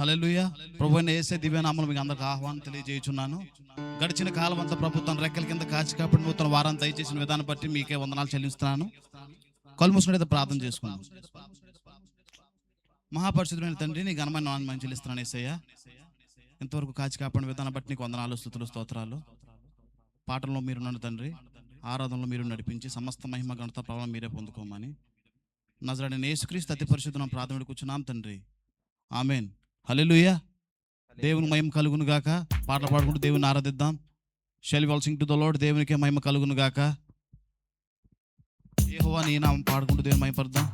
హల్లెలూయా. ప్రభువైన యేసే దివ్యనామములో మీకు అందరికి ఆహ్వానం తెలియజేయుచున్నాను. గడిచిన కాలం అంతా ప్రభుత్వం రెక్కల కింద కాచి కాపాడి నూతన వారాన్ని దయచేసిన విధానం బట్టి మీకే వందనాలు చెల్లిస్తున్నాను. కళ్ళు మూసుకునేది ప్రార్థన చేసుకున్నాను. మహాపరిశుద్ధమైన తండ్రి, నీ ఘనమైన నామమును చెల్లిస్తున్నాను యేసయ్య. ఇంతవరకు కాచి కాపాడిన విధానం బట్టి నీకు వందనాలు, స్తుతులు, స్తోత్రాలు. పాటల్లో మీరున్నాను తండ్రి, ఆరాధనలో మీరు నడిపించి సమస్త మహిమ ఘనత ప్రభావం మీరే పొందుకోమని నజరేయుడైన యేసుక్రీస్తు అతి పరిశుద్ధ ప్రార్థన కూర్చున్నాం తండ్రి, ఆమేన్. హల్లెలూయా. దేవుని మహిమ కలుగును గాక. పాటలు పాడుకుంటూ దేవుని ఆరాధిద్దాం. Shall we all sing to the Lord. దేవునికే మహిమ కలుగును గాక. యెహోవా నీ నామం పాడుకుంటూ దేవుని మహిమపరుద్దాం.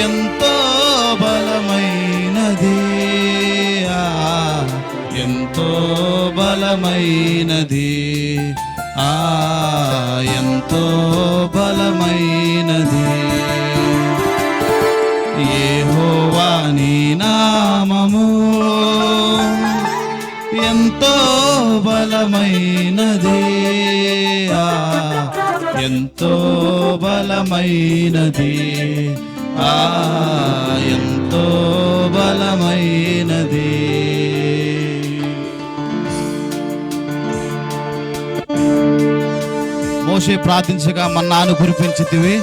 ఎంతో బలమైనది, ఎంతో బలమైనది, ఎంతో బలమైనది. యెహోవా నీ నామము ఎంతో బలమైనది, ఎంతో బలమైనది, ఎంతో బలమైనది. మోషే ప్రార్థించగా మన్నాను కురిపించితివి,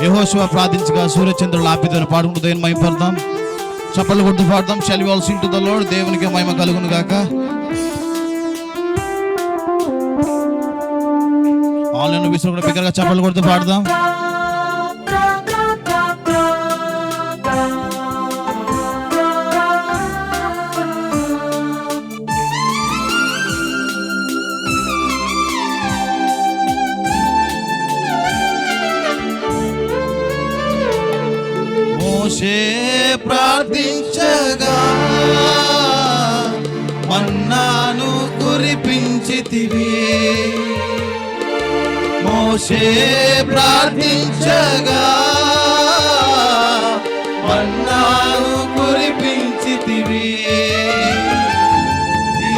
యెహోషువ ప్రార్థించగా సూర్యచంద్రులు ఆపిదని పాడుకుంటూ దేవుని మహిమపడదాం. చప్పట్లు కొడుతూ పాడదాం. Shall we all sing to the Lord. దేవునికి మహిమ కలుగును గాక. ఆన్లైన్ విషయంలో కూడా బిగ్గరగా చప్పట్లు కొడుతూ పాడదాం. మోషే ప్రార్థించగా మన్నాను కురిపించితివి, మోషే ప్రార్థించగా మన్నాను కురిపించితివి,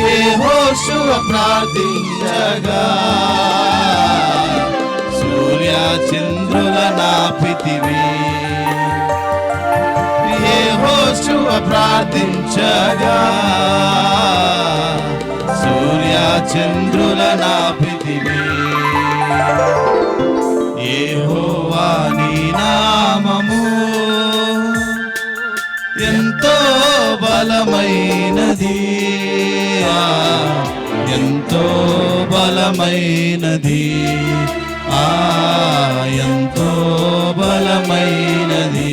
యెహోషువ ప్రార్థించగా సూర్య చంద్రుల నాపితివి, యెహోషువ ప్రార్థించగా సూర్య చంద్రుల నాపితివి. యెహోవా నీ నామము ఎంతో బలమైనది, ఎంతో బలమైనది, ఎంతో బలమైనది.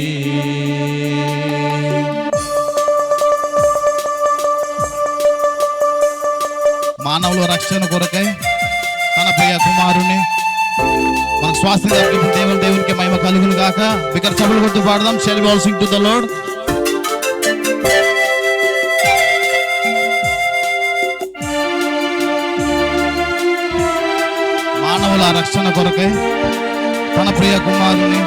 మానవుల రక్షణ కొరకై తన ప్రియ కుమారుని మన స్వాస్థ్యం దేవునికి మహిమ కలుగును గాక. బిగ్గర చప్పట్లు కొడుతూ పాడదాం. Shall we all sing to the Lord. మానవుల రక్షణ కొరకై తన ప్రియ కుమారుని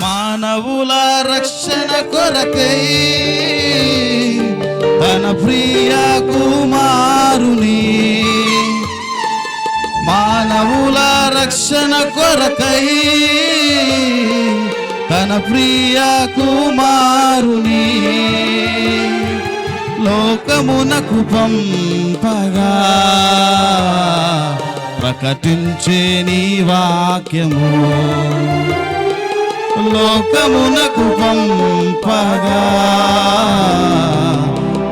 మానవుల రక్షణ కొరకై తన ప్రియ కుమారుని, మానవుల రక్షణ కొరకై తన ప్రియ కుమారుని లోకమునకు పంపగా ప్రకటించే నీ వాక్యము, లోకమునకు పంపగా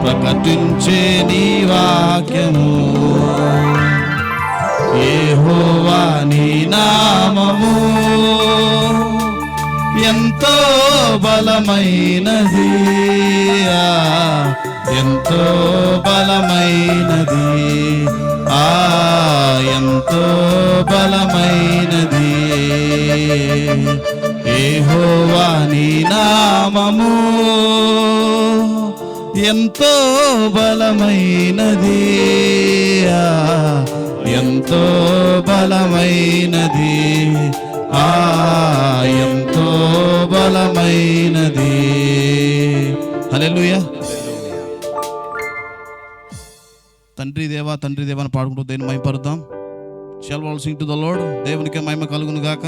ప్రకటించే నీ వాక్యము. యెహోవా నీ నామము ఎంతో బలమైనది, ఎంతో బలమైనది, ఎంతో బలమైనది. యెహోవా నీ నామము ఎంతో బలమైనది, ఎంతో బలమైనది, ఎంతో బలమైనది. హల్లెలూయా. తండ్రి దేవా తండ్రి దేవా అని పాడుకుంటూ దేని మహిమపరుద్దాం. Shall we all sing to the Lord? దేవునికి మహిమ కలుగును గాక.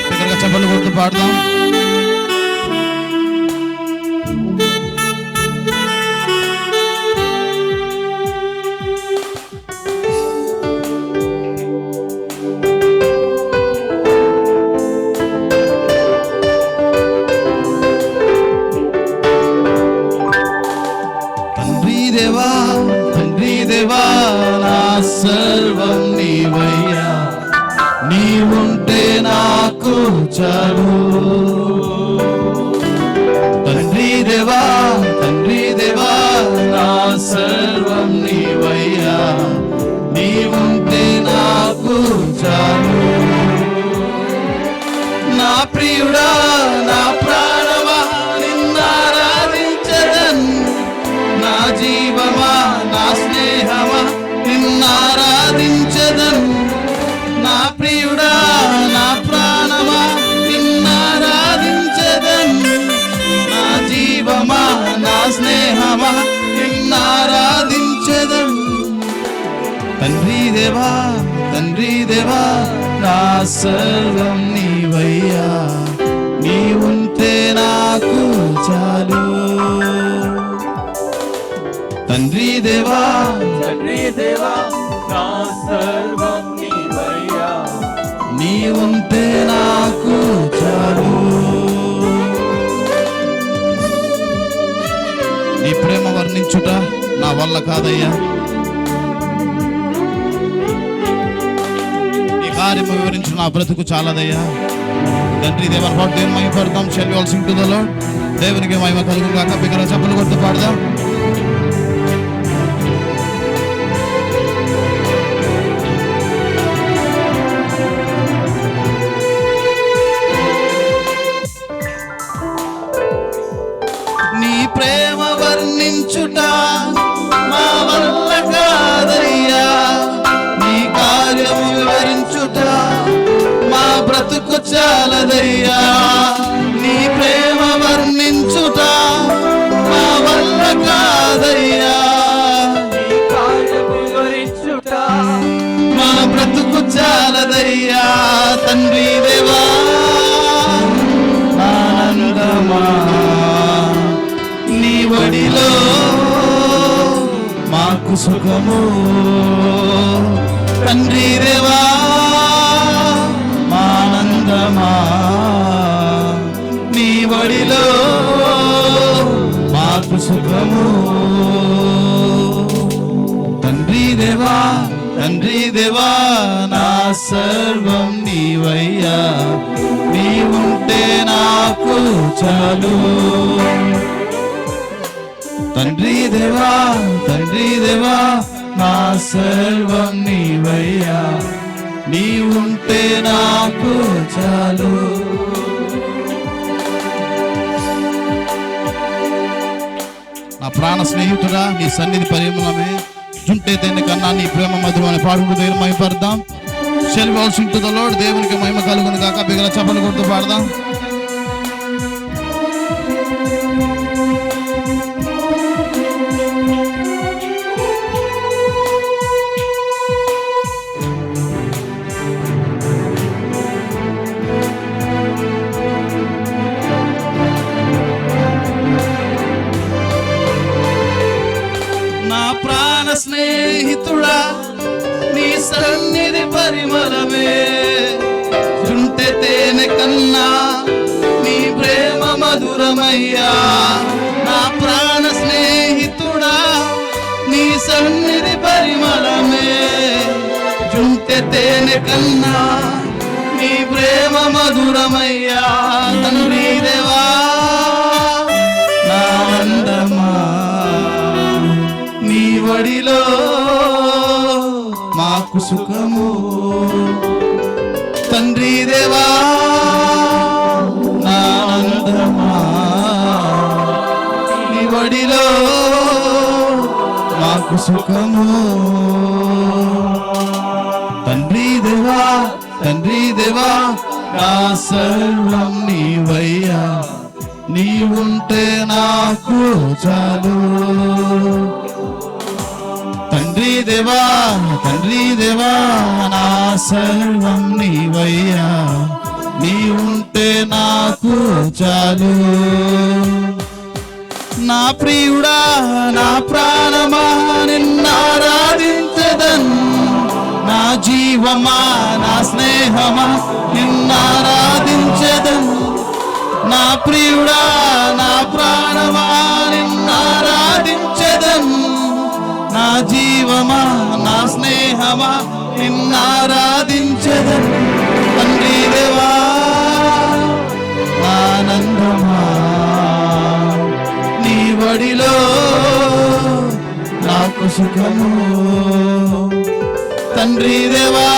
దగ్గరగా చప్పట్లు కొడుతూ పాడదాం. తండ్రి దేవా నా సర్వం నీవయ్యా, నీవుంటే నాకు చాలు. తండ్రి దేవా నా సర్వం నీవయ్యా, నీవుంటే నాకు చాలు. నా ప్రియుడా నా ప్రాణమా నిన్నారాధించదన్, నా జీవమా నా స్నేహమా నిన్నారాధించదన్. నా ప్రియుడా నా ప్రాణమా నిన్నారాధించదన్, నా జీవమా నా స్నేహమా నిన్నారాధించదన్. తండ్రి దేవా నా సర్వం నీవయ్యా, నీవుంటే నాకు చాలు. తండ్రి దేవా నా సర్వం నీవయ్యా, నీవుంటే నాకు చాలు. నీ ప్రేమ వర్ణించుట నా వల్ల కాదయ్యా, నీ కార్యము వివరించు నా బ్రతుకు చాలదయ్యా. తండ్రి దేవా పాటు దేవుని మహిమ పడదాం. Shall we all sing to the Lord? దేవునికి మహిమ కలుగును గాక. బిగ్గరగా చప్పట్లు కొడుతూ పాడదాం. నీ ప్రేమ వర్ణించుట మా వల్ల కాదయ్యా, నీ కార్యము వివరించుట మా బ్రతుకు చాలదయ్యా. నీ ప్రేమ వర్ణించుట మా వల్ల కాదయ్యా, నీ కార్యము వివరించుట మా బ్రతుకు చాలదయ్యా. తండ్రి దేవా ఆనందమా నీ వడిలో మాకు సుఖము. తండ్రి దేవా ఆనందమా నీ వడిలో మాకు సుఖము. తండ్రి దేవా నా సర్వం నీవయ్యా, నీవుంటే నాకు చాలు. తండ్రి దేవా నా సర్వం నీవయ్యా, నీవుంటే నాకు చాలు. నా ప్రాణ స్నేహితుడా నీ సన్నిధి పరిమళమే, జుంటే దేని కన్నా నీ ప్రేమ మధురం అని పాడుకుంటూ దేవుని మహిమపడదాం. Shall we all sing to the Lord? దేవునికి మహిమ కలుగును గాక. బిగ్గరగా చప్పట్లు కొడుతూ పాడదాం. మధురమయ్యా. నా ప్రాణ స్నేహితుడా నీ సన్నిధి పరిమళమే, జుంటె తేనె కన్నా నీ ప్రేమ మధురమయ్యా. తండ్రి దేవా నా అందమా, నీ వడిలో మాకు సుఖము. తండ్రి దేవా నా అందమా, నీ వడిలో మాకు సుఖము. తండ్రి దేవా, తండ్రి దేవా నా సర్వం నీవయ్యా, నీవుంటే నాకు చాలు. తండ్రి దేవా, తండ్రి దేవా నా సర్వం నీవయ్యా, నీవుంటే నాకు చాలు. నా ప్రియుడా నా ప్రాణమా నిన్నారాధించెదన్, నా జీవమా నా స్నేహమా నిన్నారాధించెదన్. నా ప్రియుడా నా ప్రాణమా నిన్నారాధించెదన్, నా జీవమా నా స్నేహమా నిన్నారాధించెదన్. తండ్రి దేవా ఆనందమా, నీ వడిలో నాకు సుఖము. తండ్రి దేవా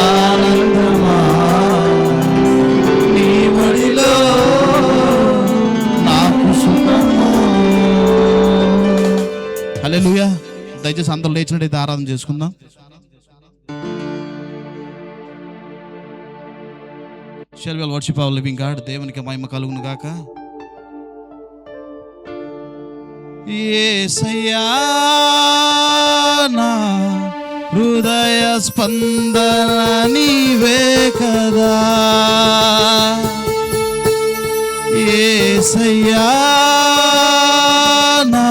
ఆనందమా, నీ వడిలో నాకు సుఖము. హల్లెలూయా. దయచేసి అందరూ లేచినట్టయితే ఆరాధన చేసుకుందాం. Shall we all worship our living God? దేవునికి మహిమ కలుగును గాక. యేసయ్యా నా హృదయ స్పందన నీవే కదా, యేసయ్యా నా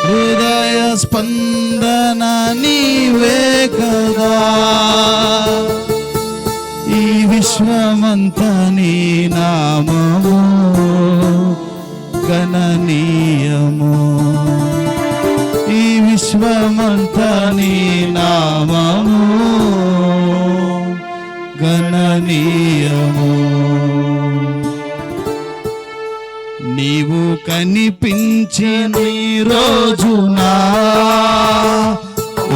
హృదయ స్పందన నీవే కదా. ఈ విశ్వమంతా నీ నామము గణనీయము, ఈ విశ్వమంతా నీ నామము గణనీయము. నీవు కనిపించిన రోజునా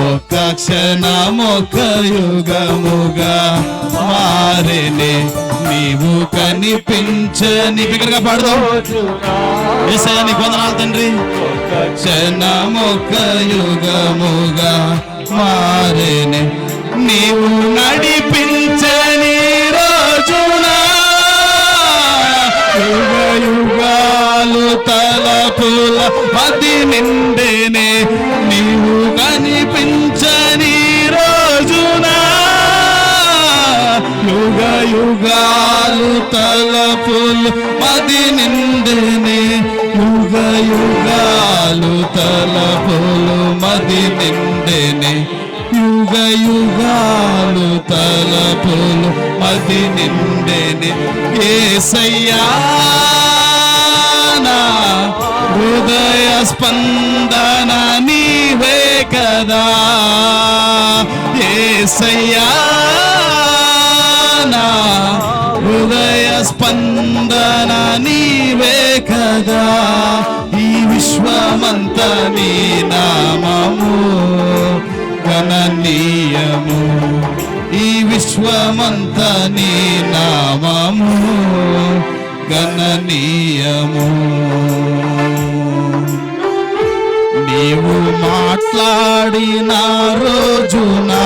ఒక క్షణమొక యుగముగా మారేనే. నీవు కనిపించని బిగ్గరగా పాడదాం. యేసయ్యా నీకు వందనాలు తండ్రి. ఒక క్షణమొక యుగముగా మారేనే. నీవు నడిపించని రోజునా యుగ యుగాలు తలపుల మది నిండేనే. నీవు కనిపించని రోజునా యుగ యుగాలు తలపులు మది నిండేనే. యుగ యుగాలు తలపులు మది నిండేనే. యుగ యుగాలు తలపులు మది నిండేనే. యేసయ్యా నా హృదయ స్పందన నీవే కదా, యేసయ్యా నా హృదయ స్పందన నీవే కదా. ఈ విశ్వమంతా నీ నామము గణనీయము, ఈ విశ్వమంతా నీ నామము గణనీయము. నీవు మాట్లాడిన రోజునా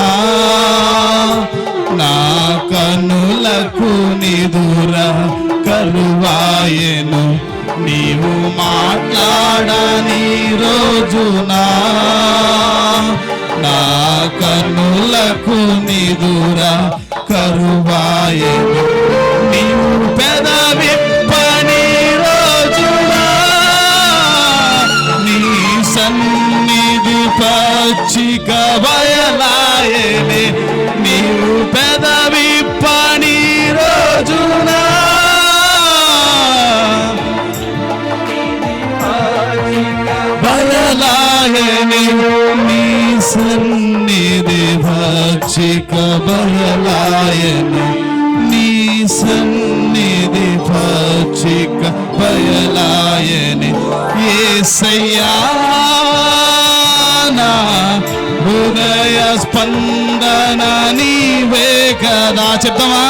నా కనులకు నిదుర కరువాయెను. నీవు మాట్లాడని రోజునా నా కనులకు నిదుర కరువాయెను. నీవు పెదవిప్పని రోజునా నీ సన్నిధి పచ్చిక బయలాయెనే. నీవు పెదవిప్పని రోజునా సన్నిధి పచ్చిక బయలాయని యేసయ్యా నా హృదయ స్పందన నీవే కదా. చెప్తామా?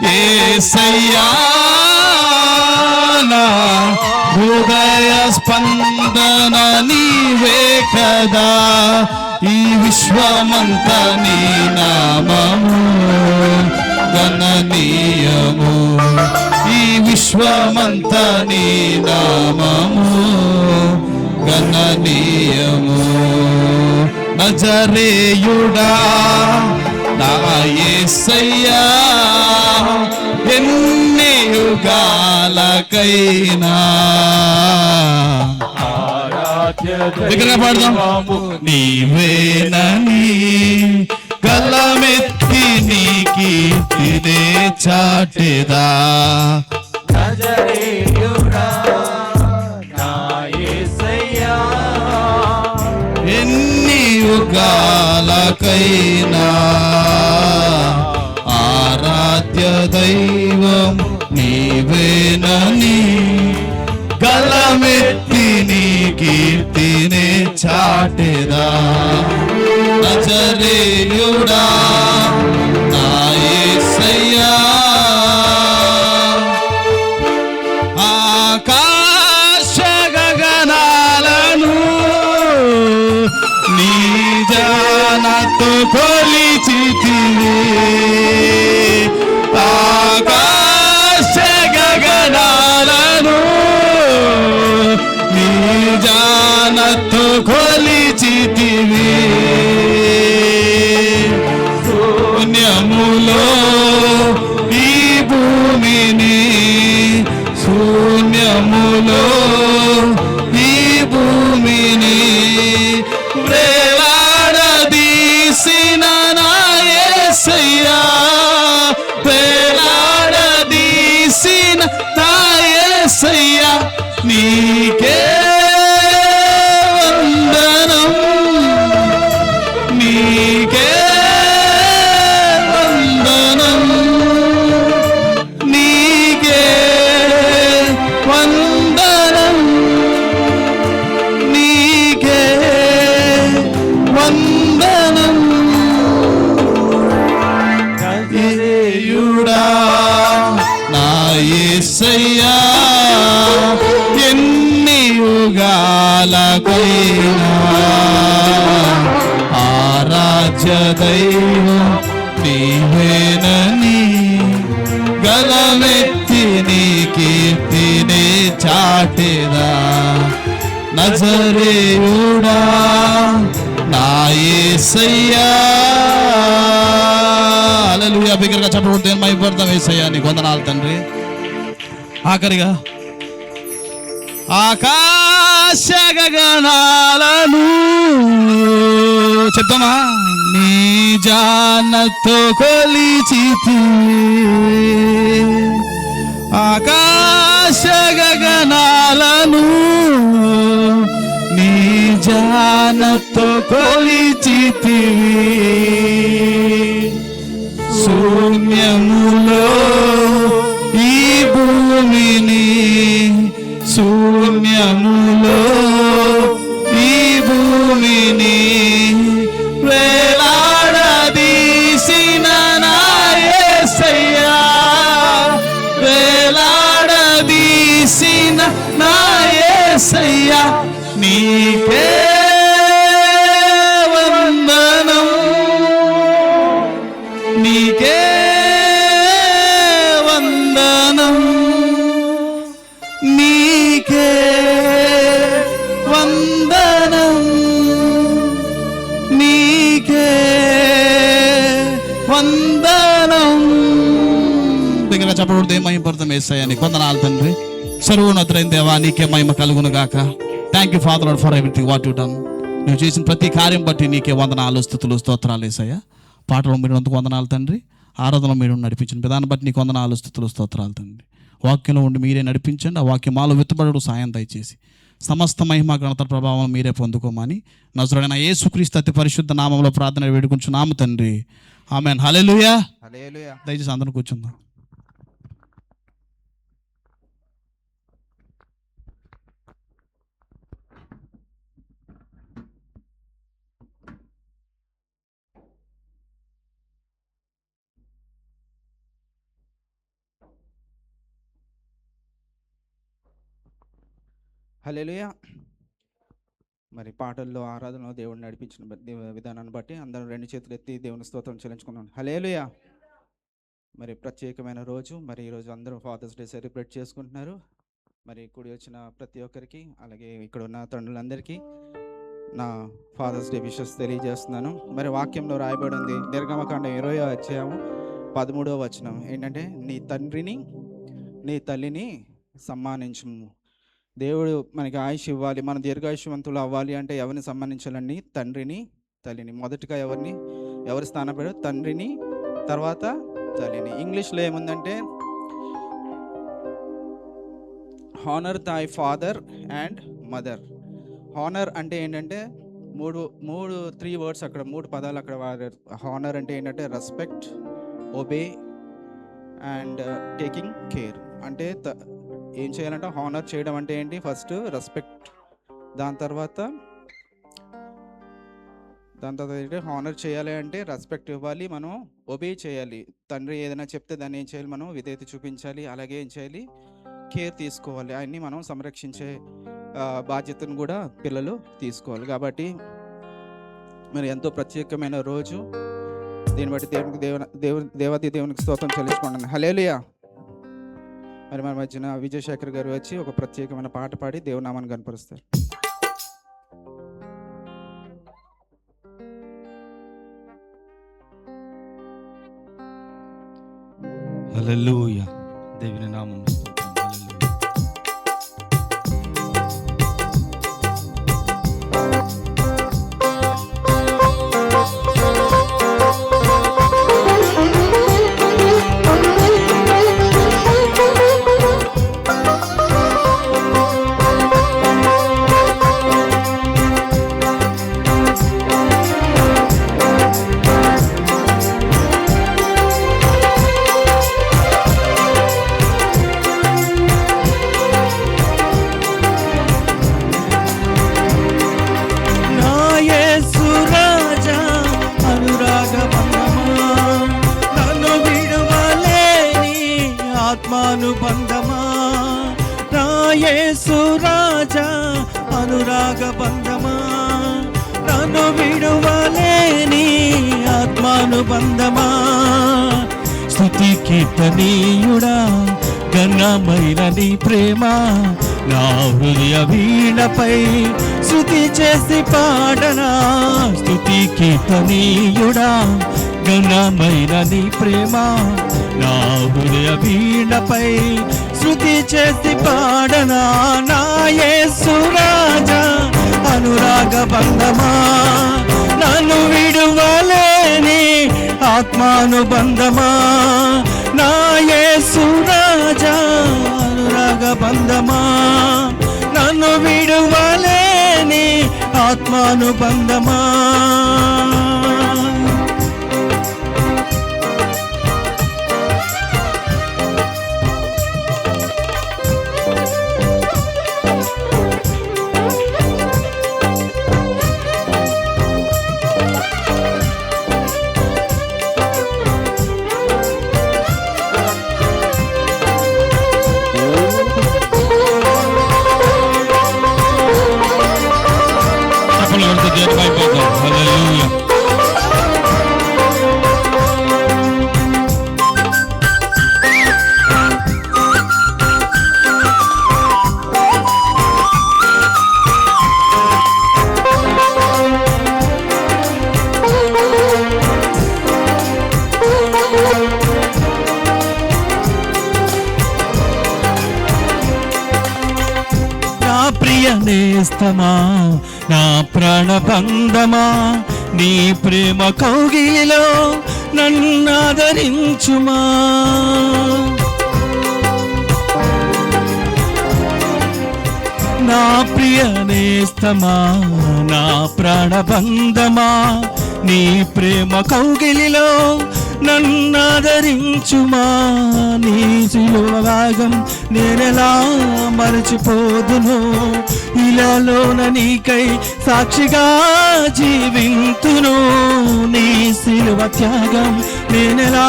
యేసయ్యా నా హృదయ స్పందన నీవే కదా. ఈ విశ్వమంతా నీ నామము గణనీయము. ఈ విశ్వమంతా నీ నామము గణనీయము. నజరేయుడా నా యేసయ్యా ఎన్ని యుగాలకైనా దగ్గరగా పాడదాం. నీవేనని గలమెత్తి నీ కీర్తినే చాటెదా. ఎన్ని యుగాలకైనా ఆరాధ్య దైవం నీవేనని గలమెత్తి నీ కీర్తినే చాటెదా. నజరేయుడా నా యేసయ్యా ఆకాశ గగనాలను నీ జానతో కొలిచితివి. ఆకాశ గగనాలను నీ జానతో కొలిచితివి. శూన్యములో ఈ భూమిని శూన్యములో ఈ భూమిని వేలాడదీసిన నా యేసయ్యా వేలాడదీసిన నా యేసయ్యా నీకే వందనం నీకే వందనం నీకే వందనం నీకే వందనం. యేయుడా నా యేసయ్యా ఎన్ని యుగాలకైనా ఆరాధ్య దైవం నీవేనని గలమెత్తి నీ కీర్తినే చాటెదా. నజరేయుడా నా యేసయ్యా. హల్లెలూయా. బిగ్గరగా చెప్పబడితే మైపడతాం. యేసయ్యా నీకు వందనాలు తండ్రి. ఆఖరిగా ఆకాశ గగనాలను చెప్తామా? నీ జానతో కొలిచితివి. ఆకాశ గగనాలను నీ జానతో కొలిచితివి. శూన్యములో ఈ భూమిని శూన్యములో ఈ భూమిని వేలాడదీసిన నా యేసయ్యా వేలాడదీసిన నా యేసయ్యా నీకే వందనం నీకే వందనం నీకే వందనం నీకే వందనం. దగ్గర చెప్పబడితే మహిమపడతాం. యేసయ్యా నీకు వందనాలు తండ్రి. సర్వోన్నతుడైన దేవా నీకే మహిమ కలుగును గాక. Thank you father lord for everything what you done. నువ్వు చేసిన ప్రతి కార్యం బట్టి నీకే వందనాలు స్తుతులు స్తోత్రాలు యేసయ్యా. పాటలో మీరు అందుకు వందనాలు తండ్రి. ఆరాధనలో మీరు నడిపించిన విధానం బట్టి నీకు వందనాలు స్తుతులు స్తోత్రాలు తండ్రి. వాక్యంలో ఉండి మీరే నడిపించండి. ఆ వాక్యం మాలో విత్తబడు సాయం దయచేసి సమస్త మహిమ ఘనత ప్రభావం మీరే పొందుకోమని నజరుడైన యేసుక్రీస్తు అతి పరిశుద్ధ నామంలో ప్రార్థన వేడుకుంటున్నాము తండ్రి. ఆమేన్. హల్లెలూయా. హల్లెలూయా. దయచేసి అందరం కూర్చుందాం. హల్లెలూయా. మరి పాటల్లో ఆరాధనలో దేవుడిని నడిపించిన విధానాన్ని బట్టి అందరం రెండు చేతులు ఎత్తి దేవుని స్తోత్రం చెల్లించుకున్నాం. హల్లెలూయా. మరి ప్రత్యేకమైన రోజు, మరి ఈరోజు అందరూ ఫాదర్స్ డే సెలబ్రేట్ చేసుకుంటున్నారు. మరి కూడి వచ్చిన ప్రతి ఒక్కరికి, అలాగే ఇక్కడ ఉన్న తండ్రులందరికీ నా ఫాదర్స్ డే విషెస్ తెలియజేస్తున్నాను. మరి వాక్యంలో రాయబడింది నిర్గమకాండం 20వ అధ్యాయం 13వ వచనం ఏంటంటే, నీ తండ్రిని నీ తల్లిని సమ్మానించుము. దేవుడు మనకి ఆయుష్ ఇవ్వాలి, మన దీర్ఘాయుష్వంతులు అవ్వాలి అంటే ఎవరిని సమ్మానించాలండి? తండ్రిని తల్లిని. మొదటగా ఎవరి స్థానం పెడతారు? తండ్రిని, తర్వాత తల్లిని. ఇంగ్లీష్లో ఏముందంటే హానర్ దై ఫాదర్ అండ్ మదర్. హానర్ అంటే ఏంటంటే త్రీ వర్డ్స్ అక్కడ, 3 పదాలు అక్కడ వాడారు. హానర్ అంటే ఏంటంటే respect, obey and taking care. అంటే ఏం చేయాలంటే హానర్ చేయడం అంటే ఏంటి? ఫస్ట్ రెస్పెక్ట్, దాని తర్వాత ఏంటంటే హానర్ చేయాలి అంటే రెస్పెక్ట్ ఇవ్వాలి, మనం ఒబే చేయాలి. తండ్రి ఏదైనా చెప్తే దాన్ని ఏం చేయాలి? మనం విధేయత చూపించాలి. అలాగే ఏం చేయాలి? కేర్ తీసుకోవాలి. ఆయన్ని మనం సంరక్షించే బాధ్యతను కూడా పిల్లలు తీసుకోవాలి. కాబట్టి మరి ఎంతో ప్రత్యేకమైన రోజు. దీన్ని బట్టి దేవాది దేవునికి స్తోత్రం చెల్లించుకుంటున్నాను. హల్లెలూయా. మరి మన మధ్యన విజయశేఖర్ గారు వచ్చి ఒక ప్రత్యేకమైన పాట పాడి దేవునామాన్ని కనపరుస్తారు. హల్లెలూయా. దేవుని నామం స్తోత్రం. ఆత్మానుబంధమా, నా యేసు రాజా అనురాగ బంధమా, నన్ను విడువలేని ఆత్మానుబంధమా. స్తుతి కీర్తనీయుడా, ఘనమైన నీ ప్రేమ నా హృదయ వీణపై స్తుతి చేసి పాడనా. స్తుతి కీర్తనీయుడా, ఘనమైన నీ ప్రేమ నా హృదయ వీణపై శృతి చేసి పాడనా. నా యేసు రాజా అనురాగ బంధమా, నన్ను విడువలేని ఆత్మానుబంధమా. నా యేసు రాజా అనురాగ బంధమా, నన్ను విడువలేని ఆత్మానుబంధమా. నేస్తమా, నా ప్రాణబంధమా, నీ ప్రేమ కౌగిలిలో నన్నాదరించుమా. నా ప్రియ నేస్తమా, నా ప్రాణబంధమా, నీ ప్రేమ కౌగిలిలో నన్నాదరించుమా. నీ శిలువ భాగం నేనెలా మరచిపోదును, ఇలాలోన నీకై సాక్షిగా జీవింతును. నీ శిలువ త్యాగం నేనెలా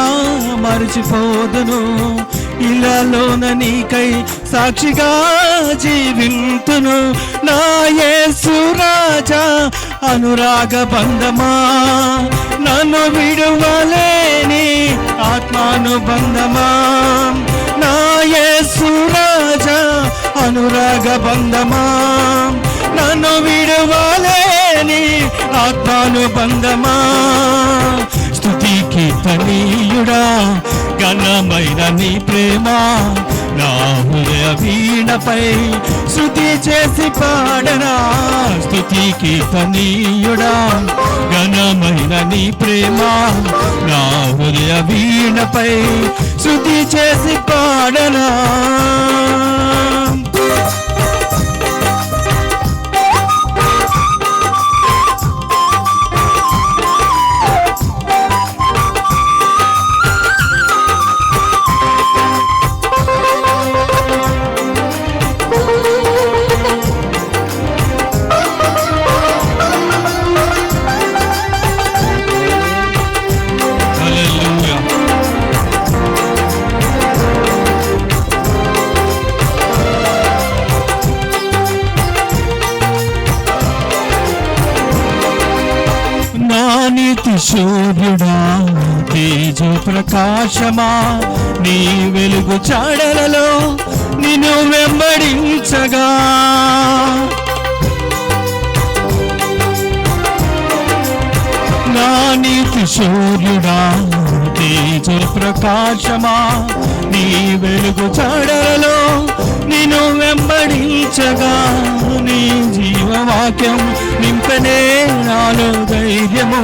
మరచిపోదును, ఇలాలోన నీకై సాక్షిగా జీవింతును. నా యేసు రాజా అనురాగ బంధమా, నన్ను విడువలేని ఆత్మానుబంధమా. నా యేసు రాజా అనురాగ బంధమా, నన్ను విడువలేని ఆత్మానుబంధమా. స్తుతి కీర్తనీయుడా ఘనమైన నీ ప్రేమ, నా హృదయ వీణపై శృతి చేసి పాడనా. స్తుతి కీర్తనీయుడా ఘనమైన నీ ప్రేమ, నా హృదయ వీణపై శృతి చేసి పాడనా. నీతి సూర్యుడా తేజో ప్రకాశమా, నీ వెలుగు చాడలలో నిన్ను వెంబడించగా. నా నీతి సూర్యుడా తేజో ప్రకాశమా, నీ వెలుగు చాడలలో నిన్ను వెంబడించగా. నీ జీవవాక్యం నింపనే నాలో ధైర్యము,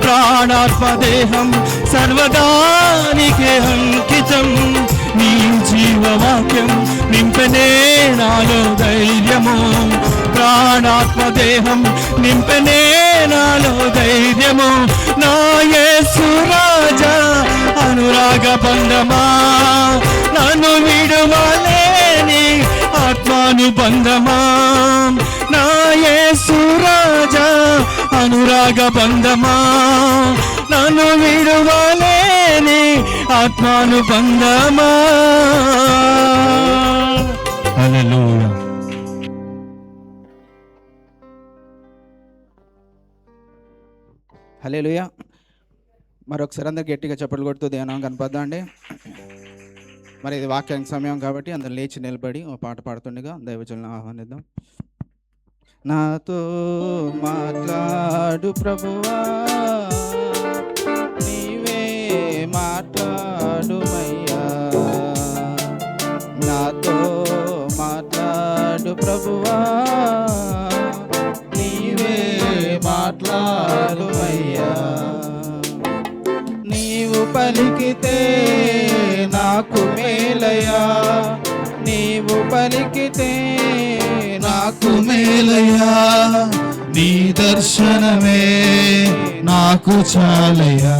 ప్రాణాత్మదేహం సర్వదానికే అంకితం. నీ జీవవాక్యం నింపనే నాలో ధైర్యము, ప్రాణాత్మదేహం నింపనే నాలో ధైర్యము. నా యేసు రాజా అనురాగ బంధమా, నన్ను విడువలేని ఆత్మానుబంధమా. నా యేసు రాజా అనురాగ బంధమా, నన్ను విడువలేని ఆత్మానుబంధమా. హల్లెలూయా. హల్లెలూయా. మరొకసారి అందరు గట్టిగా చప్పట్లు కొడుతూ దేవుని కనపద్దాం అండి. మరి ఇది వాక్యానికి సమయం కాబట్టి అందరు లేచి నిలబడి ఒక పాట పాడుతుండగా దైవజనులను ఆహ్వానిద్దాం. నాతో మాట్లాడు ప్రభువా, నీవే మాట్లాడుమయ్యా. నాతో మాట్లాడు ప్రభువా, నీవే మాట్లాడుమయ్యా. నీవు పలికితే నాకు మేలయ్యా, నీవు పలికితే నాకు మేలయ్యా. నీ దర్శనమే నాకు చాలయ్యా,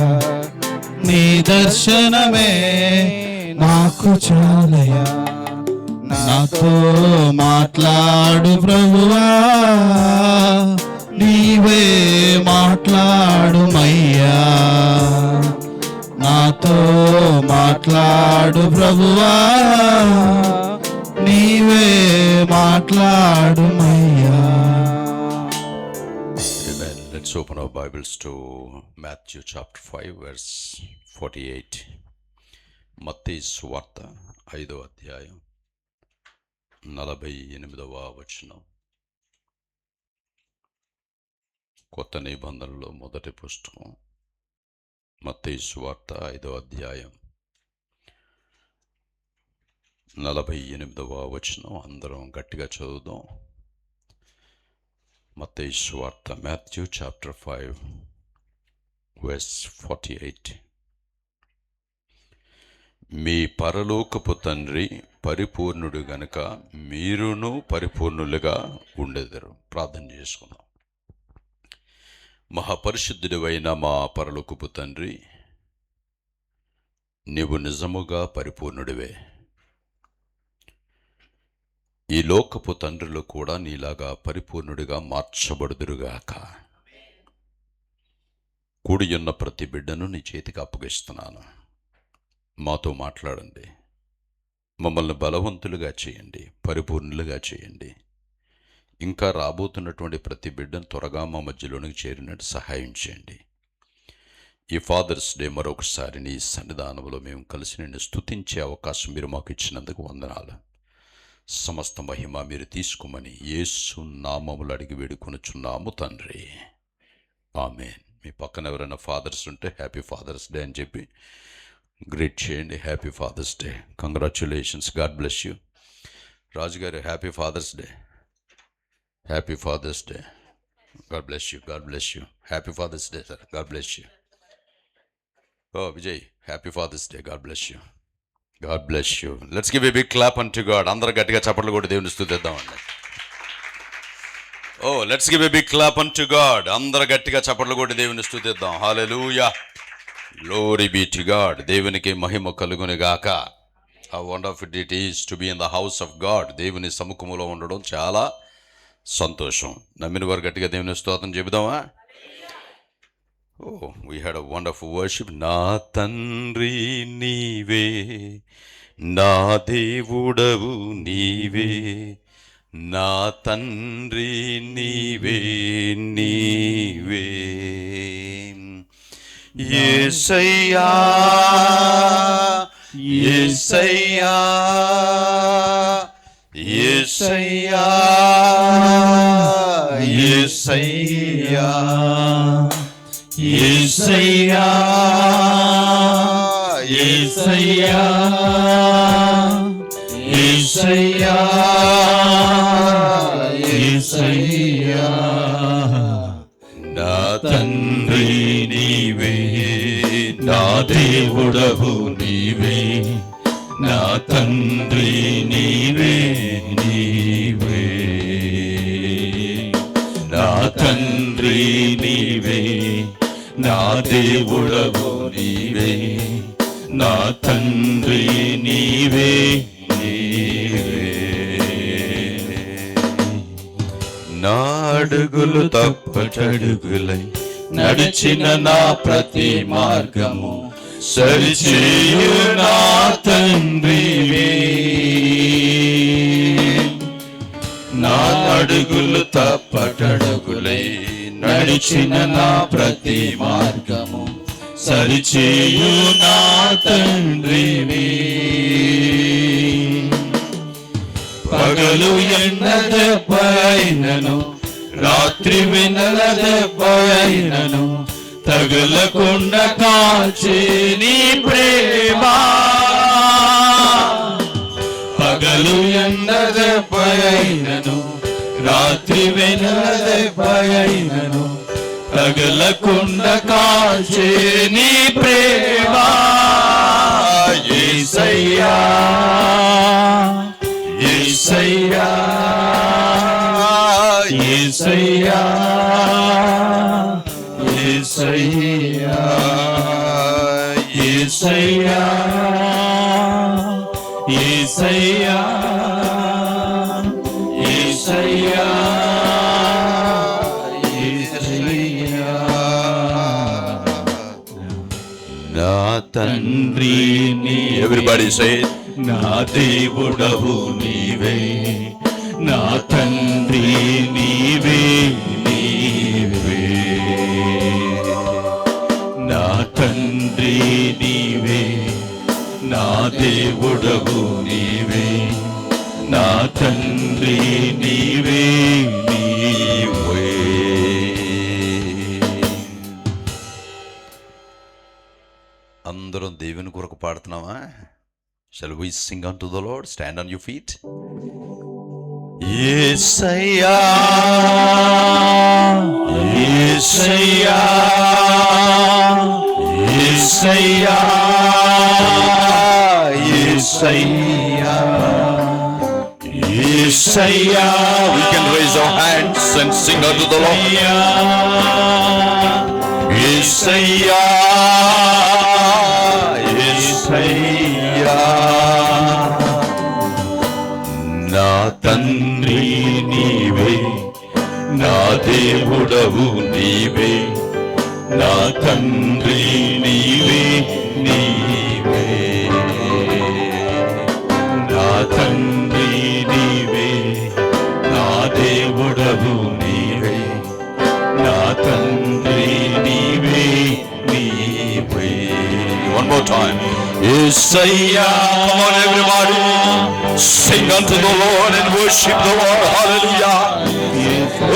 నీ దర్శనమే నాకు చాలయ్యా. నాతో మాట్లాడు ప్రభువా, నీవే మాట్లాడుమయ్యా. నాతో మాట్లాడు ప్రభువా, నీవే మాట్లాడుమయ్యా. Amen. Let's open our Bibles to Matthew chapter 5 verse 48. మత్తయి సువార్త 5వ అధ్యాయం 48వ వచనం. కొత్త నిబంధనలో మొదటి పుస్తకం మత్తయి సువార్త 5వ అధ్యాయం 48వ వచనం. అందరం గట్టిగా చదువుదాం. మత్తయి సువార్త మాథ్యూ చాప్టర్ 5 verse 48. మీ పరలోకపు తండ్రి పరిపూర్ణుడు గనుక మీరును పరిపూర్ణులుగా ఉండెదరు. ప్రార్థన చేసుకుందాం. మహాపరిశుద్ధుడివైన మా పరలోకపు తండ్రి, నీవు నిజముగా పరిపూర్ణుడివే. ఈ లోకపు తండ్రులు కూడా నీలాగా పరిపూర్ణుడిగా మార్చబడుదురుగాక. కూడియున్న ప్రతి బిడ్డను నీ చేతికి అప్పగిస్తున్నాను. మాతో మాట్లాడండి. మమ్మల్ని బలవంతులుగా చేయండి, పరిపూర్ణులుగా చేయండి. ఇంకా రాబోతున్నటువంటి ప్రతి బిడ్డను త్వరగా మా మధ్యలోనికి చేరినట్టు సహాయం చేయండి. ఈ ఫాదర్స్ డే మరొకసారి నీ సన్నిధానంలో మేము కలిసి నిన్ను స్తుతించే అవకాశం మీరు మాకు ఇచ్చినందుకు వందనాలు. సమస్త మహిమ మీరు తీసుకోమని యేసు నామములు అడిగి వేడుకొనుచున్నాము తండ్రి, ఆమేన్. మీ పక్కన ఎవరైనా ఫాదర్స్ ఉంటే హ్యాపీ ఫాదర్స్ డే అని చెప్పి గ్రీట్ చేయండి. Happy Father's Day, congratulations, God bless you. రాజుగారు happy Father's Day. Happy Father's Day, God bless you, God bless you. Happy Father's Day sir, God bless you. Oh Vijay, happy Father's Day, God bless you, God bless you. Let's give a big clap unto God. అందరూ గట్టిగా చప్పట్లు కొట్టి దేవుని స్తుతిద్దామండి. Oh let's give a big clap unto God. అందరూ గట్టిగా చప్పట్లు కొట్టి దేవుని స్తుతిద్దాం. హల్లెలూయా, గ్లోరీ బీ టు గాడ్. దేవునికి మహిమ కలుగును గాక. How wonderful it is to be in the house of God. దేవుని సముఖములో ఉండడం చాలా సంతోషం. నమ్మిన వారు గట్టిగా దేవుని స్తోత్రం చెబుదామా? Oh, we had a wonderful worship. నా తండ్రి నీవే, నా దేవుడవు నీవే, నా తండ్రి నీవే, నీవే యేసయ్యా, యేసయ్యా, యేసయ్యా, యేసయ్యా, యేసయ్యా, యేసయ్యా, యేసయ్యా, యేసయ్యా. నా తండ్రి నీవే, నా దేవుడవు నీవే, నా తండ్రి నీవే, నీవే నా తండ్రి నీవే, నా దేవుడవు నీవే, నా తండ్రి నీవే, నీవే నా అడుగులు తప్పటడుగులై నడిచిన నా ప్రతి మార్గము సరిచేయు నా తండ్రివే. నా అడుగులు తప్పటడుగులై నడిచిన నా ప్రతి మార్గము సరిచేయు నా తండ్రివే. పగలు ఎండ దెబ్బైనను, రాత్రి వెన్నెల దెబ్బైనను, తగలకుండా కాచే నీ ప్రేమ. పగలు ఎండ దెబ్బైనను, రాత్రి వెన్నెల దెబ్బైనను, తగలకుండా కాచే నీ ప్రేమ. యేసయ్యా, యేసయ్యా, యేసయ్యా, యేసయ్యా, యేసయ్యా, యేసయ్యా, యేసయ్యా, యేసయ్యా. నా తండ్రి నీ, ఎవ్రీబడీ సే, నా దేవుడవు నీవే, నా తండ్రి నీవే, నీవే నా తండ్రి నీవే, నా దేవుడవు నీవే, నా తండ్రి నీవే, నీవే. అందరం దేవుని కొరకు పాడుతున్నావా? Shall we sing unto the Lord? Stand on your feet. Yesaya, Yesaya, Yesaya, Yesaya, Yesaya. We can raise our hands and sing unto the Lord. Yesaya, Yesaya. నా తండ్రి నీవే, నా దేవుడవు నీవే, నా తండ్రి నీవే, నీవే యేసయ్యా. Come on, everybody. Sing unto the Lord and worship the Lord. Hallelujah.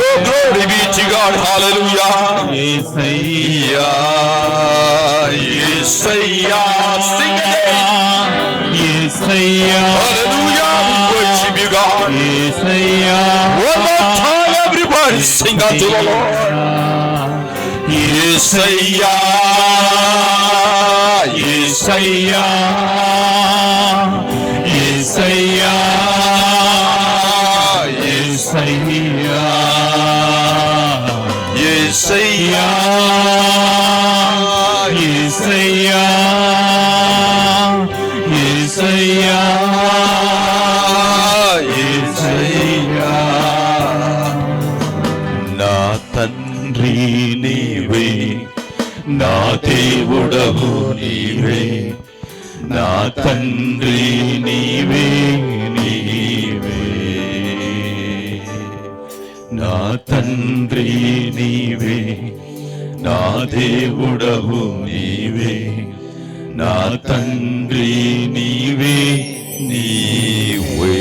Oh, glory be to God. Hallelujah. Yesayya. Yesaya. Sing again. Yesayya. Hallelujah. We worship you, God. Yesayya. One more time, everybody. Sing unto the Lord. Yesaya. యేసయ్యా. యేసయ్యా. యేసయ్యా. Yesaya. యేసయ్యా. యేసయ్యా. యేసయ్యా. నా తండ్రి నీవే, నా దేవుడవు నీవే, నా తండ్రి నీవే, నీవే, నా తండ్రి నీవే, నా దేవుడవు నీవే, నా తండ్రి నీవే, నీవే.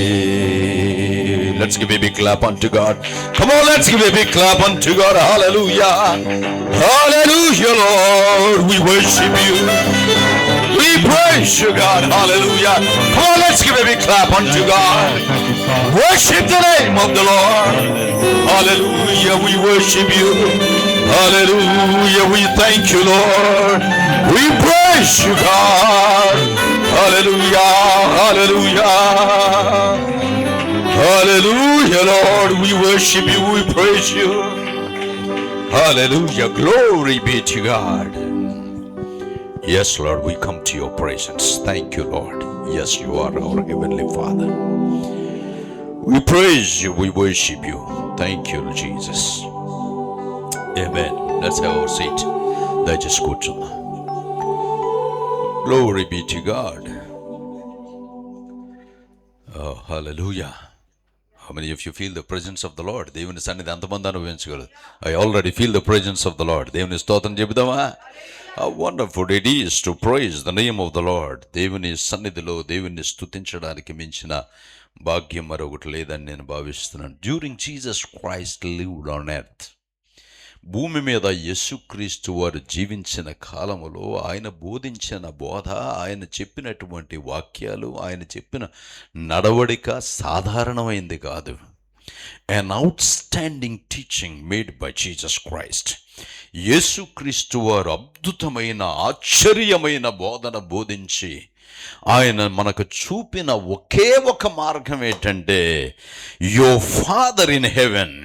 Let's give a big clap unto God. Come on, let's give a big clap unto God. Hallelujah. Hallelujah, Lord. We worship you. We praise you, God. Hallelujah. Come on, let's give a big clap unto God. Worship the name of the Lord. Hallelujah. We worship you. Hallelujah. We thank you, Lord. We praise you, God. Hallelujah. Hallelujah. Hallelujah, Lord. We worship you. We praise you. Hallelujah. Glory be to God. Yes, Lord, we come to your presence. Thank you, Lord. Yes, you are our Heavenly Father. We praise you. We worship you. Thank you, Jesus. Amen. Let's have our seat. Just go to them. Glory be to God. Oh, hallelujah. How many of you feel the presence of the Lord? దేవుని సన్నిధి అంతమంది అనుభవించగలరు. I already feel the presence of the Lord. దేవుని స్తోత్రం చెబుదామా? How wonderful it is to praise the name of the Lord. దేవుని సన్నిధిలో దేవుని స్తుతించడానికి మించిన భాగ్యం మరొకటి లేదని నేను భావిస్తున్నాను. During Jesus Christ lived on earth. భూమి మీద యేసుక్రీస్తు వారు జీవించిన కాలములో ఆయన బోధించిన బోధ, ఆయన చెప్పినటువంటి వాక్యాలు, ఆయన చెప్పిన నడవడిక సాధారణమైంది కాదు. An outstanding teaching made by Jesus Christ. యేసుక్రీస్తు వారు అద్భుతమైన ఆశ్చర్యమైన బోధన బోధించి ఆయన మనకు చూపిన ఒకే ఒక మార్గం ఏంటంటే, యువర్ ఫాదర్ ఇన్ హెవెన్,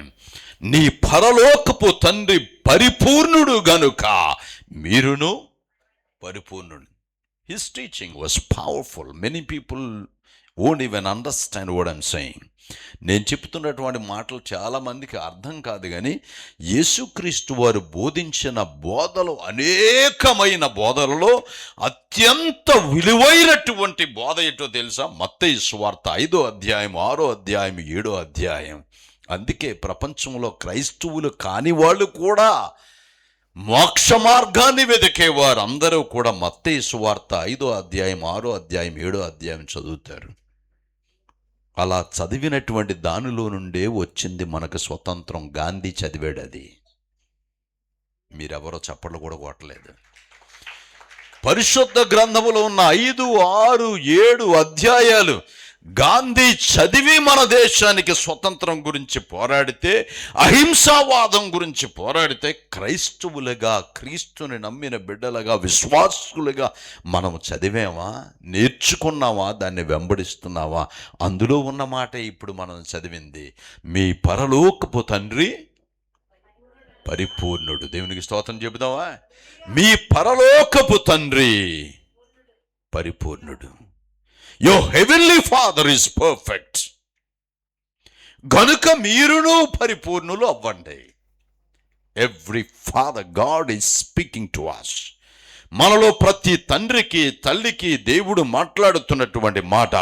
నీ పరలోకపు తండ్రి పరిపూర్ణుడు గనుక మీరును పరిపూర్ణుడు. His teaching was powerful. Many people won't even understand what I'm saying. నేను చెప్తున్నటువంటి మాటలు చాలామందికి అర్థం కాదు, కానీ యేసుక్రీస్తు వారు బోధించిన బోధలు అనేకమైన బోధలలో అత్యంత విలువైనటువంటి బోధ ఏంటో తెలుసా? మత్తయి సువార్త 5వ అధ్యాయం, 6వ అధ్యాయం, 7వ అధ్యాయం. అందుకే ప్రపంచంలో క్రైస్తవులు కాని వాళ్ళు కూడా మోక్ష మార్గాన్ని వెతికేవారు అందరూ కూడా మత్తయి సువార్త 5వ అధ్యాయం, 6వ అధ్యాయం, 7వ అధ్యాయం చదువుతారు. అలా చదివినటువంటి దానిలో నుండే వచ్చింది మనకు స్వతంత్రం. గాంధీ చదివాడు అది. మీరెవరో చప్పట్లు కూడా కొట్టలేదు. పరిశుద్ధ గ్రంథములో ఉన్న 5, 6, 7 అధ్యాయాలు గాంధీ చదివి మన దేశానికి స్వతంత్రం గురించి పోరాడితే, అహింసావాదం గురించి పోరాడితే, క్రైస్తవులుగా, క్రీస్తుని నమ్మిన బిడ్డలుగా, విశ్వాసులుగా మనం చదివామా, నేర్చుకున్నామా, దాన్ని వెంబడిస్తున్నావా? అందులో ఉన్న మాట ఇప్పుడు మనం చదివింది. మీ పరలోకపు తండ్రి పరిపూర్ణుడు. దేవునికి స్తోత్రం చెబుదామా? మీ పరలోకపు తండ్రి పరిపూర్ణుడు. Your heavenly Father is perfect. గనుక మీరును పరిపూర్ణులు అవ్వండి. Every father, God is speaking to us. మనలో ప్రతి తండ్రికి, తల్లికి దేవుడు మాట్లాడుతున్నటువంటి మాట.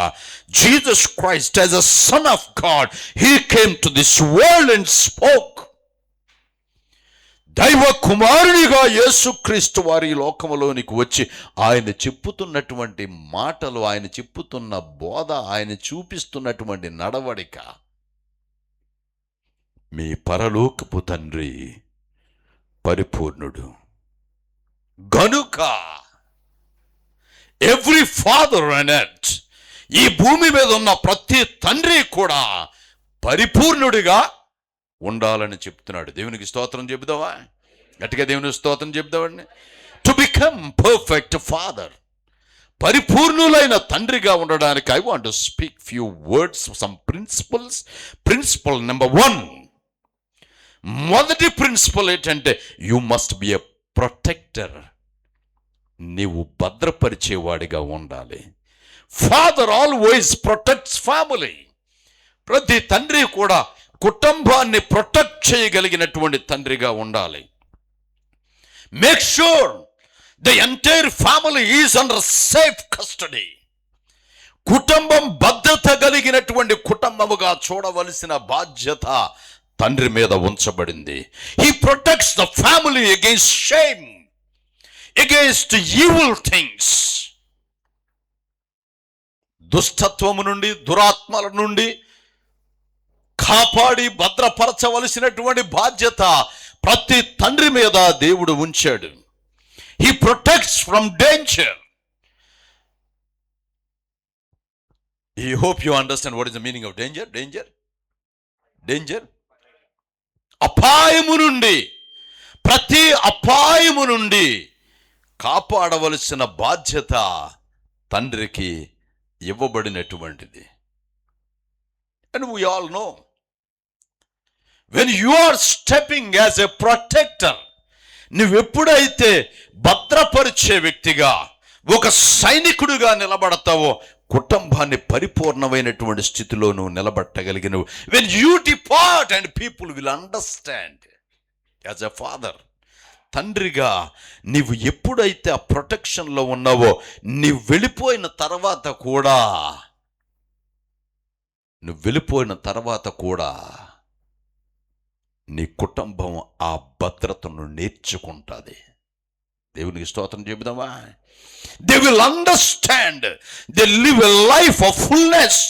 Jesus Christ as a son of God, he came to this world and spoke. దైవ కుమారునిగా యేసుక్రీస్తు వారి లోకములోనికి వచ్చి ఆయన చెప్పుతున్నటువంటి మాటలు, ఆయన చెప్పుతున్న బోధ, ఆయన చూపిస్తున్నటువంటి నడవడిక మీ పరలోకపు తండ్రి పరిపూర్ణుడు గనుక ఎవ్రీ ఫాదర్ ఆన్ ఎర్త్, ఈ భూమి మీద ఉన్న ప్రతి తండ్రి కూడా పరిపూర్ణుడిగా ఉండాలని చెప్తున్నాడు. దేవునికి స్తోత్రం చెబుదావా? గట్టిగా దేవునికి స్తోత్రం చెబుదామండి. టు బికమ్ పర్ఫెక్ట్ ఫాదర్, పరిపూర్ణులైన తండ్రిగా ఉండడానికి I want to speak few words, some principles. Principle number 1, మొదటి ప్రిన్సిపల్ ఏంటంటే you must be a protector. నీవు భద్రపరిచేవాడిగా ఉండాలి. Father always protects family. ప్రతి తండ్రి కూడా కుటుంబాన్ని ప్రొటెక్ట్ చేయగలిగినటువంటి తండ్రిగా ఉండాలి. Make sure the entire family is under safe custody. కుటుంబం భద్రత కలిగినటువంటి కుటుంబముగా చూడవలసిన బాధ్యత తండ్రి మీద ఉంచబడింది. He protects the family against shame, against evil things. దుష్టత్వము నుండి, దురాత్మల నుండి కాపాడి భద్రపరచవలసినటువంటి బాధ్యత ప్రతి తండ్రి మీద దేవుడు ఉంచాడు. He protects from danger. I hope you understand what is the meaning of danger. Danger అపాయము నుండి, ప్రతి అపాయము నుండి కాపాడవలసిన బాధ్యత తండ్రికి ఇవ్వబడినటువంటిది. And we all know, when you are stepping as a protector, నువ్వెప్పుడైతే భద్రపరిచే వ్యక్తిగా, ఒక సైనికుడిగా నిలబడతావో కుటుంబాన్ని పరిపూర్ణమైనటువంటి స్థితిలో నువ్వు నిలబట్టగలిగినవు. when you depart and people will understand as a father, తండ్రిగా నీవు ఎప్పుడైతే ఆ ప్రొటెక్షన్లో ఉన్నావో, నీవు వెళ్ళిపోయిన తర్వాత కూడా నీ కుటుంబం ఆ భద్రతను నేర్చుకుంటుంది. దేవునికి స్తోత్రం చెబుదామా? They will understand, they live a life of fullness.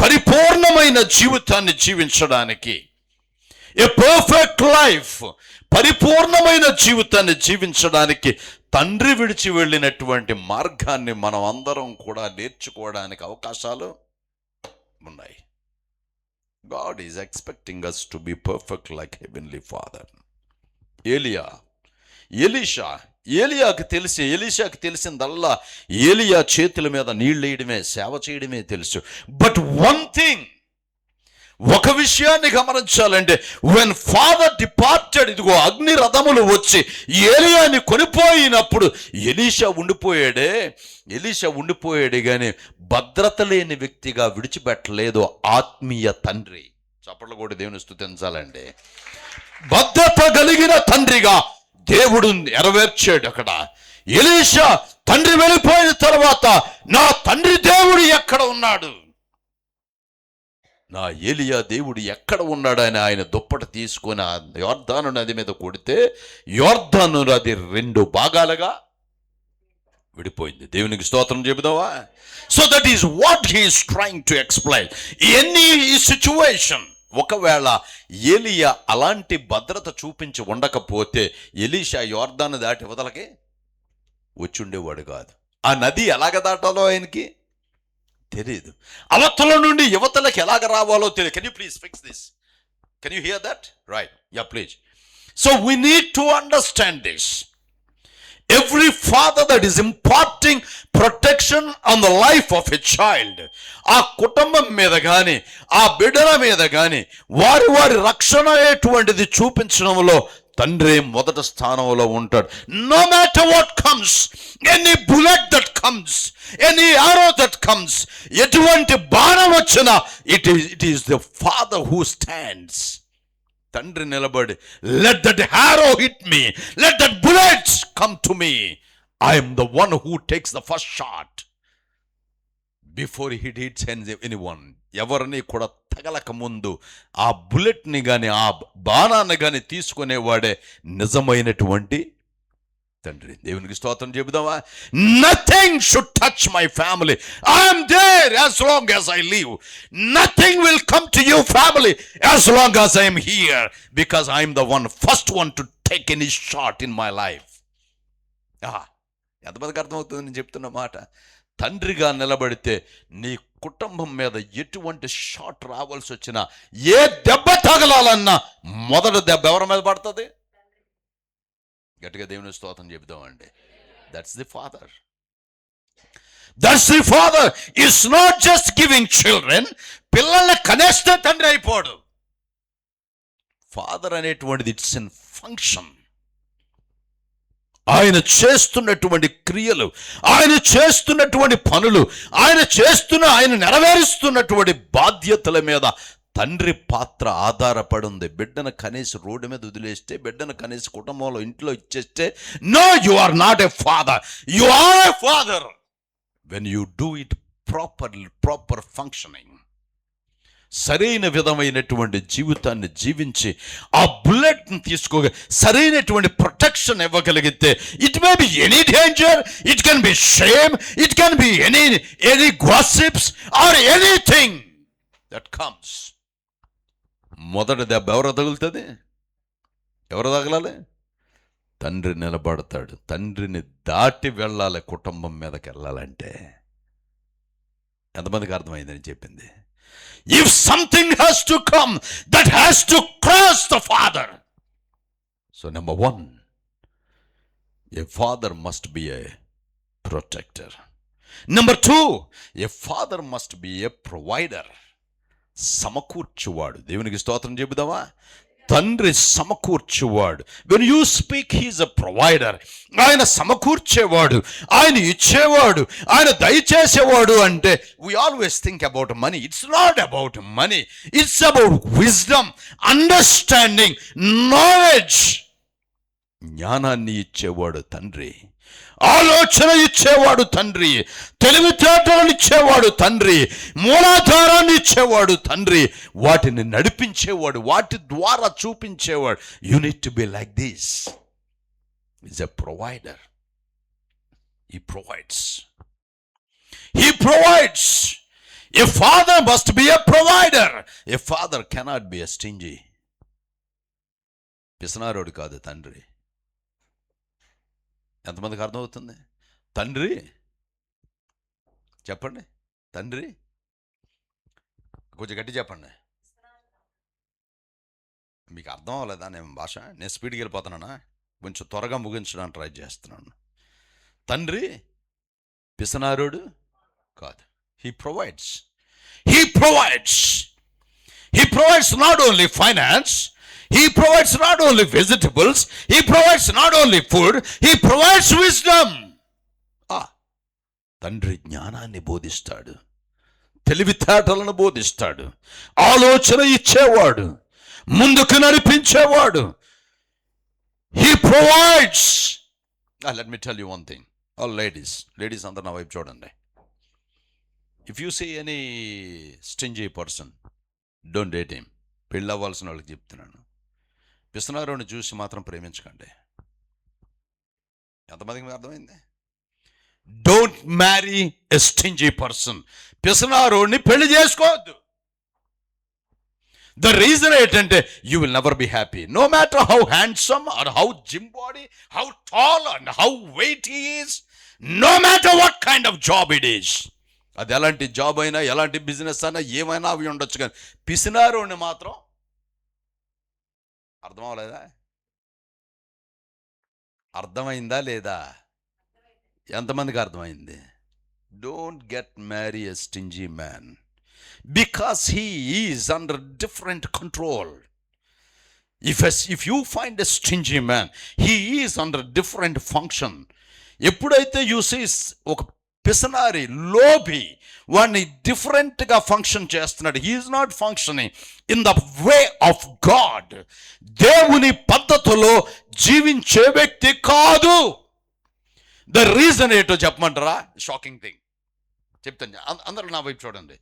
పరిపూర్ణమైన జీవితాన్ని జీవించడానికి, ఏ పర్ఫెక్ట్ లైఫ్, పరిపూర్ణమైన జీవితాన్ని జీవించడానికి తండ్రి విడిచి వెళ్ళినటువంటి మార్గాన్ని మనం అందరం కూడా నేర్చుకోవడానికి అవకాశాలు ఉన్నాయి. God is expecting us to be perfect like Heavenly Father. ఎలీషాకి తెలిసిందల్లా ఏలియా చేతుల మీద నీళ్ళు వేయడమే, సేవ చేయడమే తెలుసు. బట్ వన్ థింగ్, ఒక విషయాన్ని గమనించాలంటే, when father departed, ఇదిగో అగ్ని రథములు వచ్చి ఏలియాని కొనిపోయినప్పుడు ఎలీషా ఉండిపోయాడే కానీ భద్రత లేని వ్యక్తిగా విడిచిపెట్టలేదు ఆత్మీయ తండ్రి. చప్పట్లు కూడా దేవుని స్తుతించాలండి. భద్రత కలిగిన తండ్రిగా దేవుడు నెరవేర్చాడు. అక్కడ ఎలీషా తండ్రి వెళ్ళిపోయిన తర్వాత నా తండ్రి దేవుడు ఎక్కడ ఉన్నాడు, నా ఏలియా దేవుడు ఎక్కడ ఉన్నాడని ఆయన దుప్పటి తీసుకొని ఆ యోర్దాను నది మీద కొడితే యోర్దాను నది 2 భాగాలుగా విడిపోయింది. దేవునికి స్తోత్రం చెబుదావా? So that is what he is trying to explain. Any situation, ఒకవేళ ఏలియా అలాంటి భద్రత చూపించి ఉండకపోతే ఎలీషా యోర్దాను దాటి ఇవతలకి వచ్చి ఉండేవాడు కాదు. ఆ నది ఎలాగ దాటాలో ఆయనకి తెలియదు. అవతల నుండి యువతలకు ఎలాగ రావాలో తెలియదు. Can you please fix this? Can you here that? Right, yeah please. So we need to understand this. Every father that is imparting protection on the life of a child, ఆ కుటుంబం మీద కానీ ఆ బిడ్డల మీద కానీ వారి రక్షణ ఎటువంటిది చూపించడంలో తండ్రి మొదటి స్థానంలో ఉంటాడు. No matter what comes, any bullet that comes, any arrow that comes, ఎటువంటి బాణం వచ్చినా it is the father who stands. తండ్రి నిలబడి, let that arrow hit me, let that bullets come to me, I am the one who takes the first shot. Before hit hits anyone, ఎవరిని కూడా తగలక ముందు ఆ బుల్లెట్ని కానీ ఆ బాణాన్ని కానీ తీసుకునేవాడే నిజమైనటువంటి తండ్రి. దేవునికి స్తోత్రం చెబుదామా? Nothing should touch my family. I'm there as long as I live. Nothing will come to your family as long as I'm here, because I'm the first one to take any shot in my life. ఎంతమందికి అర్థమవుతుంది నేను చెప్తున్న మాట? తండ్రిగా నిలబడితే నీ కుటుంబం మీద ఎటువంటి షాట్ రావాల్సి వచ్చినా, ఏ దెబ్బ తగలాలన్నా మొదటి దెబ్బ ఎవరి మీద పడుతుంది? గట్టిగా దేవుని స్తోత్రం చెబుదామండి. That's the father. That's the father. It's not just giving children. పిల్లల్ని కనేస్తే తండ్రి అయిపోడు. ఫాదర్ అనేటువంటిది ఇట్స్ ఇన్ ఫంక్షన్. ఆయన చేస్తున్నటువంటి క్రియలు, ఆయన చేస్తున్నటువంటి పనులు, ఆయన నెరవేరుస్తున్నటువంటి బాధ్యతల మీద తండ్రి పాత్ర ఆధారపడి ఉంది. బిడ్డను కనీసి రోడ్డు మీద వదిలేస్తే, బిడ్డను కనీసి కుటుంబంలో ఇంట్లో ఇచ్చేస్తే, no, you are not a father. You are a father when you do it proper functioning. సరైన విధమైనటువంటి జీవితాన్ని జీవించి ఆ బుల్లెట్ని తీసుకోగ సరైనటువంటి ప్రొటెక్షన్ ఇవ్వగలిగితే, it may be any danger, it can be shame, it can be any gossips or anything that comes. మొదటి దెబ్బ ఎవరు తగులుతుంది? ఎవరు తగలాలి? తండ్రి నిలబడతాడు. తండ్రిని దాటి వెళ్ళాలి కుటుంబం మీదకి వెళ్ళాలంటే. ఎంతమందికి అర్థమైందని చెప్పింది? If something has to come, that has to cross the father. So number one, a father must be a protector. Number two, a father must be a provider. సమకూర్చువాడు. దేవునికి స్తోత్రం చెబుదామా? తండ్రి సమకూర్చువాడు. When you speak, he is a provider. ఆయన సమకూర్చేవాడు, ఆయన ఇచ్చేవాడు, ఆయన దయచేసేవాడు. అంటే we always think about money. It's not about money, it's about wisdom, understanding, knowledge. జ్ఞానాన్ని ఇచ్చేవాడు తండ్రి, ఆలోచన ఇచ్చేవాడు తండ్రి, తెలివితేటలను ఇచ్చేవాడు తండ్రి, మూలాధారాన్ని ఇచ్చేవాడు తండ్రి, వాటిని నడిపించేవాడు, వాటి ద్వారా చూపించేవాడు. You need to be like this. Is a provider. He provides. He provides. A father must be a provider. A father cannot be a stingy. పిసనారోడు కాదు తండ్రి. ఎంతమందికి అర్థమవుతుంది? తండ్రి చెప్పండి. తండ్రి కొంచెం గట్టి చెప్పండి. మీకు అర్థం అవ్వలేదా నేను భాష? నేను స్పీడ్కి వెళ్ళిపోతున్నానా? కొంచెం త్వరగా ముగించడానికి ట్రై చేస్తున్నాను. తండ్రి పిసనారుడు కాదు. He provides. He provides. He provides not only finance. He provides not only vegetables, he provides not only food, he provides wisdom. తండ్రి జ్ఞానాన్ని బోధిస్తాడు, తెలివితేటలను బోధిస్తాడు, ఆలోచన ఇచ్చేవాడు, ముందుకు నడిపించేవాడు. He provides. Let me tell you one thing. All ladies అందరు నా వైపు చూడండి. If you see any stingy person, don't date him. పెళ్ళి అవ్వాల్సిన వాళ్ళకి చెప్తున్నాను. పిసనారోని చూసి మాత్రం ప్రేమించకండి. ఎంతమందికి అర్థమైంది? Don't marry a stingy person. పిసనారోని పెళ్లి చేసుకోవద్దు. ద రీజన్ ఏంటంటే you will never be happy. No matter how handsome are how gym body, how tall and how weight he is, no matter what kind of job it is. అది ఎలాంటి job అయినా, ఎలాంటి business అయినా, ఏమైనా అవి ఉండొచ్చు. కానీ పిసినారోని మాత్రం అర్థం అవ్వలేదా? అర్థమైందా లేదా? ఎంతమందికి అర్థమైంది? Don't get marry a stingy man because he is under different control. If you find a stingy man, he is under different function. ఎప్పుడైతే యూ సీ ఒక పిసనారి, లోభి, వాడిని డిఫరెంట్గా ఫంక్షన్ చేస్తున్నాడు. He is not functioning in the way of God. దేవుని పద్ధతిలో జీవించే వ్యక్తి కాదు. ద రీజన్ ఏంటో చెప్పమంటారా? Shocking thing. చెప్తాను, అందరూ నా వైపు చూడండి.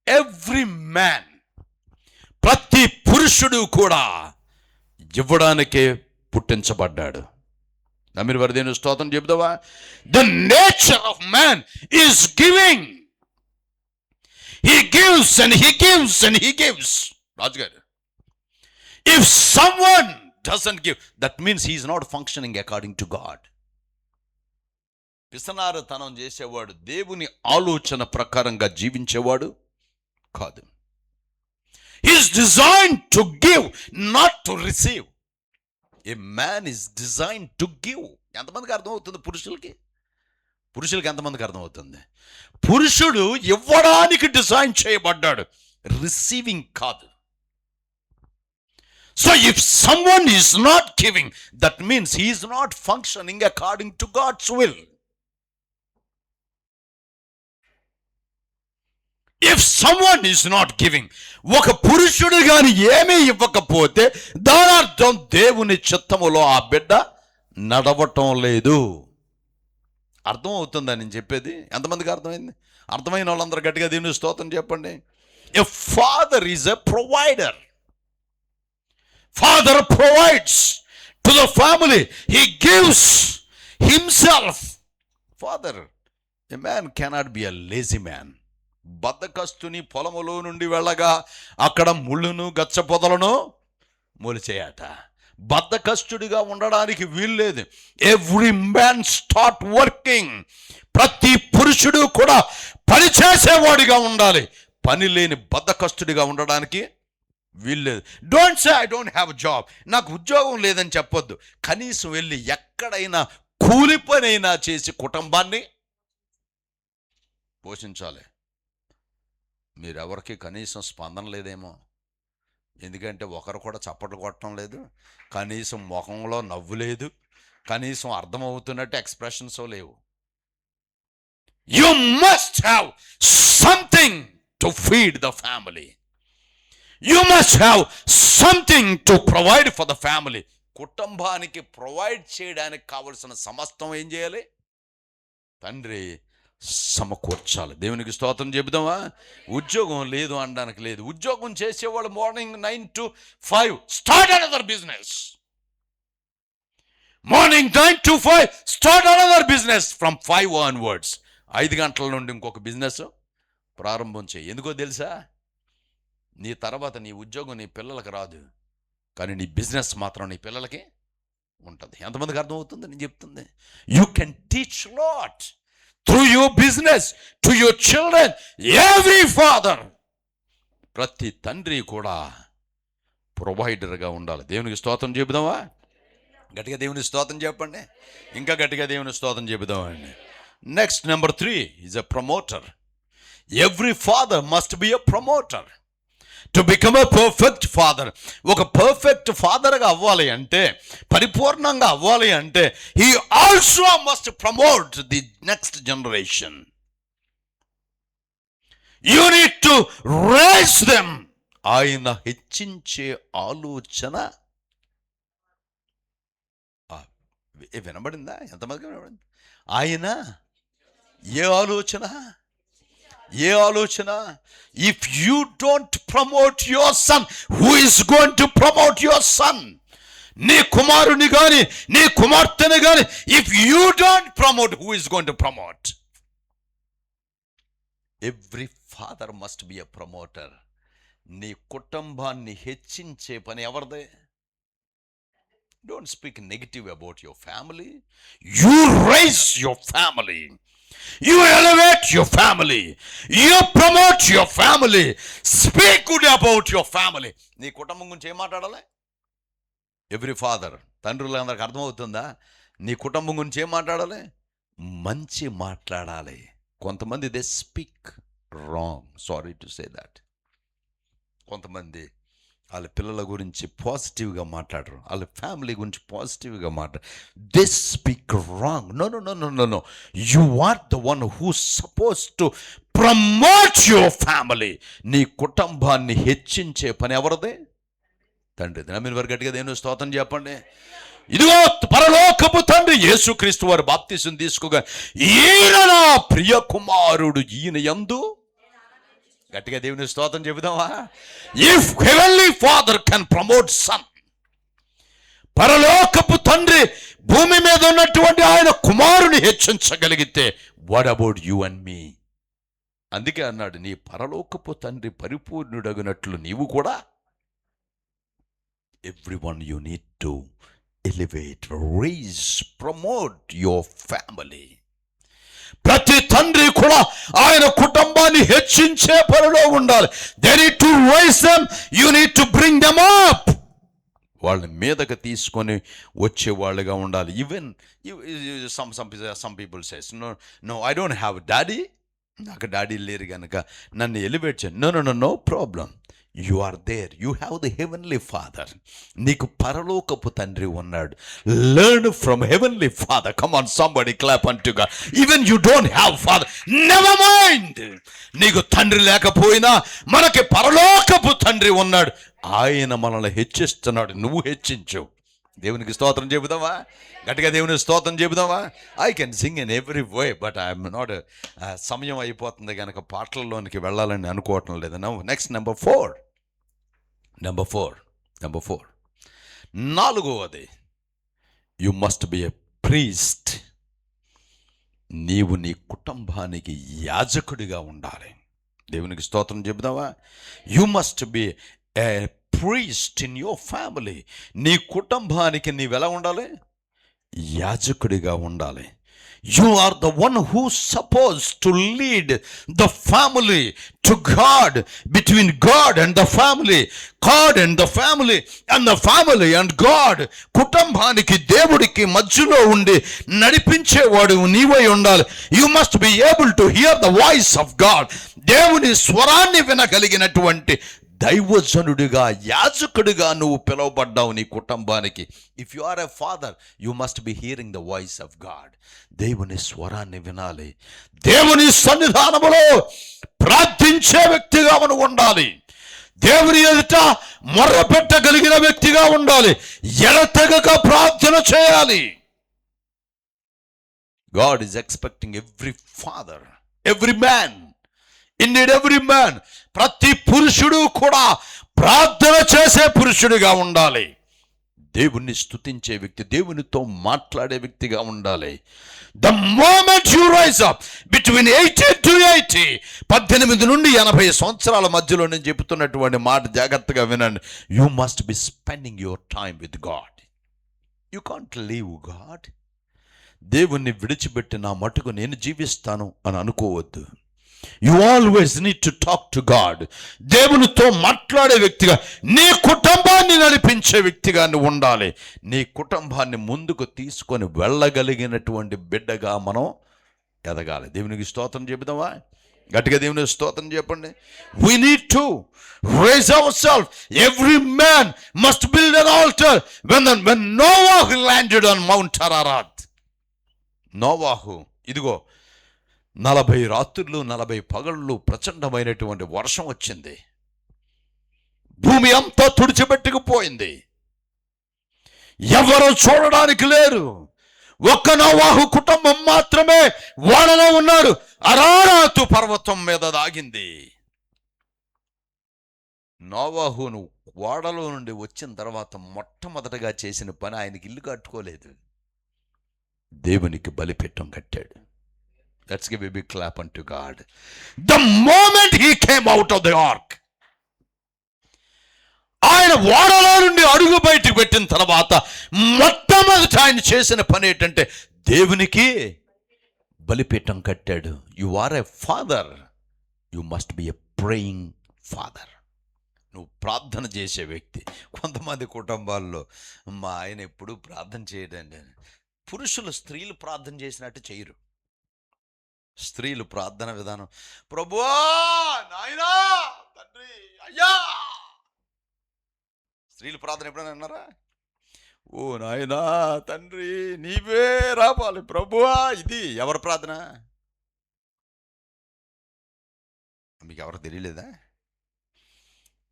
ఎవ్రీ మ్యాన్, ప్రతి పురుషుడు కూడా ఇవ్వడానికే పుట్టించబడ్డాడు. మీరు వారి దేని స్తోత్రం చెప్తావా? The nature of man is giving. He gives and he gives and he gives. రాజుగారు, if someone doesn't give, that means he is not functioning according to God. పిసనారతనం చేసేవాడు దేవుని ఆలోచన ప్రకారంగా జీవించేవాడు కాదు. He is designed to give, not to receive. A man is designed to give. ఎంతమందికి అర్థమవుతుంది? పురుషులకి ఎంతమందికి అర్థమవుతుంది? పురుషుడు ఇవ్వడానికి డిజైన్ చేయబడ్డాడు, రిసీవింగ్ కాదు. So if someone is not giving, that means he is not functioning according to God's will. If someone is not giving, ఒక పురుషుడు కానీ ఏమీ ఇవ్వకపోతే దాని అర్థం దేవుని చిత్తములో ఆ బిడ్డ నడవటం లేదు. అర్థం అవుతుందా నేను చెప్పేది? ఎంతమందికి అర్థమైంది? అర్థమైన వాళ్ళందరూ గట్టిగా దేవుని స్తోత్రం చెప్పండి. A father is a provider. Father provides to the family. He gives himself. Father, a man cannot be a lazy man. బద్ధకస్తుని పొలములో నుండి వెళ్ళగా అక్కడ ముళ్ళును గచ్చ పొదలను మొలిచేయట. బద్ధకస్తుడిగా ఉండడానికి వీల్లేదు. Every man start working. ప్రతి పురుషుడు కూడా పని చేసేవాడిగా ఉండాలి. పని లేని బద్ధకస్తుడిగా ఉండడానికి వీల్లేదు. Don't say I don't have job, నాకు ఉద్యోగం లేదని చెప్పొద్దు. కనీసం వెళ్ళి ఎక్కడైనా కూలి పనైనా చేసి కుటుంబాన్ని పోషించాలి. మీరెవరికి కనీసం స్పందన లేదేమో, ఎందుకంటే ఒకరు కూడా చప్పట్లు కొట్టడం లేదు, కనీసం ముఖంలో నవ్వు లేదు, కనీసం అర్థమవుతున్నట్టు ఎక్స్ప్రెషన్స్ లేవు. You must have something to feed the family. You must have something to provide for the family. కుటుంబానికి ప్రొవైడ్ చేయడానికి కావలసిన సమస్తం ఏం చేయాలి? తండ్రి సమకూర్చాలి. దేవునికి స్తోత్రం చెబుదామా? ఉద్యోగం లేదు అనడానికి లేదు. ఉద్యోగం చేసేవాళ్ళు morning 9 to 5 start another business. Morning 9 to 5 start another business. From 5 onwards 5 గంటల నుండి ఇంకొక బిజినెస్ ప్రారంభం చేయి. ఎందుకో తెలుసా? నీ తర్వాత నీ ఉద్యోగం నీ పిల్లలకు రాదు, కానీ నీ బిజినెస్ మాత్రం నీ పిల్లలకి ఉంటుంది. ఎంతమందికి అర్థమవుతుంది నేను చెప్తుంది? You can teach lot through your business to your children. Every father, ప్రతి తండ్రి కూడా ప్రొవైడర్గా ఉండాలి. దేవునికి స్తోత్రం చెబుదామా? గట్టిగా దేవుని స్తోత్రం చెప్పండి. ఇంకా గట్టిగా దేవుని స్తోత్రం చెబుదామండి. Next, number 3 is a promoter. Every father must be a promoter to become a perfect father. ఒక పర్ఫెక్ట్ ఫాదర్గా అవ్వాలి అంటే, పరిపూర్ణంగా అవ్వాలి అంటే, he also must promote the next generation. You need to raise them. ఆయన హెచ్చించే ఆలోచన వినబడిందా? ఎంతమందికి వినబడింది? ఆయన ఏ ఆలోచన? ఏ ఆలోచన? If you don't promote your son, who is going to promote your son? నీ కుమారుని కానీ నీ కుమార్తెని కానీ if you don't promote, who is going to promote? Every father must be a promoter. నీ కుటుంబాన్ని హెచ్చించే పని ఎవరిదే? Don't speak negative about your family. You rise your family. You elevate your family. You promote your family. Speak good about your family. నీ కుటుంబం గురించి ఏం మాట్లాడాలి? ఎవ్రీ ఫాదర్, తండ్రులందరికి అర్థమవుతుందా? నీ కుటుంబం గురించి ఏం మాట్లాడాలి? మంచి మాట్లాడాలి. కొంతమంది they speak wrong, sorry to say that. కొంతమంది వాళ్ళ పిల్లల గురించి పాజిటివ్గా మాట్లాడరు, వాళ్ళ ఫ్యామిలీ గురించి పాజిటివ్గా మాట్లాడరు. They speak wrong. No no no no no no you are the one who suppose to promote your family. నీ కుటుంబాన్ని హెచ్చించే పని ఎవరిదే? తండ్రిది. నమ్మిన వారు గట్టిగా దేవుని స్తోత్రం చెప్పండి. ఇదిగో పరలోకపు తండ్రి యేసుక్రీస్తు వారు బాప్తిసం తీసుకోగా ఈయన నా ప్రియ కుమారుడు, ఈయన యందు గట్టిగా దేవుని స్తోత్రం చెబుదామా. If heavenly father can promote son, పరలోకపు తండ్రి భూమి మీద ఉన్నటువంటి ఆయన కుమారుని హెచ్చించగలిగితే what about you and me? అందుకే అన్నాడు, నీ పరలోకపు తండ్రి పరిపూర్ణుడగినట్లు నీవు కూడా. Everyone you need to elevate, rise, promote your family. ప్రతి తండ్రి కూడా ఆయన కుటుంబాన్ని హెచ్చించే పనిలో ఉండాలి. They need to raise them, you need to bring them up. వాళ్ళని మీదకి తీసుకొని వచ్చేవాళ్ళుగా ఉండాలి. Even some people says no I don't have daddy, నాకు డాడీ లేరు కనుక నన్ను ఎలివేట్ చేయండి. No no no no problem, you are there, you have the heavenly father. నీకు పరలోకపు తండ్రి ఉన్నాడు. Learn from heavenly father. Come on somebody clap unto God. Even you don't have father, never mind. నీకు తండ్రి లేకపోయినా మనకి పరలోకపు తండ్రి ఉన్నాడు. ఆయన మనల్ని హెచ్చిస్తున్నాడు, నువ్వు హెచ్చించు. దేవునికి స్తోత్రం చెబుదామా? గట్టిగా దేవునికి స్తోత్రం చెబుదామా? I can sing in every way, but I'm not. సమయం అయిపోతుంది కనుక పాటలలోనికి వెళ్ళాలని అనుకోవటం లేదు. Next number four. నాలుగవది, you must be a priest. నీవు నీ కుటుంబానికి యాజకుడిగా ఉండాలి. దేవునికి స్తోత్రం చెబుదామా? You must be a priest in your family. నీ కుటుంబానికి నీవెలా ఉండాలి? యాజకుడిగా ఉండాలి. You are the one who's supposed to lead the family to God, between God and the family, God and the family, and the family and God. కుటుంబానికి దేవుడికి మధ్యలో ఉండి నడిపించేవాడు నీవై ఉండాలి. You must be able to hear the voice of God. దేవుని స్వరాన్ని వినగలిగినటువంటి దైవజనుడిగా, యాజకుడిగా నువ్వు పిలువబడ్డావు నీ కుటుంబానికి. If you are a father, you must be hearing the voice of God. దేవుని స్వరాన్ని వినాలి. దేవుని సన్నిధానములో ప్రార్థించే వ్యక్తిగా మనం ఉండాలి. దేవుని ఎదుట మొర్రపెట్టగలిగిన వ్యక్తిగా ఉండాలి. ఎడతెగక ప్రార్థన చేయాలి. God is expecting every father, every man, indeed every man, ప్రతి పురుషుడు కూడా ప్రార్థన చేసే పురుషుడిగా ఉండాలి. దేవుణ్ణి స్తుతించే వ్యక్తి, దేవునితో మాట్లాడే వ్యక్తిగా ఉండాలి. The moment you rise up between 18 to 80, 18 నుండి 80 సంవత్సరాల మధ్యలో నేను చెబుతున్నటువంటి మాట జాగ్రత్తగా వినండి. You must B spending your time with God. You can't leave God. దేవుణ్ణి విడిచిపెట్టి నా మటుకు నేను జీవిస్తాను అని అనుకోవద్దు. You always need to talk to God. దేవునితో మాట్లాడే వ్యక్తిగా, నీ కుటుంబాన్ని నడిపించే వ్యక్తిగా నువ్వు ఉండాలి. నీ కుటుంబాన్ని ముందుకు తీసుకొని వెళ్ళగలిగినటువంటి బిడ్డగా మనం ఎదగాలి. దేవునికి స్తోత్రం చెబుదామా? గట్టిగా దేవునికి స్తోత్రం చెప్పండి. We need to raise ourselves. Every man must build an altar. When Noah landed on Mount Ararat, నోవాహు ఇదిగో 40 రాత్రులు 40 పగళ్ళు ప్రచండమైనటువంటి వర్షం వచ్చింది. భూమి అంతా తుడిచిపెట్టుకుపోయింది. ఎవరు చూడడానికి లేరు. ఒక్క నోవాహు కుటుంబం మాత్రమే ఓడలో ఉన్నాడు. అరారాతు పర్వతం మీద దాగింది. నోవాహును ఓడలో నుండి వచ్చిన తర్వాత మొట్టమొదటగా చేసిన పని, ఆయనకి ఇల్లు కట్టుకోలేదు, దేవునికి బలిపీఠం కట్టాడు. Let's give a big clap unto God. The moment he came out of the ark, ఆయన ఓడలో నుండి అడుగు బయటకు పెట్టిన తర్వాత మొట్టమొదట ఆయన చేసిన పని ఏంటంటే దేవునికి బలిపీఠం కట్టాడు. You are a father, you must be a praying father. నువ్వు ప్రార్థన చేసే వ్యక్తి. కొంతమంది కుటుంబాల్లో మా ఆయన ఎప్పుడు ప్రార్థన చేయడండి. పురుషులు స్త్రీలు ప్రార్థన చేసినట్టు చేయరు. స్త్రీలు ప్రార్థన విధానం, ప్రభువా, నాయనా, తండ్రి, అయ్యా. స్త్రీలు ప్రార్థన ఎప్పుడైనా అన్నారా? ఓ నాయనా, తండ్రి, నీవే రావాలి ప్రభువా. ఇది ఎవరి ప్రార్థన? మీకు ఎవరు తెలియలేదా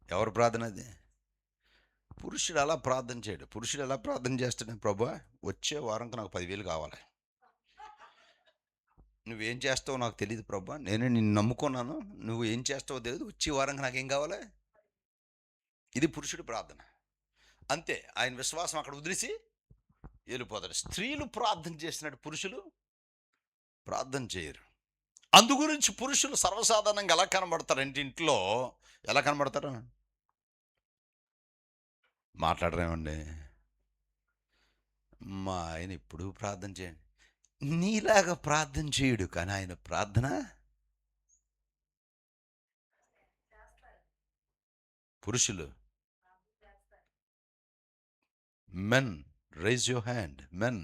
ఎవరి ప్రార్థన అది? పురుషుడు అలా ప్రార్థన చేయడు. పురుషుడు ఎలా ప్రార్థన చేస్తాడు? ప్రభువా, వచ్చే వారంకి నాకు 10,000 కావాలి. నువ్వేం చేస్తావో నాకు తెలియదు ప్రభువా, నేనే నిన్ను నమ్ముకున్నాను, నువ్వు ఏం చేస్తావో తెలియదు, వచ్చే వారంకి నాకేం కావాలి? ఇది పురుషుడి ప్రార్థన. అంతే, ఆయన విశ్వాసం అక్కడ వదిలేసి వెళ్ళిపోతాడు. స్త్రీలు ప్రార్థన చేసినట్టు పురుషులు ప్రార్థన చేయరు. అందు గురించి పురుషులు సర్వసాధారణంగా ఎలా కనబడతారంటే, ఇంట్లో ఎలా కనబడతారు? మాట్లాడరేమండి, మా ఆయన ఎప్పుడు ప్రార్థన చేయండి, నీలాగా ప్రార్థన చేయడు, కానీ ఆయన ప్రార్థన పురుషులు. Men rise your hand. Men,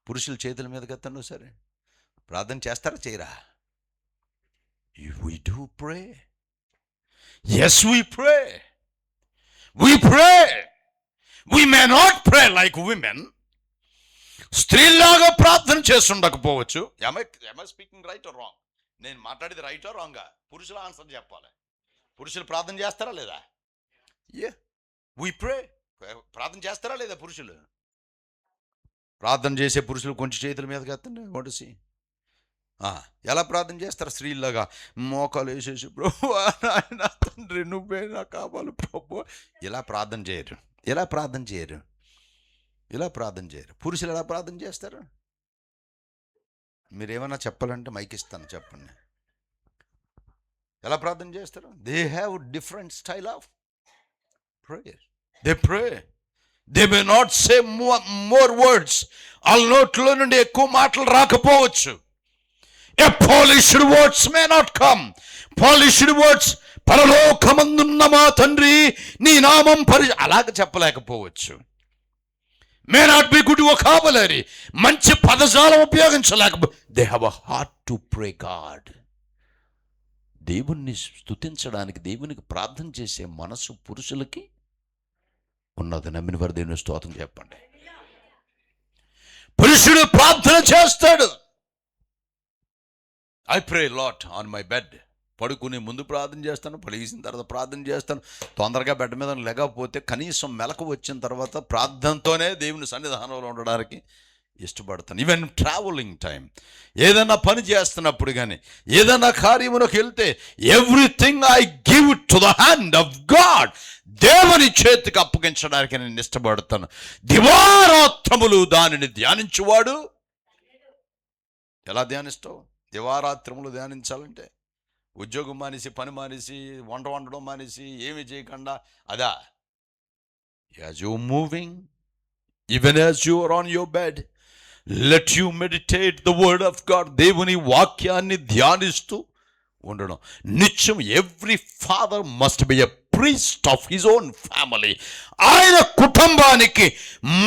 పురుషుల చేతుల మీదకి ఎత్తండి సరే. ప్రార్థన చేస్తారా చేయరా? We do pray. Yes, we pray. We pray. We may not pray like women. స్త్రీలాగా ప్రార్థన చేస్తుండకపోవచ్చు. Am I speaking right or wrong? నేను మాట్లాడేది రైట్ ఆర్ రాంగా? పురుషుల ఆన్సర్ చెప్పాలి. పురుషులు ప్రార్థన చేస్తారా లేదా? We pray. ప్రార్థన చేస్తారా లేదా పురుషులు? ప్రార్థన చేసే పురుషులు కొంచెం చేతుల మీదకి ఎత్తండి. కొడిసి ఎలా ప్రార్థన చేస్తారు? స్త్రీలాగా మోకాలు వేసేసి, ప్రభువా నాయన తండ్రి నువ్వే నా కావాలి ప్రభువా. ఇలా ప్రార్థన చేయరు. ఇలా ప్రార్థన చేయరు. ఇలా ప్రార్థన చేయరు. పురుషులు ఎలా ప్రార్థన చేస్తారు? మీరేమన్నా చెప్పాలంటే మైక్ ఇస్తాను, చెప్పండి. ఎలా ప్రార్థన చేస్తారు? They have different style of prayer. They pray. They may not say more words. వాళ్ళ నోట్లో నుండి ఎక్కువ మాటలు రాకపోవచ్చు. A polished words may not come. Polished words, పరలోకమందున్న మా తండ్రి నీ నామం అలాగ చెప్పలేకపోవచ్చు. May not be good vocabulary. మంచి పదజాలం ఉపయోగించలేకపో. They have a heart to pray God. దేవుణ్ణి స్తుతించడానికి, దేవునికి ప్రార్థన చేసే మనసు పురుషులకి ఉన్నది. నమ్మిన వారు దేవుని స్తోత్రం చెప్పండి. పురుషుడు ప్రార్థన చేస్తాడు. I pray a lot on my bed. పడుకునే ముందు ప్రార్థన చేస్తాను, పడిసిన తర్వాత ప్రార్థన చేస్తాను. తొందరగా బెడ్ మీద లేకపోతే కనీసం మెలకు వచ్చిన తర్వాత ప్రార్థనతోనే దేవుని సన్నిధానంలో ఉండడానికి ఇష్టపడతాను. ఈవెన్ ట్రావెలింగ్ టైం, ఏదైనా పని చేస్తున్నప్పుడు కానీ, ఏదైనా కార్యములకు వెళ్తే, everything I give to the hand of God. దేవుని చేతికి అప్పగించడానికి నేను ఇష్టపడతాను. దివారాత్రములు దానిని ధ్యానించువాడు. ఎలా ధ్యానిస్తావు? దివారాత్రములు ధ్యానించాలంటే ఉద్యోగం మానేసి, పని మానేసి, వండడం మానేసి, ఏమి చేయకుండా అదా? As you moving, even as you are on your bed, let you meditate the word of God. దేవుని వాక్యాన్ని ధ్యానిస్తూ ఉండడం నిత్యం. Every father must be a priest of his own family. ఆయన కుటుంబానికి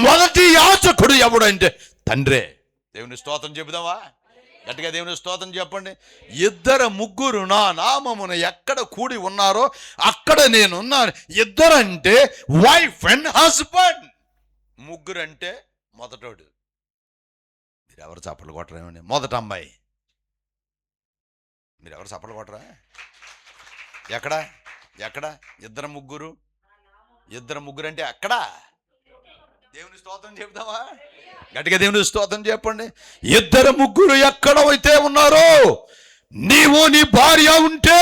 మొదటి యాజకుడు ఎవడంటే తండ్రే. దేవుని స్తోత్రం చెబుదామా? గట్టిగా దేవుని స్తోత్రం చెప్పండి. 2 3 నా నామమున ఎక్కడ కూడి ఉన్నారో అక్కడ నేనున్నాను. 2 అంటే వైఫ్ అండ్ హస్బెండ్. 3 అంటే మొదటోడు. మీరెవరు చప్పట్లు కొట్టరేమండి? మొదట అమ్మాయి. మీరెవరు చప్పట్లు కొట్టరా? ఎక్కడ 2 3 అంటే అక్కడ. దేవుని స్తోత్రం చెబుతావా? గట్టిగా దేవుని స్తోత్రం చెప్పండి. 2 3 ఎక్కడైతే ఉన్నారో, నీవు నీ భార్య ఉంటే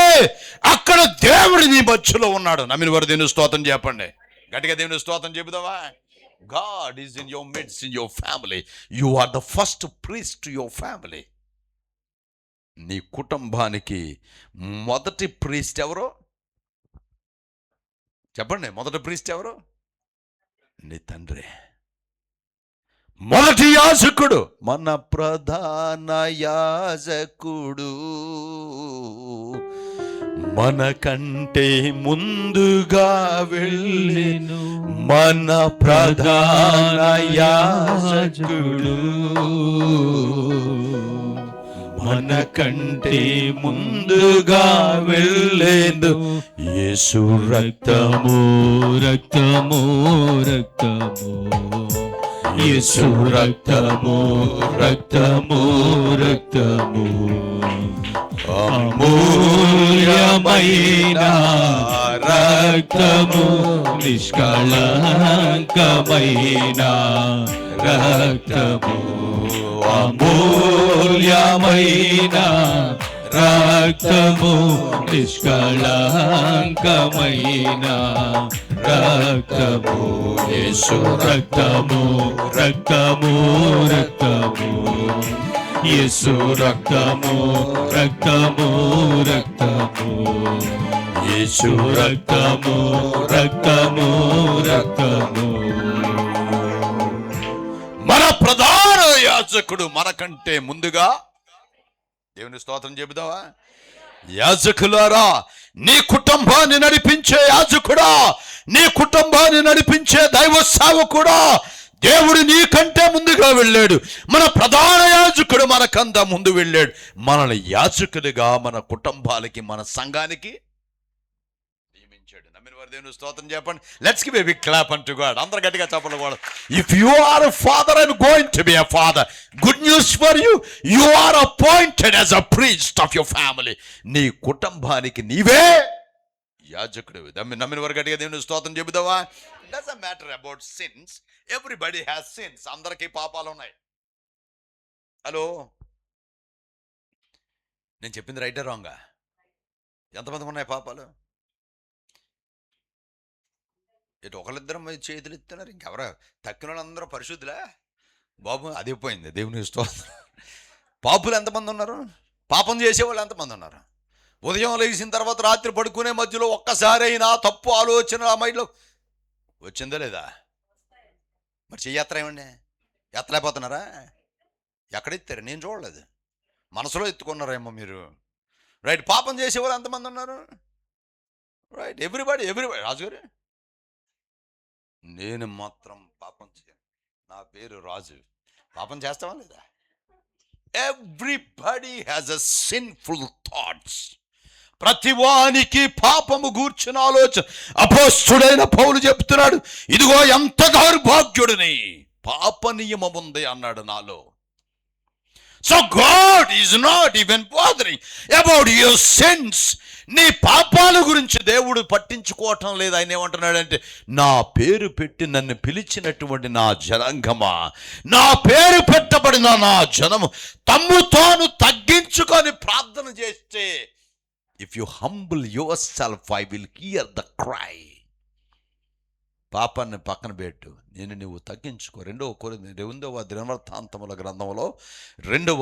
అక్కడ దేవుడు నీ మధ్యలో ఉన్నాడు. నమ్మిన వారు దేవుని స్తోత్రం చెప్పండి. గట్టిగా దేవుని స్తోత్రం చెబుతావా? God is in your midst, in your family. You are the first priest to your family. నీ కుటుంబానికి మొదటి ప్రీస్ట్ ఎవరో చెప్పండి. మొదటి ప్రీస్ట్ ఎవరో? నీ తండ్రి. మొదటి యాజకుడు, మన ప్రధాన యాజకుడు, మనకంటే ముందుగా వెళ్ళెను. మన ప్రధాన యాజకుడు, మనకంటే ముందుగా వెళ్ళెను. యేసు రక్తము రక్తము రక్తము, యేసు రక్తము రక్తము రక్తము, అమూల్యమైన రక్తము నిష్కళంకమైన రక్తము అమూల్యమైన రక్తము నిష్కళంకమైన రక్తము యేసు రక్తము రక్తము రక్తము యేసు రక్తము రక్తము రక్తము యేసు రక్తము రక్తము రక్తము. మన ప్రధాన యాజకుడు మనకంటే ముందుగా దేవుని స్తోత్రం చెబుదావా? యాజకులారా, నీ కుటుంబాన్ని నడిపించే యాజకుడా, నీ కుటుంబాన్ని నడిపించే దైవ సేవకుడా, దేవుడు నీకంటే ముందుగా వెళ్ళాడు. మన ప్రధాన యాజకుడు మనకంతా ముందు వెళ్ళాడు. మనల్ని యాజకుడిగా మన కుటుంబాలకి, మన సంఘానికి నియమించాడు. నమ్మిన వారు దేవుని స్తోత్రం చెప్పండి. Let's give a big clap unto God. అందరూ గట్టిగా చెప్పండి. If you are a father and going to be a father, good news for you, you are appointed as a priest of your family. నీ కుటుంబానికి నీవే యాజకుడు. నమ్మిన వారు గట్టిగా దేవుని స్తోత్రం చెబుతావా? Doesn't matter about sins, everybody has sins. అందరికీ పాపాలు ఉన్నాయి. హలో, నేను చెప్పింది రైటే రాంగా? ఎంతమందికి ఉన్నాయి పాపాలు? ఇటు ఒకళ్ళిద్దరం చేతులు ఇస్తున్నారు, ఇంకెవరు తక్కిన వాళ్ళందరూ పరిశుద్ధులే బాబు. అది పోయింది. దేవుని స్తోత్రం. పాపులు ఎంతమంది ఉన్నారు? పాపం చేసేవాళ్ళు ఎంతమంది ఉన్నారు? ఉదయం లేచిన తర్వాత రాత్రి పడుకునే మధ్యలో ఒక్కసారి అయినా తప్పు ఆలోచన ఆ మైండ్లో వచ్చిందా లేదా? మరి చెయ్యత్ర ఏమండి? ఎత్తలేకపోతున్నారా? ఎక్కడెత్తారు? నేను చూడలేదు. మనసులో ఎత్తుకున్నారేమో మీరు. రైట్. పాపం చేసేవాళ్ళు ఎంతమంది ఉన్నారు? రైట్. ఎవ్రీబడి రాజుగారు, నేను మాత్రం పాపం చేయను. నా పేరు రాజు. పాపం చేస్తావా లేదా? Everybody has a sinful thoughts. ప్రతివానికి పాపము గూర్చిన ఆలోచన. అపోస్తుడైన పౌలు చెప్తున్నాడు, ఇదిగో ఎంత దౌర్భాగ్యుడిని, పాప నియమం ఉంది అన్నాడు నాలో. So God is not even bothering about your sins. నీ పాపాల గురించి దేవుడు పట్టించుకోవటం లేదు. ఆయన ఏమంటున్నాడంటే, నా పేరు పెట్టి నన్ను పిలిచినటువంటి నా జనాంగమా, నా పేరు పెట్టబడిన నా జనము తమ్ము తాను తగ్గించుకొని ప్రార్థన చేస్తే, if you humble your self I will here the cry. పాపాన్ని పక్కన పెట్టు, నేను నువ్వు తగ్గించుకో. 2వ దినవృత్తాంతముల గ్రంథంలో 7వ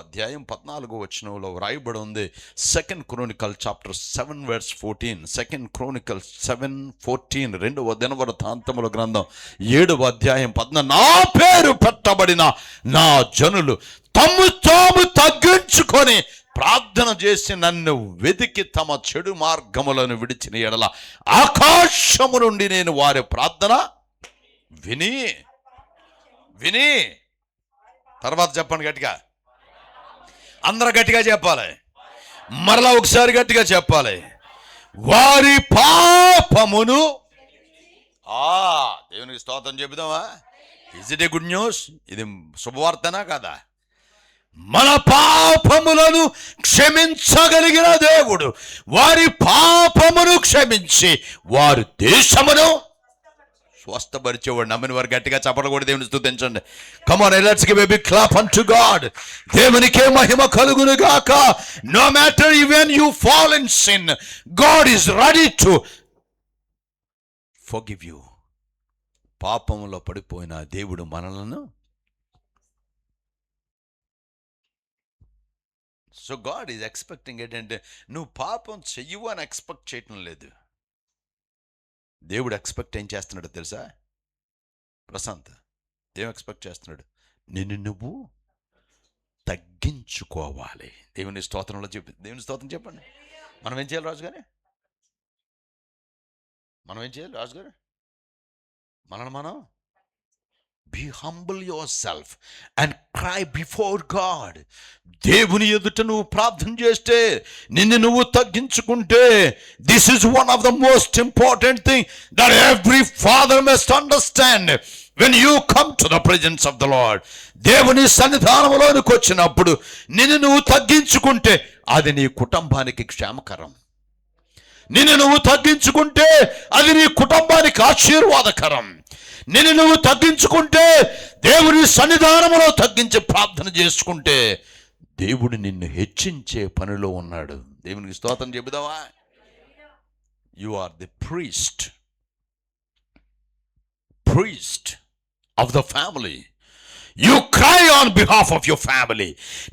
అధ్యాయం 14వ వచనంలో వ్రాయబడి ఉంది. 2 Chronicle chapter 7 verse 14. 2 Chronicle 7:14. 2వ దినవృత్తాంతముల గ్రంథం 7వ అధ్యాయం 14. నా పేరు పెట్టబడిన నా జనులు తమ్ము తాము తగ్గించుకొని ప్రార్థన చేసి నన్ను వెతికి తమ చెడు మార్గములను విడిచిన ఎడల ఆకాశము నుండి నేను వారి ప్రార్థన విని తర్వాత చెప్పండి గట్టిగా. అందరూ గట్టిగా చెప్పాలి. మరలా ఒకసారి గట్టిగా చెప్పాలి. వారి పాపమును. దేవునికి స్తోత్రం చెబుదామా? Is it a good news? ఇది శుభవార్తనా కాదా? మన పాపములను క్షమించగలిగిన దేవుడు వారి పాపమును క్షమించి వారి దేశమును స్వస్థపరిచేవాడు. నమ్మిన వారు గట్టిగా చప్పట్లు కూడా దేవుని స్తుతించండి. Come on, let's give a big clap unto God. దేవునికే మహిమ కలుగును గాక. No matter even you fall in sin, God is ready to forgive you. పాపములో పడిపోయిన దేవుడు మనలను. సో గాడ్ ఈజ్ ఎక్స్పెక్టింగ్ ఏంటంటే, నువ్వు పాపం చెయ్యవు అని ఎక్స్పెక్ట్ చేయటం లేదు. దేవుడు ఎక్స్పెక్ట్ ఏం చేస్తున్నాడు తెలుసా ప్రశాంత్? ఏం ఎక్స్పెక్ట్ చేస్తున్నాడు? నిన్ను నువ్వు తగ్గించుకోవాలి. దేవుని స్తోత్రంలో దేవుని స్తోత్రం చెప్పండి. మనం ఏం చేయాలి రాజుగారు? రాజుగారు మనం be humble yourself and cry before God. దేవుని ఎదుట నువ్వు ప్రార్థన చేస్తే, నిన్ను నువ్వు తగ్గించుకుంటే, this is one of the most important thing that every father must understand. When you come to the presence of the Lord, దేవుని సన్నిధానంలోనికి వచ్చినప్పుడు నిన్ను నువ్వు తగ్గించుకుంటే అది నీ కుటుంబానికి క్షేమకరం. నిన్ను నువ్వు తగ్గించుకుంటే అది నీ కుటుంబానికి ఆశీర్వాదకరం. నిన్ను నువ్వు తగ్గించుకుంటే, దేవుని సన్నిధానంలో తగ్గించి ప్రార్థన చేసుకుంటే దేవుడు నిన్ను హెచ్చించే పనిలో ఉన్నాడు. దేవునికి స్తోత్రం చెబుదామా? You are the priest of the family. You cry on behalf of your family.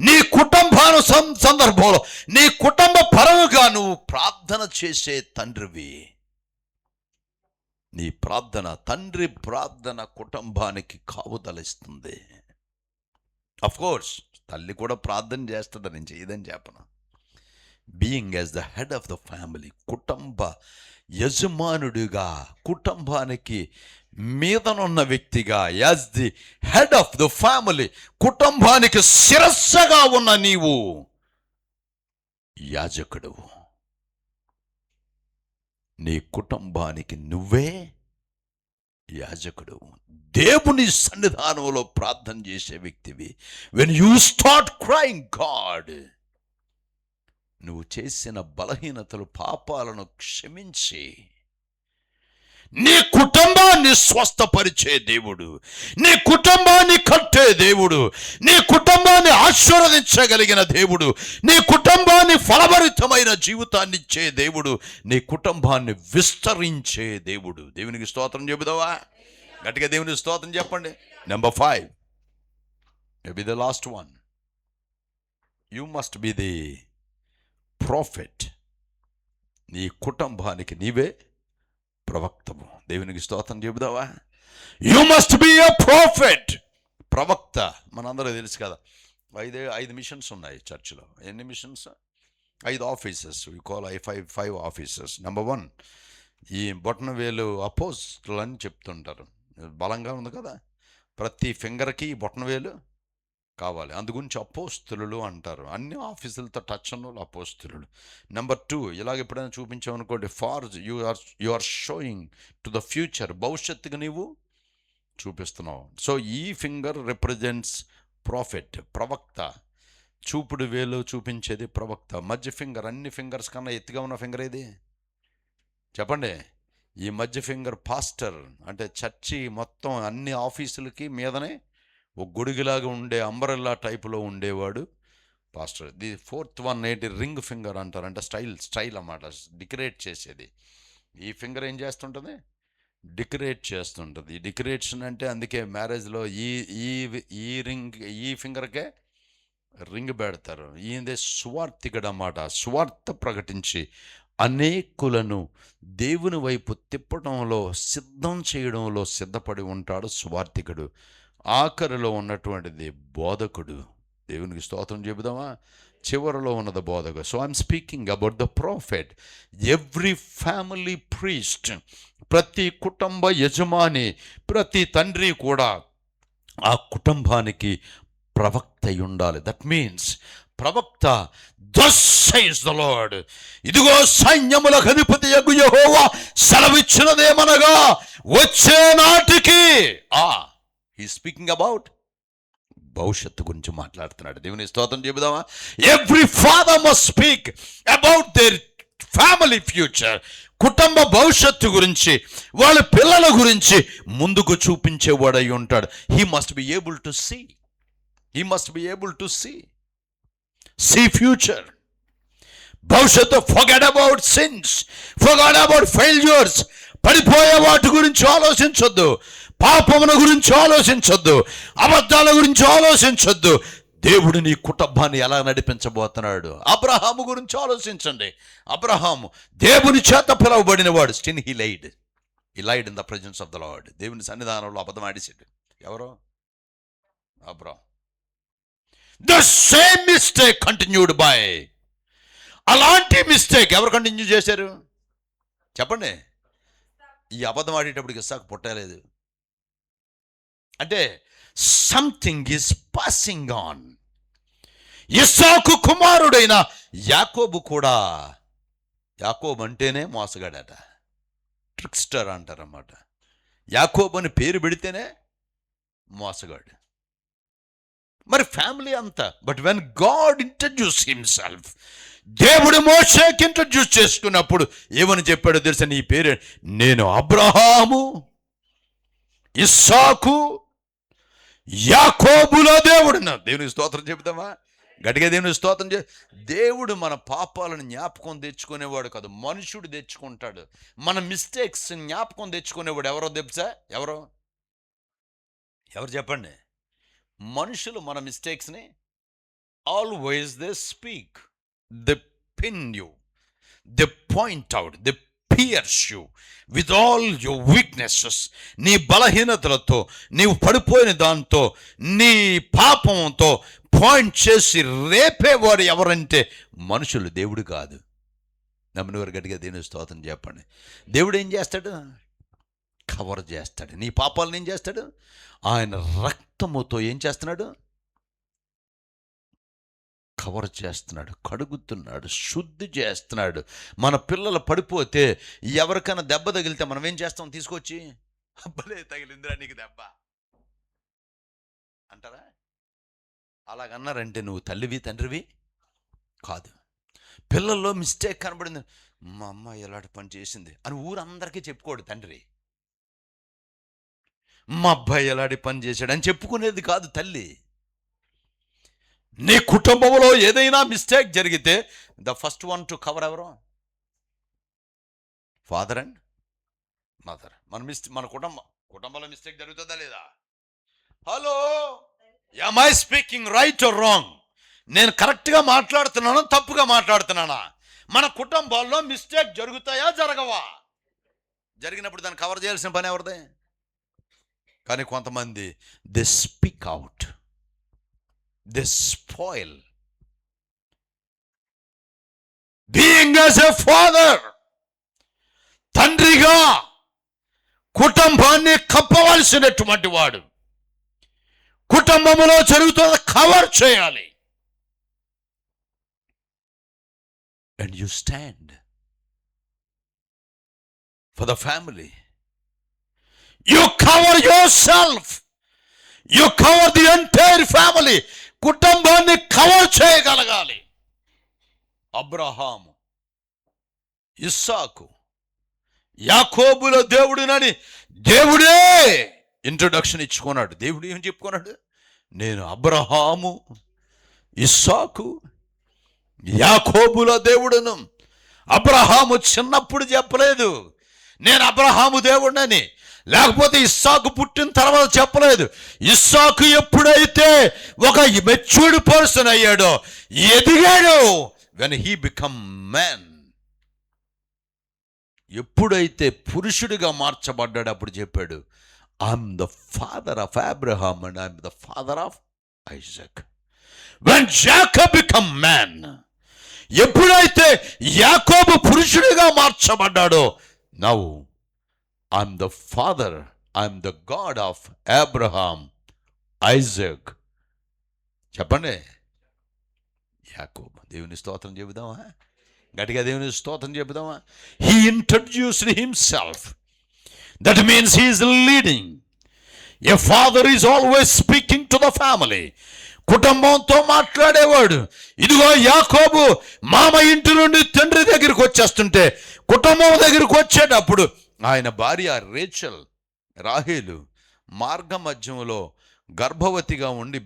నీ కుటుంబాను సందర్భంలో నీ కుటుంబ పరముగా నువ్వు ప్రార్థన చేసే తండ్రివి. నీ ప్రార్థన, తండ్రి ప్రార్థన కుటుంబానికి కావుదలిస్తుంది. అఫ్ కోర్స్ తల్లి కూడా ప్రార్థన చేస్తుంది, నేను చేయదని చెప్పను. Being as the head of the family, కుటుంబ యజమానుడిగా, కుటుంబానికి మీదనున్న వ్యక్తిగా, as the head of the family, కుటుంబానికి శిరస్సుగా ఉన్న నీవు యాజకుడువు. నీ కుటుంబానికి నువ్వే యాజకుడు. దేవుని సన్నిధానంలో ప్రార్థన చేసే వ్యక్తివి. When you start crying God, నువ్వు చేసిన బలహీనతలు, పాపాలను క్షమించి నీ కుటుంబాన్ని స్వస్థపరిచే దేవుడు, నీ కుటుంబాన్ని కట్టే దేవుడు, నీ కుటుంబాన్ని ఆశీర్వదించగలిగిన దేవుడు, నీ కుటుంబాన్ని ఫలభరితమైన జీవితాన్ని ఇచ్చే దేవుడు, నీ కుటుంబాన్ని విస్తరించే దేవుడు. దేవునికి స్తోత్రం చెబుదావా? గట్టిగా దేవునికి స్తోత్రం చెప్పండి. Number 5, maybe the last one, you must be the prophet. నీ కుటుంబానికి నీవే ప్రవక్తము. దేవునికి స్తోత్రం చెబుదావా? You must be a prophet. ప్రవక్త మనందరూ తెలుసు కదా. 5 మిషన్స్ ఉన్నాయి చర్చిలో. ఎన్ని missions? 5 offices. We call 5 offices. Number 1, ఈ బొటనవేలు అపోస్టులు అని చెప్తుంటారు. బలంగా ఉంది కదా, ప్రతి ఫింగర్కి బొటనవేలు కావాలి, అందుగురించి అపోస్తులు అంటారు. అన్ని ఆఫీసులతో టచ్ ఉన్న వాళ్ళు అపోస్తులు. నెంబర్ 2, ఇలాగ ఎప్పుడైనా చూపించామనుకోండి, far you are showing to the future, భవిష్యత్తుగా నీవు చూపిస్తున్నావు. సో ఈ ఫింగర్ రిప్రజెంట్స్ ప్రాఫిట్, ప్రవక్త. చూపుడు వేలు చూపించేది ప్రవక్త. మధ్య ఫింగర్, అన్ని ఫింగర్స్ కన్నా ఎత్తుగా ఉన్న ఫింగర్ ఏది చెప్పండి? ఈ మధ్య ఫింగర్ పాస్టర్, అంటే చర్చి మొత్తం అన్ని ఆఫీసులకి మీదనే ఒక గొడుగులాగా ఉండే అంబరెల్లా టైపులో ఉండేవాడు పాస్టర్. ది 4th వన్ ఏంటి? రింగ్ ఫింగర్ అంటారు. అంటే స్టైల్ అన్నమాట, డెకరేట్ చేసేది. ఈ ఫింగర్ ఏం చేస్తుంటుంది? డెకరేట్ చేస్తుంటుంది. ఈ డెకరేషన్ అంటే అందుకే మ్యారేజ్లో ఈ రింగ్, ఈ ఫింగర్కే రింగ్ పెడతారు. ఈయనదే సువార్థికుడు అన్నమాట. సువార్త ప్రకటించి అనేకులను దేవుని వైపు తిప్పడంలో, సిద్ధం చేయడంలో సిద్ధపడి ఉంటాడు సువార్థికుడు. ఆఖరిలో ఉన్నటువంటిది బోధకుడు. దేవునికి స్తోత్రం చెబుదామా? చివరిలో ఉన్నది బోధకుడు. So I'm speaking about the prophet. Every family priest, ప్రతి కుటుంబ యజమాని, ప్రతి తండ్రి కూడా ఆ కుటుంబానికి ప్రవక్త అయి ఉండాలి. దట్ మీన్స్ ప్రవక్త, thus says the Lord, ఇదిగో సైన్యములకు అధిపతియగు యెహోవా సెలవిచ్చినదేమనగా, వచ్చే నాటికి హీ స్పీకింగ్ అబౌట్ భవిష్యత్తు గురించి మాట్లాడుతున్నాడు. దేవుని స్తోత్రం చెబుదామా? Every father must speak about their family future. కుటుంబ భవిష్యత్తు గురించి, వాళ్ళ పిల్లల గురించి ముందుకు చూపించేవాడై ఉంటాడు. He must be able to see, he must be able to see future. భవిష్యత్తు. Forget about sins, forget about failures. పడిపోయే వాటి గురించి ఆలోచించొద్దు, పాపముల గురించి ఆలోచించొద్దు, అబద్ధాల గురించి ఆలోచించొద్దు. దేవుడు నీ కుటుంబాన్ని ఎలా నడిపించబోతున్నాడు? అబ్రహాము గురించి ఆలోచించండి. అబ్రహాము దేవుని చేత పిలువబడినవాడు. Still he lied in the presence of the Lord. దేవుని సన్నిధానంలో అబద్ధం ఆడిసాడు. ఎవరో? Abraham. The same mistake continued by, అలాంటి మిస్టేక్ ఎవరు కంటిన్యూ చేశారు చెప్పండి? ఈ అబద్ధం ఆడేటప్పటికి ఇస్సాకు పుట్టలేదు. అంటే సంథింగ్ ఈజ్ పాసింగ్ ఆన్. ఇస్సాకు కుమారుడైన యాకోబు కూడా, యాకోబు అంటేనే మోసగాడట, ట్రిక్స్టర్ అంటారన్నమాట. యాకోబు అని పేరు పెడితేనే మోసగాడు. మరి ఫ్యామిలీ అంతా. But when God introduce himself, దేవుడు మోషేకి ఇంట్రడ్యూస్ చేసుకున్నప్పుడు ఏమని చెప్పాడో తెలుసా? నీ పేరు నేను అబ్రహాము, ఇస్సాకు, యాకోబుల దేవుడున్నా. దేవునికి స్తోత్రం చెబుతామా? గట్టిగా దేవునికి స్తోత్రం దేవుడు మన పాపాలను జ్ఞాపకం తెచ్చుకునేవాడు కాదు, మనుషుడు తెచ్చుకుంటాడు. మన మిస్టేక్స్ జ్ఞాపకం తెచ్చుకునేవాడు ఎవరో తెలుసా? ఎవరు చెప్పండి? మనుషులు మన మిస్టేక్స్ని always they speak, they pin you, they point out, they pierce you with all your weaknesses. నీ బలహీనతలతో, నీవు పడిపోయిన దాంతో, నీ పాపంతో పాయింట్ చేసి రేపేవారు ఎవరంటే మనుషులు, దేవుడు కాదు. నమ్మినవారు గట్టిగా దేవుని స్తోత్రం చెప్పండి. దేవుడు ఏం చేస్తాడు? కవర్ చేస్తాడు. నీ పాపాలను ఏం చేస్తాడు? ఆయన రక్తముతో ఏం చేస్తున్నాడు? కవర్ చేస్తున్నాడు, కడుగుతున్నాడు, శుద్ధి చేస్తున్నాడు. మన పిల్లలు పడిపోతే ఎవరికైనా దెబ్బ తగిలితే మనం ఏం చేస్తాం? తీసుకొచ్చి అబ్బలే తగిలిందిరా నీకు దెబ్బ అంటారా? అలాగన్నారంటే నువ్వు తల్లివి తండ్రివి కాదు. పిల్లల్లో మిస్టేక్ కనబడింది, మా అమ్మ ఎలాంటి పని చేసింది అని ఊరందరికీ చెప్పుకోడు తండ్రి. మా అబ్బాయి ఎలాంటి పని చేశాడు అని చెప్పుకునేది కాదు తల్లి. నీ కుటుంబంలో ఏదైనా మిస్టేక్ జరిగితే the first one to cover ఎవరు? Father and mother. మన కుటుంబంలో మిస్టేక్ జరుగుతుందా లేదా? Hello, am I speaking right or wrong? నేను కరెక్ట్గా మాట్లాడుతున్నానా, తప్పుగా మాట్లాడుతున్నానా? మన కుటుంబాల్లో మిస్టేక్ జరుగుతాయా, జరగవా? జరిగినప్పుడు దాన్ని కవర్ చేయాల్సిన పని ఎవరిదే? కానీ కొంతమంది they speak out, they spoil. Being as a father, తండ్రిగా కుటుంబాన్ని కప్పవలసినటువంటి వాడు కుటుంబంలో జరుగుతున్న కవర్ చేయాలి. And you stand for the family. You cover your self, you cover the entire family. కుటుంబాన్ని కవర్ చేయగలగాలి. అబ్రహాము, ఇస్సాకు, యాకోబుల దేవుడునని దేవుడే ఇంట్రొడక్షన్ ఇచ్చుకున్నాడు. దేవుడు ఏం చెప్పుకున్నాడు? నేను అబ్రహాము, ఇస్సాకు, యాకోబుల దేవుడును. అబ్రహాము చిన్నప్పుడు చెప్పలేదు నేను అబ్రహాము దేవుడినని, లేకపోతే ఇస్సాకు పుట్టిన తర్వాత చెప్పలేదు. ఇస్సాకు ఎప్పుడైతే ఒక మెచ్యూర్డ్ పర్సన్ అయ్యాడో, ఎదిగాడో, వెన్ హీ బికమ్ మ్యాన్, ఎప్పుడైతే పురుషుడిగా మార్చబడ్డాడు అప్పుడు చెప్పాడు, I'm the father of Abraham and I'm the father of Isaac. When Jacob become man, ఎప్పుడైతే యాకోబు పురుషుడిగా మార్చబడ్డాడో, now I'm the father, I'm the God of Abraham, Isaac. చెప్పండి. యాకోబు. దేవుని స్తోత్రం చెబుదామా? గట్టిగా దేవుని స్తోత్రం చెబుదామా? He introduced himself. That means he is leading. A father is always speaking to the family. కుటుంబంతో మాట్లాడేవాడు. ఇదిగో యాకోబు మామ ఇంటి నుండి తండ్రి దగ్గరికి వచ్చేస్తుంటే, కుటుంబం దగ్గరికి వచ్చేటప్పుడు ఆయన భార్య రేచల్, రాహేలు మార్గ మధ్యంలో గర్భవతిగా ఉండి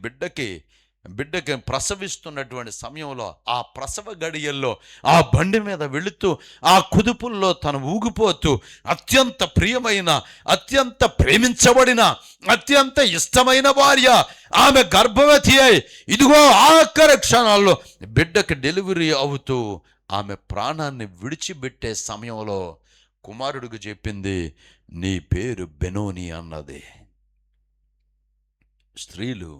బిడ్డకి ప్రసవిస్తున్నటువంటి సమయంలో, ఆ ప్రసవ గడియల్లో ఆ బండి మీద వెళుతూ ఆ కుదుపుల్లో తను ఊగిపోతూ, అత్యంత ప్రియమైన, అత్యంత ప్రేమించబడిన, అత్యంత ఇష్టమైన భార్య ఆమె గర్భవతి అయి ఇదిగో ఆఖరి క్షణాల్లో బిడ్డకి డెలివరీ అవుతూ ఆమె ప్రాణాన్ని విడిచిపెట్టే సమయంలో కుమారుడికి చెప్పింది, నీ పేరు బెనోని అన్నది. స్త్రీలు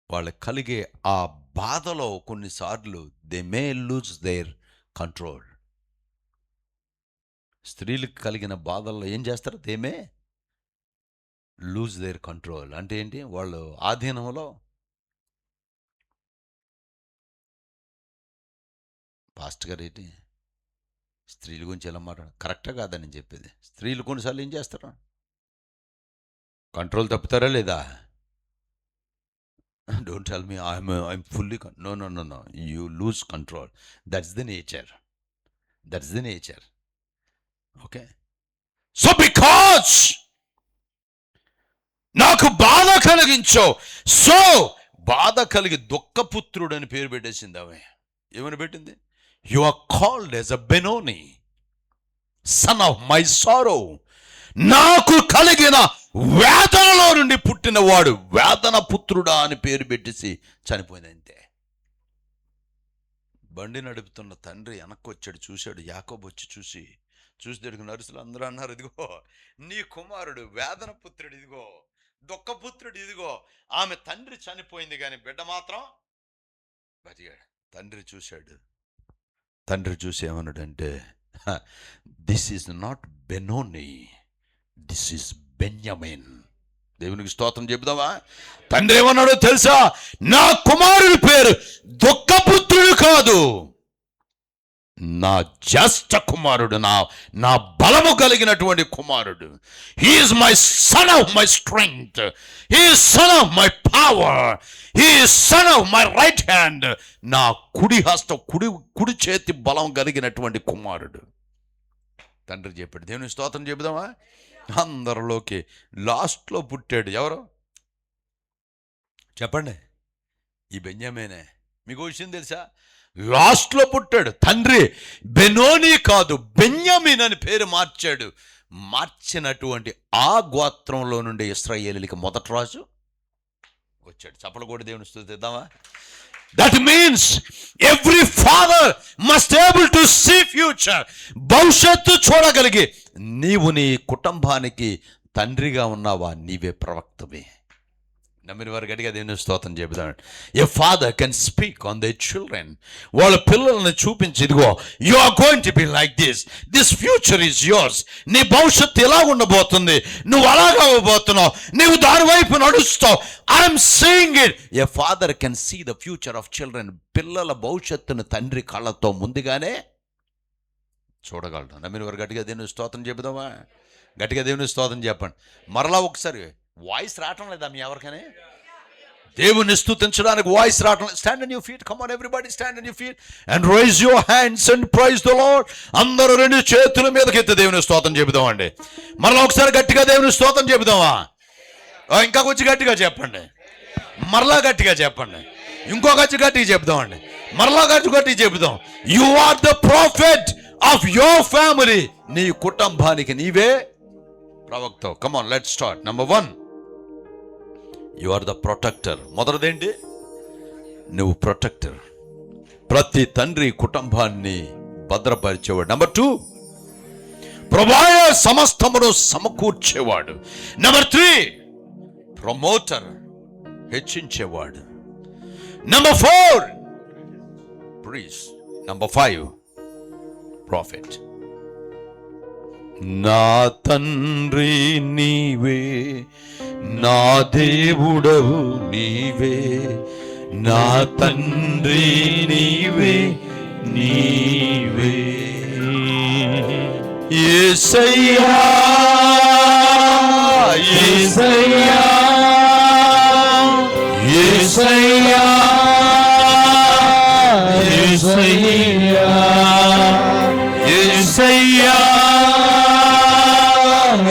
వాళ్ళకి కలిగే ఆ బాధలో కొన్నిసార్లు they may lose their control. స్త్రీలకు కలిగిన బాధల్లో ఏం చేస్తారు? They may lose their control. అంటే ఏంటి? వాళ్ళు ఆధీనంలో. పాస్టర్ గారు ఏంటి స్త్రీల గురించి ఎలా మాట్లాడ? కరెక్టా కాదని చెప్పేది. స్త్రీలు కొన్నిసార్లు ఏం చేస్తారు? కంట్రోల్ తప్పుతారా లేదా? Don't tell me I'm fully no no no no, you lose control. That's the nature, that's the nature. Okay, so because నాకు బాధ కలిగించో, సో బాధ కలిగి దుఃఖపుత్రుడు అని పేరు పెట్టేసింది ఆమె. ఏమని పెట్టింది? You are called as a Benoni, son of my sorrow. నాకు కలిగిన వేదనలో నుండి పుట్టినవాడు వేదన పుత్రుడా అని పేరు పెట్టేసి చనిపోయింది. అంతే. బండి నడుపుతున్న తండ్రి వెనక్కి వచ్చాడు, చూశాడు. యాకోబు వచ్చి చూసేటికి నర్సులు అందరూ అన్నారు, ఇదిగో నీ కుమారుడు వేదన పుత్రుడు, ఇదిగో దుఃఖపుత్రుడు, ఇదిగో. ఆమె తండ్రి చనిపోయింది కానీ బిడ్డ మాత్రం బతికాడు. తండ్రి చూశాడు. తండ్రి చూసి ఏమన్నాడంటే, this is not Benoni, this is Benjamin. దేవునికి స్తోత్రం చెబుదామా? తండ్రి ఏమన్నాడో తెలుసా? నా కుమారుడి పేరు దుఃఖపుత్రుడు కాదు, నా జ్యేష్ఠ కుమారుడు, నా బలము కలిగినటువంటి కుమారుడు. He is my son of my strength, he is sun of my power, he is sun of my right hand. నా కుడి హస్తం, కుడి చేతి బలం కలిగినటువంటి కుమారుడు. తండ్రి చెప్పాడు. దేవుని స్తోత్రం చెబుదామా? అందరిలోకి లాస్ట్లో పుట్టాడు ఎవరు చెప్పండి? ఈ బెన్యామీనే. మీకు విషయం తెలుసా? లాస్ట్లో పుట్టాడు. తండ్రి బెనోని కాదు బెన్యామీన్ అని పేరు మార్చాడు. మార్చినటువంటి ఆ గోత్రంలో నుండి ఇశ్రాయేలీయులకి మొదటి రాజు వచ్చాడు. చప్పలు కూడా దేవుని స్తుతిద్దామా? That means every father must able to see future. భవిష్యత్తు చూడగలిగి, నీవు నీ కుటుంబానికి తండ్రిగా ఉన్నావా? నీవే ప్రవక్తవే. నమ్మిన వారు గట్టిగా దేవుని స్తోత్రం చెబుతాడు. A father can speak on their children. వాళ్ళ పిల్లల్ని చూపించి, ఇదిగో you are going to be like this future is yours. నీ భవిష్యత్తు ఎలా ఉండబోతుంది, నువ్వు అలాగా అవ్వబోతున్నావు, నువ్వు దాని వైపు నడుస్తావు. I'm seeing it. A father can see the future of children. పిల్లల భవిష్యత్తును తండ్రి కళ్ళతో ముందుగానే చూడగలడు. నమ్మిన వారు గట్టిగా దేవుని స్తోత్రం చెబుదామా? గట్టిగా దేవుని స్తోత్రం చెప్పండి. మరలా ఒకసారి వాయిస్ రావటం లేదా మీ ఎవరికనే? దేవుని స్తుతించడానికి వాయిస్ రావటం. Stand on your feet. Come on everybody, stand on your feet and raise your hands and praise the Lord. అందరూ రెండు చేతుల మీదకి ఎత్తి దేవుని స్తోత్రం చెబుదామండి. మరలా ఒకసారి గట్టిగా దేవుని స్తోత్రం చెబుదామా? ఇంకా కొంచెం గట్టిగా చెప్పండి. మరలా గట్టిగా చెప్పండి. ఇంకో గట్టిగా చెబుదామండి. మరలా గట్టిగా చెబుదాం. You are the prophet of your family. నీ కుటుంబానికి నీవే ప్రవక్త. Come on, let's start. Number 1, you are the protector. మొదటిదేంటి? నువ్వు ప్రొటెక్టర్. ప్రతి తండ్రి కుటుంబాన్ని భద్రపరిచేవాడు. నంబర్ 2, ప్రొవైడర్, సమస్తమును సమకూర్చేవాడు. నంబర్ 3, ప్రమోటర్, హెచ్చించేవాడు. Number 4, priest. Number 5, prophet. నా తండ్రి నీవే, నా దేవుడవు నీవే, నా తండ్రి నీవే, నీవే యేసయ్యా, యేసయ్యా, యేసయ్యా, యేసయ్యా, యేసయ్యా,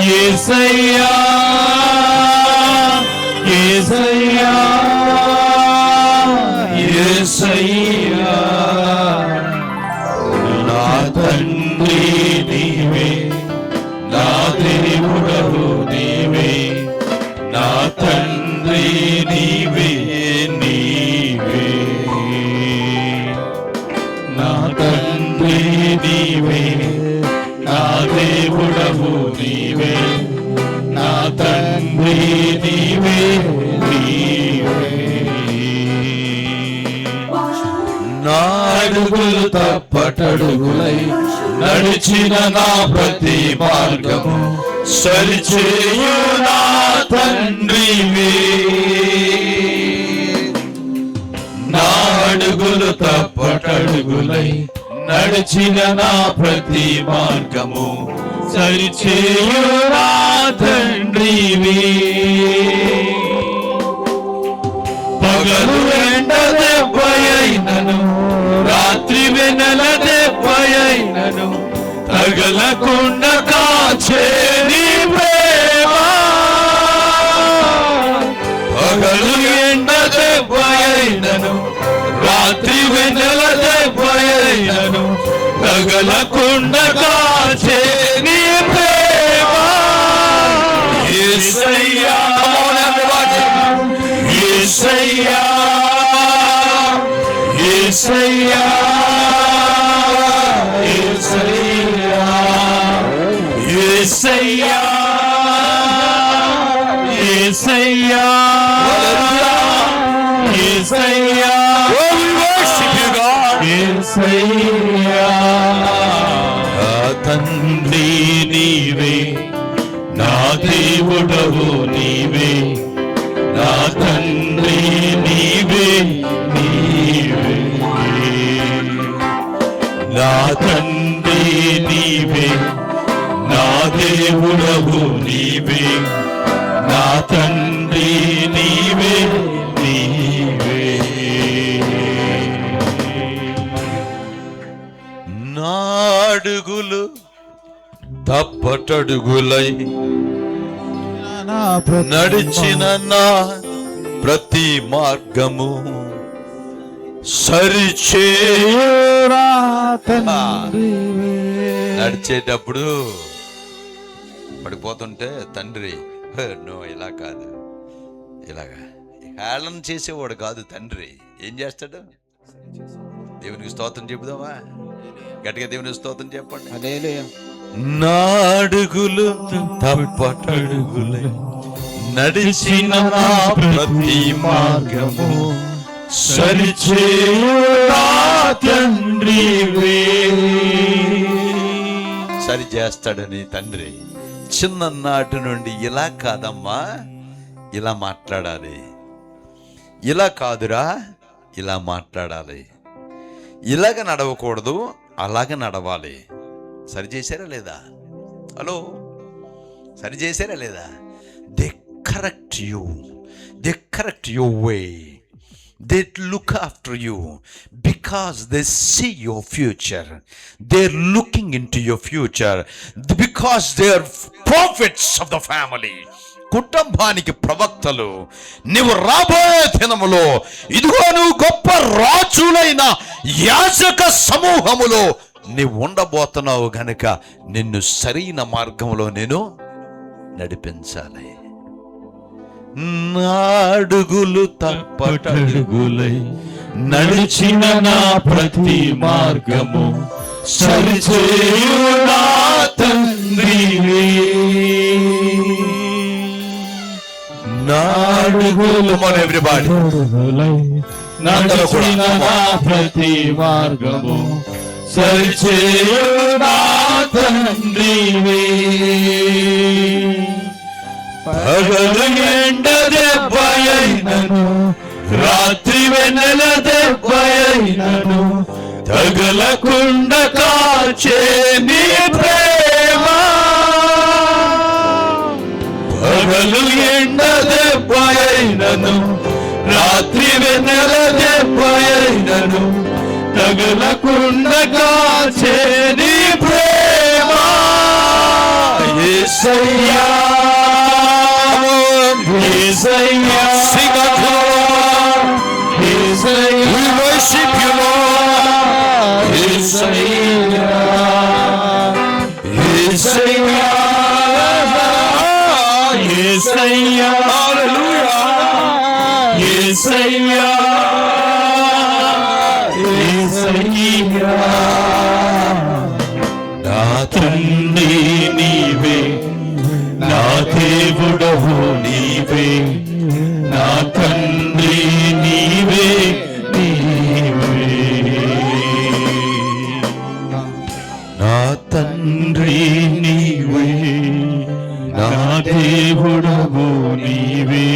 యేసయ్యా, యేసయ్యా, యేసయ్యా. నా తండ్రి నీవే, నా దేవుడవు నీవే, నా తండ్రి నీవే, నీవే నా తండ్రి నీవే, నా దేవుడవు నీవే, నా తండ్రి నీవే, నీవే. నా అడుగులు తప్పటడుగులై నడిచిన నా ప్రతి మార్గము సరిచేయు నా తండ్రివే. నా అడుగులు తప్పటడుగులై నడిచిన నా ప్రతి మార్గము సరిచేయు నా తండ్రివి. పగలు ఎండ దెబ్బయైనను, రాత్రి వెన్నెల దెబ్బయైనను, తగలకుండా కాచే నీ ప్రేమ. పగలు ఎండ దెబ్బయైనను, రాత్రి వెన్నెల దెబ్బయైనను, తగలకుండా కాచే నీ ప్రేమ. యేసయ్యా, యేసయ్యా, యేసయ్యా, యేసయ్యా, యేసయ్యా, యేసయ్యా, యేసయ్యా, యేసయ్యా. నా తండ్రి నీవే, నా దేవుడవు నీవే, నా తండ్రి నీవే, నీవే. నా తండ్రి నీవే, నా దేవుడవు నీవే, నా తండ్రి నీవే, నీవే. నా అడుగులు తప్పటడుగులై నడిచిన నా ప్రతి మార్గము సరిచేయురా తండ్రి. నడిచేటప్పుడు పడిపోతుంటే తండ్రి నో ఇలా కాదు, ఇలాగా హేళన చేసేవాడు కాదు తండ్రి. ఏం చేస్తాడు? దేవునికి స్తోత్రం చెబుదామా? గట్టిగా దేవునికి స్తోత్రం చెప్పండి. హల్లెలూయా. నా అడుగులు తప్పటడుగులై నడిచిన నా ప్రతి మార్గము సరిచేయురా తండ్రివే. సరి చేస్తాడని తండ్రి చిన్ననాటి నుండి ఇలా కాదమ్మా, ఇలా మాట్లాడాలి, ఇలా కాదురా, ఇలా మాట్లాడాలి, ఇలాగ నడవకూడదు, అలాగ నడవాలి. సరి చేశారా లేదా? హలో, సరి చేశారా లేదా? They correct you, they correct your way, they look after you because they see your future. They are looking into your future because they are prophets of the family. కుటుంబానికి ప్రవక్తలు. నువ్వు రాబోయే దినములో ఇదిగో నువ్వు గొప్ప రాజులైన యాజక సమూహములో నీవు ఉండబోతున్నావు గనుక నిన్ను సరైన మార్గంలో నేను నడిపించాలి. నా అడుగులు తప్పటడుగులై నడిచిన నా ప్రతి మార్గము సరిచేయురా తండ్రివే. నా అడుగులు ఎవ్రీబడి నడిచిన నా ప్రతి మార్గము సరిచేయురా తండ్రివే. పగలు ఎండ దెబ్బయైనను, రాత్రి వెన్నెల దెబ్బయైనను, తగలకుండా కాచే నీ ప్రేమ. పగలు ఎండ దెబ్బయైనను, రాత్రి వెన్నెల దెబ్బయైనను, తగలకుండా కాచే నీ ప్రేమ. యేసయ్యా, యేసయ్యా, యేసయ్యా, we worship you Lord. యేసయ్యా, యేసయ్యా, యేసయ్యా, హల్లెలూయా, యేసయ్యా, యేసయ్యా. నా తండ్రి నీవే, నా దేవుడవు నీవే, నా తండ్రి నీవే, నీవే. నా తండ్రి నీవే, నా దేవుడవు నీవే,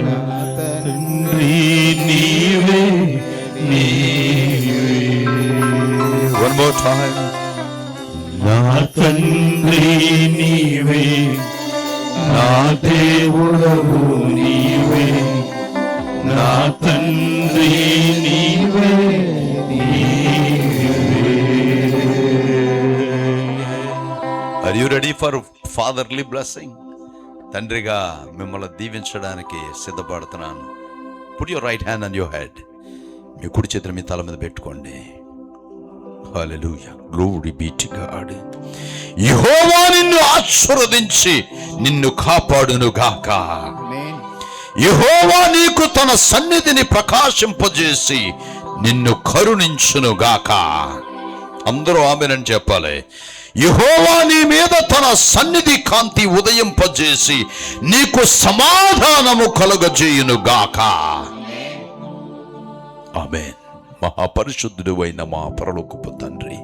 నా తండ్రి నీవే, నీవే. One more time. నా తండ్రి నీవే, నా దేవుడవు నీవే, నా తండ్రి నీవే, are you ready for fatherly blessing? తండ్రిగా మిమ్మల్ని దీవించడానికి సిద్ధపడుతున్నాను. Put your right hand on your head. మీ కుడి చేతిని మీ తల మీద పెట్టుకోండి. Hallelujah, glory be to God. యెహోవా నిన్ను ఆశీర్వదించి నిన్ను కాపాడును గాక. యెహోవా నీకు తన సన్నిధిని ప్రకాశింపజేసి నిన్ను కరుణించును గాక. అందరూ ఆమేనని చెప్పాలి. యెహోవా నీ మీద తన సన్నిధి కాంతి ఉదయింపజేసి నీకు సమాధానము కలుగజేయును గాక. ఆమేన్. మహాపరిశుద్ధుడు అయిన మా పరలోకపు తండ్రి,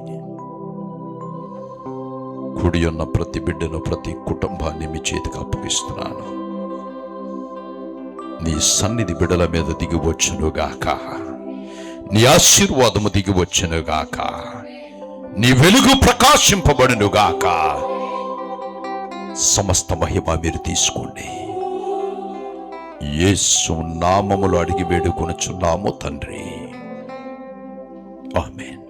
కుడి ఉన్న ప్రతి బిడ్డను, ప్రతి కుటుంబాన్ని మీ చేతికి అప్పగిస్తున్నాను. నీ సన్నిధి బిడ్డల మీద దిగివచ్చును గాక. నీ ఆశీర్వాదము దిగివచ్చును గాక. నీ వెలుగు ప్రకాశింపబడును గాక. సమస్త మహిమ మీరు తీసుకోండి. యేసు నామములో అడిగి వేడుకొనుచున్నాము తండ్రి. ఆమేన్.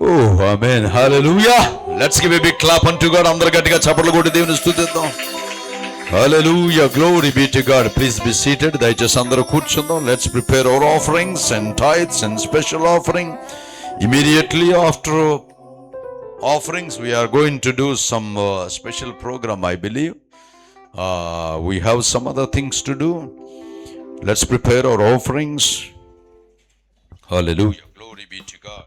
ఓ ఆమేన్. హల్లెలూయా. Let's give a big clap unto God. అందరూ గట్టిగా చప్పట్లు కొట్టి దేవుని స్తుతిద్దాం. హల్లెలూయా, glory be to God. Please be seated. దయచేసి అందరూ కూర్చుందాం. Let's prepare our offerings and tithes and special offering. Immediately after offerings we are going to do some special program, I believe. We have some other things to do. Let's prepare our offerings. Hallelujah, glory be to God.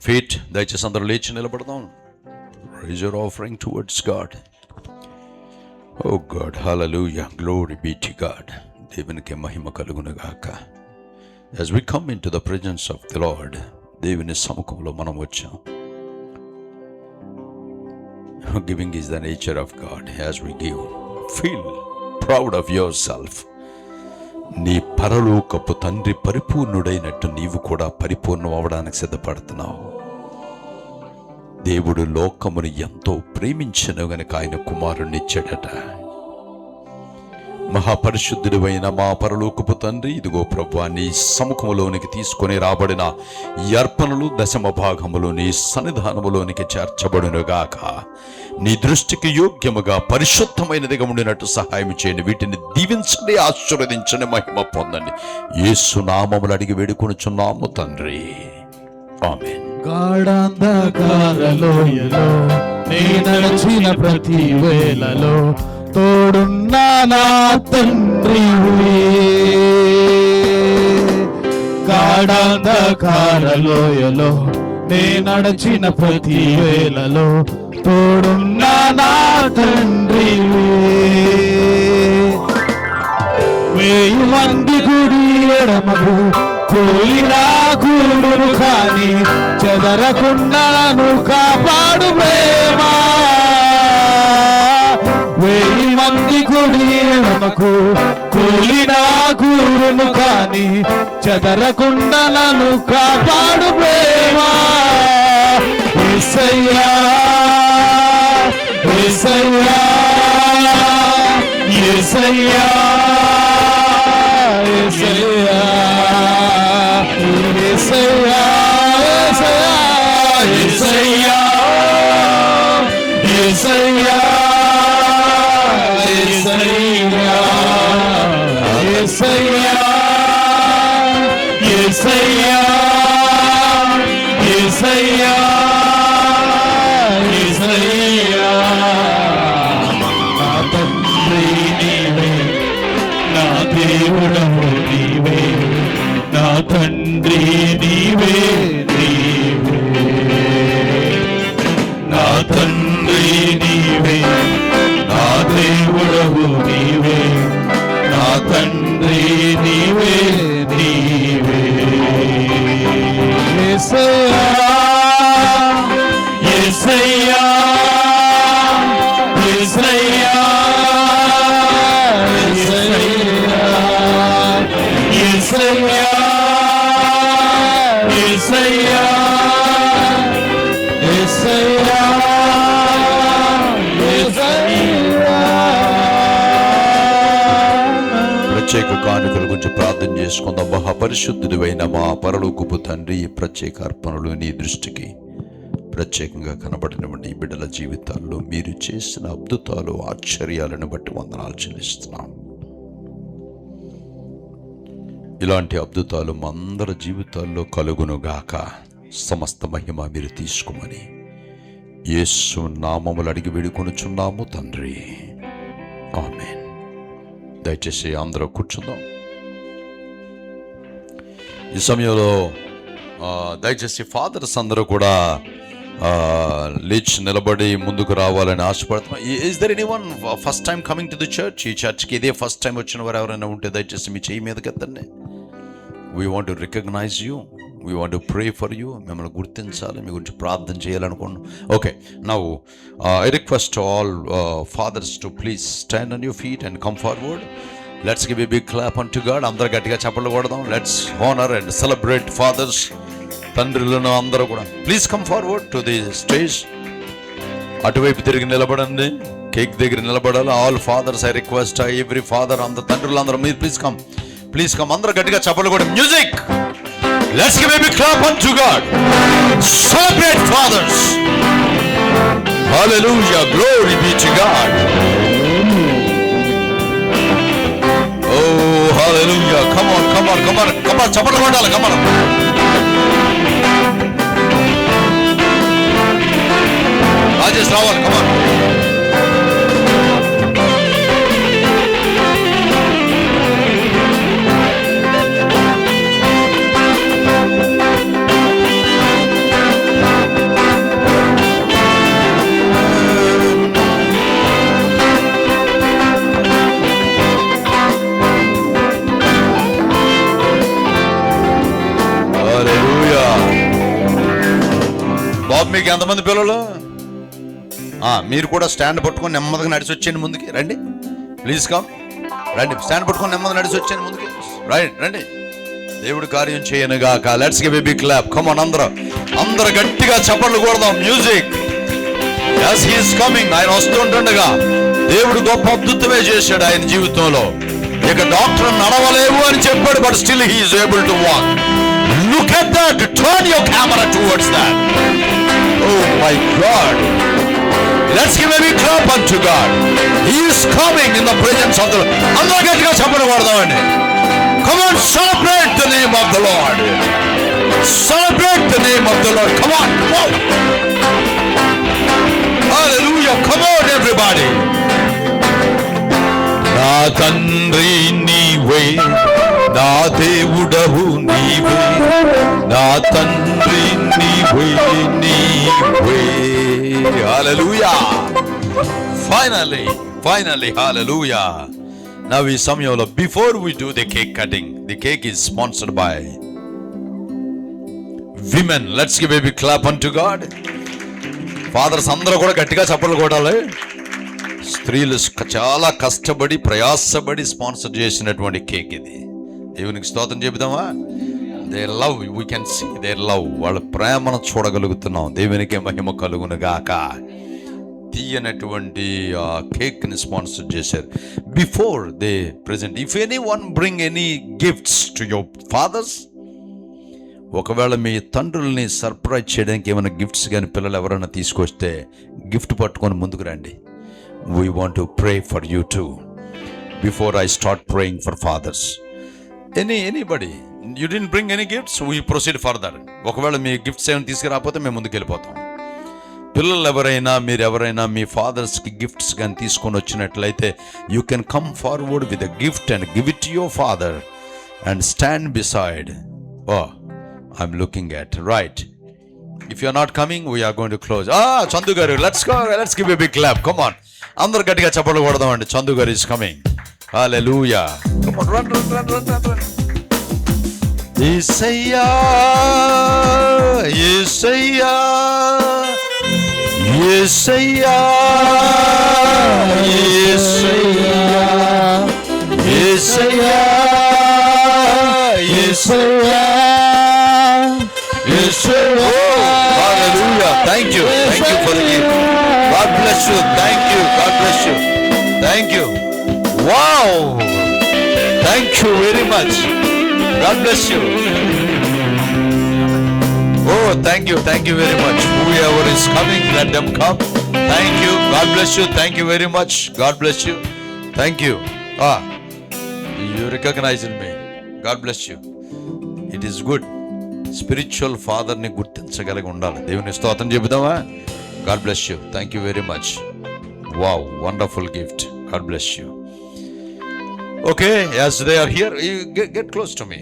Feet, దయచేసి అందరూ లేచి నిలబడదాం. Raise your offering towards God. Oh God, hallelujah, glory be to God. దేవునికి మహిమ కలుగును గాక. As we come into the presence of the Lord, దేవుని సముఖంలో మనం వచ్చాం. Giving is the nature of God. As we give, feel proud of yourself. నీ పరలోకపు తండ్రి పరిపూర్ణుడైనట్టు నీవు కూడా పరిపూర్ణం అవడానికి సిద్ధపడుతున్నావు. దేవుడు లోకమును ఎంతో ప్రేమించెను గనుక ఆయన కుమారుణ్ణి ఇచ్చాడట. మహాపరిశుద్ధుడు అయిన మా పరలోకపు తండ్రి, ఇదిగో ప్రభువా, నీ సముఖములోనికి తీసుకొని రాబడిన ఈ అర్పణలు దశమ భాగములు నీ సన్నిధానములోనికి చేర్చబడునుగాక. నీ దృష్టికి యోగ్యముగా పరిశుద్ధమైనదిగా ఉండినట్టు సహాయం చేయండి. వీటిని దీవించండి, ఆశీర్వదించండి, మహిమ పొందండి. యేసు నామములు అడిగి వేడుకొనుచున్నాము తండ్రి. ఆమేన్. గాఢాంధకారలోయలో నీ నడిచిన ప్రతి వేళలో తోడున్నా నా తండ్రివే. గాఢాంధకారలోయలో నే నడిచిన ప్రతి వేళలో తోడున్నా నా తండ్రివే. 1000 మంది గుడి ఎడమకు కూలినా కూడును కాని చెదరకుండా నన్ను కాపాడు ప్రేమా. 1000 మంది గుడి ఎడమకు కూలినా కూడును కాని చెదరకుండా నన్ను కాపాడు ప్రేమా. యేసయ్యా, యేసయ్యా, యేసయ్యా, యేసయ్యా, యేసయ్యా, యేసయ్యా, యేసయ్యా, యేసయ్యా, యేసయ్యా, యేసయ్యా, యేసయ్యా, యేసయ్యా. నా తండ్రి నీవే, నా దేవుడవు నీవే, నా తండ్రి నీవే, నీవే. యేసయ్యా యేసయ్యా యేసయ్యా యేసయ్యా యేసయ్యా ప్రత్యేక కానుకల గురించి ప్రార్థన చేసుకుందాం. మహాపరిశుద్ధుడైన మా పరలోకపు తండ్రి, ఈ ప్రత్యేక అర్పణలు నీ దృష్టికి ప్రత్యేకంగా కనబడినటువంటి ఈ బిడ్డల జీవితాల్లో మీరు చేసిన అద్భుతాలు, ఆశ్చర్యాలను బట్టి వందనాలు చెల్లిస్తున్నాం. ఇలాంటి అద్భుతాలు మా అందరి జీవితాల్లో కలుగునుగాక. సమస్త మహిమ మీరు తీసుకోమని యేసు నామములు అడిగి వేడుకొనుచున్నాము తండ్రి, ఆమేన్. దయచేసి అందరూ కూర్చుందాం. ఈ సమయంలో దయచేసి ఫాదర్స్ అందరూ కూడా లేచి నిలబడి ముందుకు రావాలని ఆశపడుతున్నాం. Is there anyone first time coming to the church? ఈ చర్చ్కి ఇదే ఫస్ట్ టైం వచ్చిన వారు ఎవరైనా ఉంటే దయచేసి మీ చేయి మీదకి ఎత్తండి. We want to recognise you, we want to pray for you. మిమ్మల్ని గుర్తించాలి, మీ గురించి ప్రార్థన చేయాలనుకున్నాం. Okay, now I request all fathers to please stand on your feet and come forward. Let's give a big clap unto God. అందరూ గట్టిగా చప్పట్లు కొడదాం. Let's honor and celebrate fathers. తండ్రులను అందరూ కూడా please come forward to the stage. అటువైపు తిరిగి నిలబడండి, కేక్ దగ్గర నిలబడాలి. All fathers I request every father, అందరు తండ్రులు అందరూ మీరు ప్లీజ్ కమ్ అందరూ గట్టిగా చప్పట్లు కొట్టి music. Let's give a big clap unto God. Celebrate fathers. Hallelujah. Glory be to God. Oh, hallelujah. Come on. చప్పట్లు కొట్టాలి. Come on. రాజేష్ రావాలి. Come on. బాబు, మీకు ఎంతమంది పిల్లలు? మీరు కూడా స్టాండ్ పట్టుకొని నెమ్మదిగా నడిచి వచ్చేయండి ముందుకి. రండి, ప్లీజ్ కమ్. రండి, స్టాండ్ పట్టుకొని నెమ్మదిగా నడిచి వచ్చేయండి ముందుకి. రండి. దేవుడు కార్యం చేయనుగాక. Let's give a big clap. Come on, అందరూ గట్టిగా చప్పట్లు కొడదాం. Music. yes he is coming. ఆయన వస్తుండగా దేవుడు గొప్ప అద్భుతమే చేశాడు ఆయన జీవితంలో. ఇక డాక్టర్ నడవలేవు అని చెప్పాడు, but still he is able to walk. Look at that. Turn your camera towards that. Oh my God. Let's give a big clap unto God. He is coming in the presence of the Lord. అందరూ గట్టిగా చప్పట్లు కొడదామండి. Come on, celebrate the name of the Lord. Celebrate the name of the Lord. Come on. Hallelujah. Come on everybody. నా తండ్రి నీవే, నా దేవుడవు నీవే, నా తండ్రి నీవే. Hallelujah. Finally, hallelujah. Now ఈ సమయంలో before we do the cake cutting, the cake is sponsored by women. Let's give a big clap unto God. Fathers అందరూ కూడా గట్టిగా చప్పట్లు కొట్టాలి. స్త్రీలు చాలా కష్టపడి ప్రయాసపడి స్పాన్సర్ చేసినటువంటి కేక్ ఇది. దేవునికి స్తోత్రం చెబుదామా? Their love, we can see their love. వాళ్ళ ప్రేమను చూడగలుగుతున్నాం. దేవునికి మహిమ కలుగునుగాక. తీయనటువంటి కేక్ ని స్పాన్సర్ చేశారు. Before they present, if anyone bring any gifts to your fathers, ఒకవేళ మీ తండ్రుల్ని సర్ప్రైజ్ చేయడానికి ఏమైనా గిఫ్ట్స్ కానీ పిల్లలు ఎవరైనా తీసుకొస్తే గిఫ్ట్ పట్టుకొని ముందుకు రండి. We want to pray for you too before I start praying for fathers. Anybody you didn't bring any gifts, we proceed further. ఒకవేళ మీ గిఫ్ట్స్ ఏమైనా తీసుకురాకపోతే మేము ముందుకు వెళ్ళిపోతాం. పిల్లలు ఎవరైనా మీరెవరైనా మీ ఫాదర్స్కి గిఫ్ట్స్ కానీ తీసుకొని వచ్చినట్లయితే you can come forward with a gift and give it to your father and stand beside. I'm looking at right. If you are not coming, we are going to close. Chandu garu, let's go. Let's give a big clap. Come on. Andaru gatiga chappalu kodadamandi. Chandu garu is coming. Hallelujah. Come on, run. యేసయ్యా యేసయ్యా యేసయ్యా యేసయ్యా యేసయ్యా యేసయ్యా యేసయ్యా. హల్లెలూయా. Thank you for the gift. God bless you. Thank you. God bless you. Thank you. Wow. Thank you very much. God bless you. Oh, thank you very much. Whoever is coming, let them come. Thank you. God bless you. Thank you very much. God bless you. Thank you. You recognized me. God bless you. It is good. Spiritual father ni గుర్తించగలిగి ఉండాలి. దేవుని స్తోత్రం చెబుదామా? God bless you. Thank you very much. Wow, wonderful gift. God bless you. Okay, as they are here, you get close to me.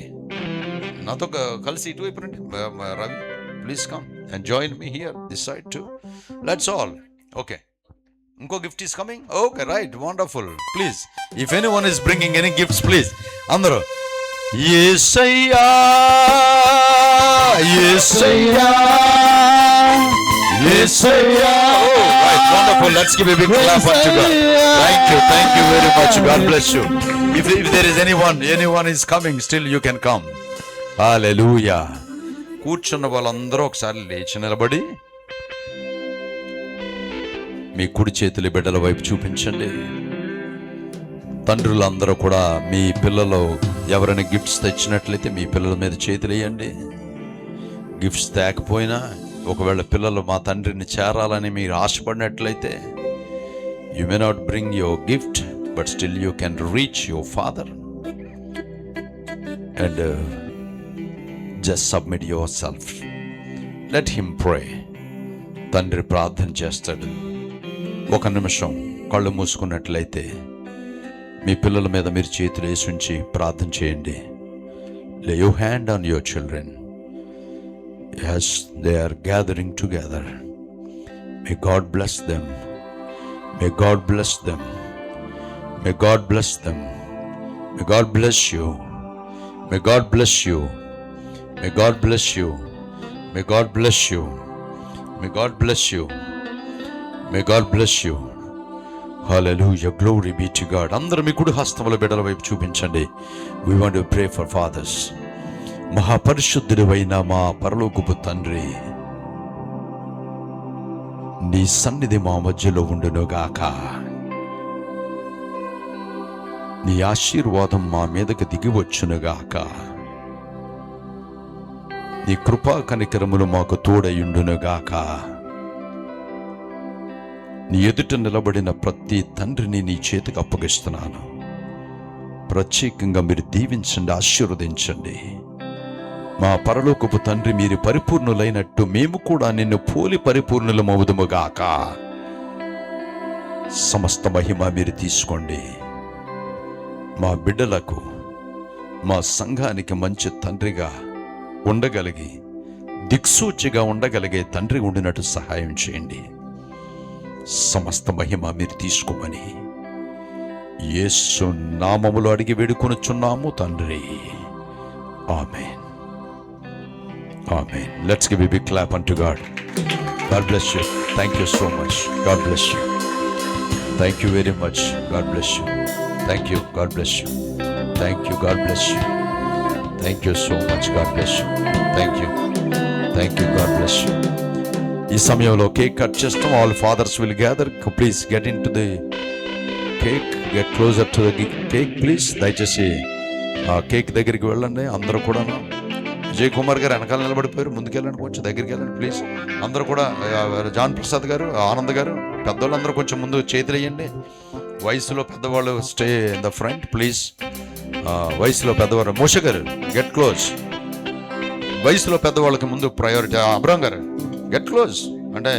నాతో కలిసి ఇటువైపు రండి. Ravi, please come and join me here this side too. Let's all. Okay, ఇంకో gift is coming. Okay, right, wonderful. Please, if anyone is bringing any gifts, please అందరూ యేసయ్యా యేసయ్యా యేసయ్యా. Right, wonderful. Let's give a big clap for God. Thank you very much. God bless you. If there is anyone is coming, still you can come. హల్లెలూయా. కూర్చున్న వాళ్ళందరూ ఒకసారి లేచి నిలబడి మీ కుడి చేతులు బిడ్డల వైపు చూపించండి. తండ్రులందరూ కూడా మీ పిల్లలు ఎవరైనా గిఫ్ట్స్ తెచ్చినట్లయితే మీ పిల్లల మీద చేతులు వేయండి. గిఫ్ట్స్ తేకపోయినా ఒకవేళ పిల్లలు మా తండ్రిని చేరాలని మీరు ఆశపడినట్లయితే, you may not bring your gift, but still you can reach your father and just submit yourself. Let him pray. తండ్రి ప్రార్థన చేస్తాడు. ఒక నిమిషం కళ్ళు మూసుకున్నట్లయితే మీ పిల్లల మీద మీరు చేతులు వేసి ఉంచి ప్రార్థన చేయండి. Lay your hand on your children as they are gathering together. May God bless them. May God bless them. May God bless them. May God bless you. May God bless you. May God bless you. May God bless you. May God bless you. May God bless you. Hallelujah. Glory be to God. అందరూ మీ కుడి హస్తముల బిడ్డల వైపు చూపించండి. We want to pray for fathers. మహాపరిశుద్ధుడైన మా పరలోకపు తండ్రి, నీ సన్నిధి మా మధ్యలో ఉండునుగాక. నీ ఆశీర్వాదం మా మీదకి దిగి వచ్చునుగాక. నీ కృపా కనికరములు మాకు తోడయుండునుగాక. నీ ఎదుట నిలబడిన ప్రతి తండ్రిని నీ చేతికి అప్పగిస్తున్నాను. ప్రత్యేకంగా మీరు దీవించండి, ఆశీర్వదించండి. మా పరలోకపు తండ్రి, మీరు పరిపూర్ణులైనట్టు మేము కూడా నిన్ను పోలి పరిపూర్ణులమవుదుముగాక. సమస్త మహిమ మీరు తీసుకోండి. మా బిడ్డలకు, మా సంఘానికి మంచి తండ్రిగా ఉండగలిగి, దిక్సూచిగా ఉండగలిగే తండ్రి ఉండినట్టు సహాయం చేయండి. సమస్త మహిమ మీరు తీసుకోమని యేసు నామములో అడిగి వేడుకొనుచున్నాము తండ్రి. ఆమేన్. Amen. Let's give a big clap unto God. God bless you. Thank you so much. God bless you. Thank you very much. God bless you. Thank you. God bless you. Thank you. God bless you. Thank you so much. God bless you. Thank you. Thank you. God bless you. ఈ సమయంలో cake cut చేస్తాం. All fathers will gather. Please get in to the cake. Get closer to the cake please. దయచేసి ఆ cake దగ్గరికి వెళ్ళండి అందరూ కూడా. విజయ్ కుమార్ గారు వెనకాల నిలబడిపోయారు, ముందుకెళ్ళండి, కొంచెం దగ్గరికి వెళ్ళండి ప్లీజ్. అందరూ కూడా జాన్ ప్రసాద్ గారు, ఆనంద్ గారు, పెద్దవాళ్ళందరూ కొంచెం ముందు చేతులు వేయండి. వయసులో పెద్దవాళ్ళు stay in the front please. వయసులో పెద్దవారు మోష గారు గెట్ క్లోజ్. వయసులో పెద్దవాళ్ళకి ముందు ప్రయారిటీ. అబ్రామ్ గారు గెట్ క్లోజ్. అంటే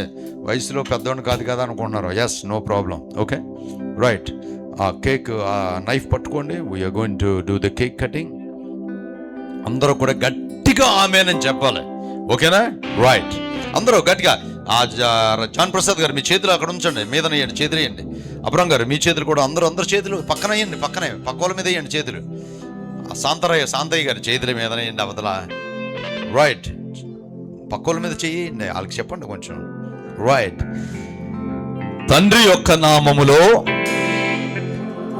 వయసులో పెద్దవాడిని కాదు కదా అనుకుంటున్నారు. Yes, no problem. Okay, right. ఆ కేక్, ఆ నైఫ్ పట్టుకోండి. We're going to do the cake cutting. అందరూ కూడా గట్టిగా ఆమేనని చెప్పాలి. ఓకేనా? రైట్. అందరూ గట్టిగా. జాన్ ప్రసాద్ గారు మీ చేతులు అక్కడ ఉంచండి, మీద వేయండి, చేతులు వేయండి. అబ్రామ్ గారు మీ చేతులు కూడా అందరూ చేతులు పక్కన వేయండి, పక్క వాళ్ళ మీద వేయండి చేతులు. శాంతయ్య గారు చేతుల మీద అవతల రైట్, పక్కోళ్ళ మీద చెయ్యి, వాళ్ళకి చెప్పండి కొంచెం. రైట్. తండ్రి యొక్క నామములో,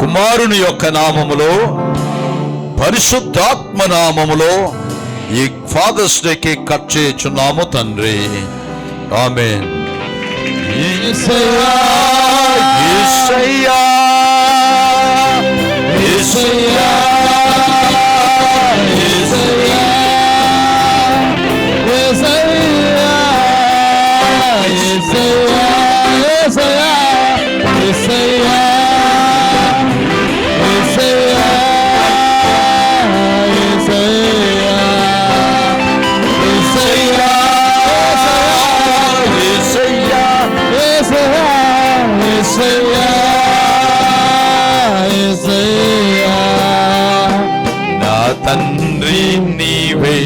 కుమారుని యొక్క నామములో, పరిశుద్ధాత్మ నామములో ఈ ఫాదర్స్ డేకి కట్ చేయుచున్నాము తండ్రి. ఆమేన్. యేసయ్యా, యేసయ్యా, యేసయ్యా, యేసయ్యా, యేసయ్యా, యేసయ్యా, యేసయ్యా, యేసయ్యా, నా తండ్రి నీవే,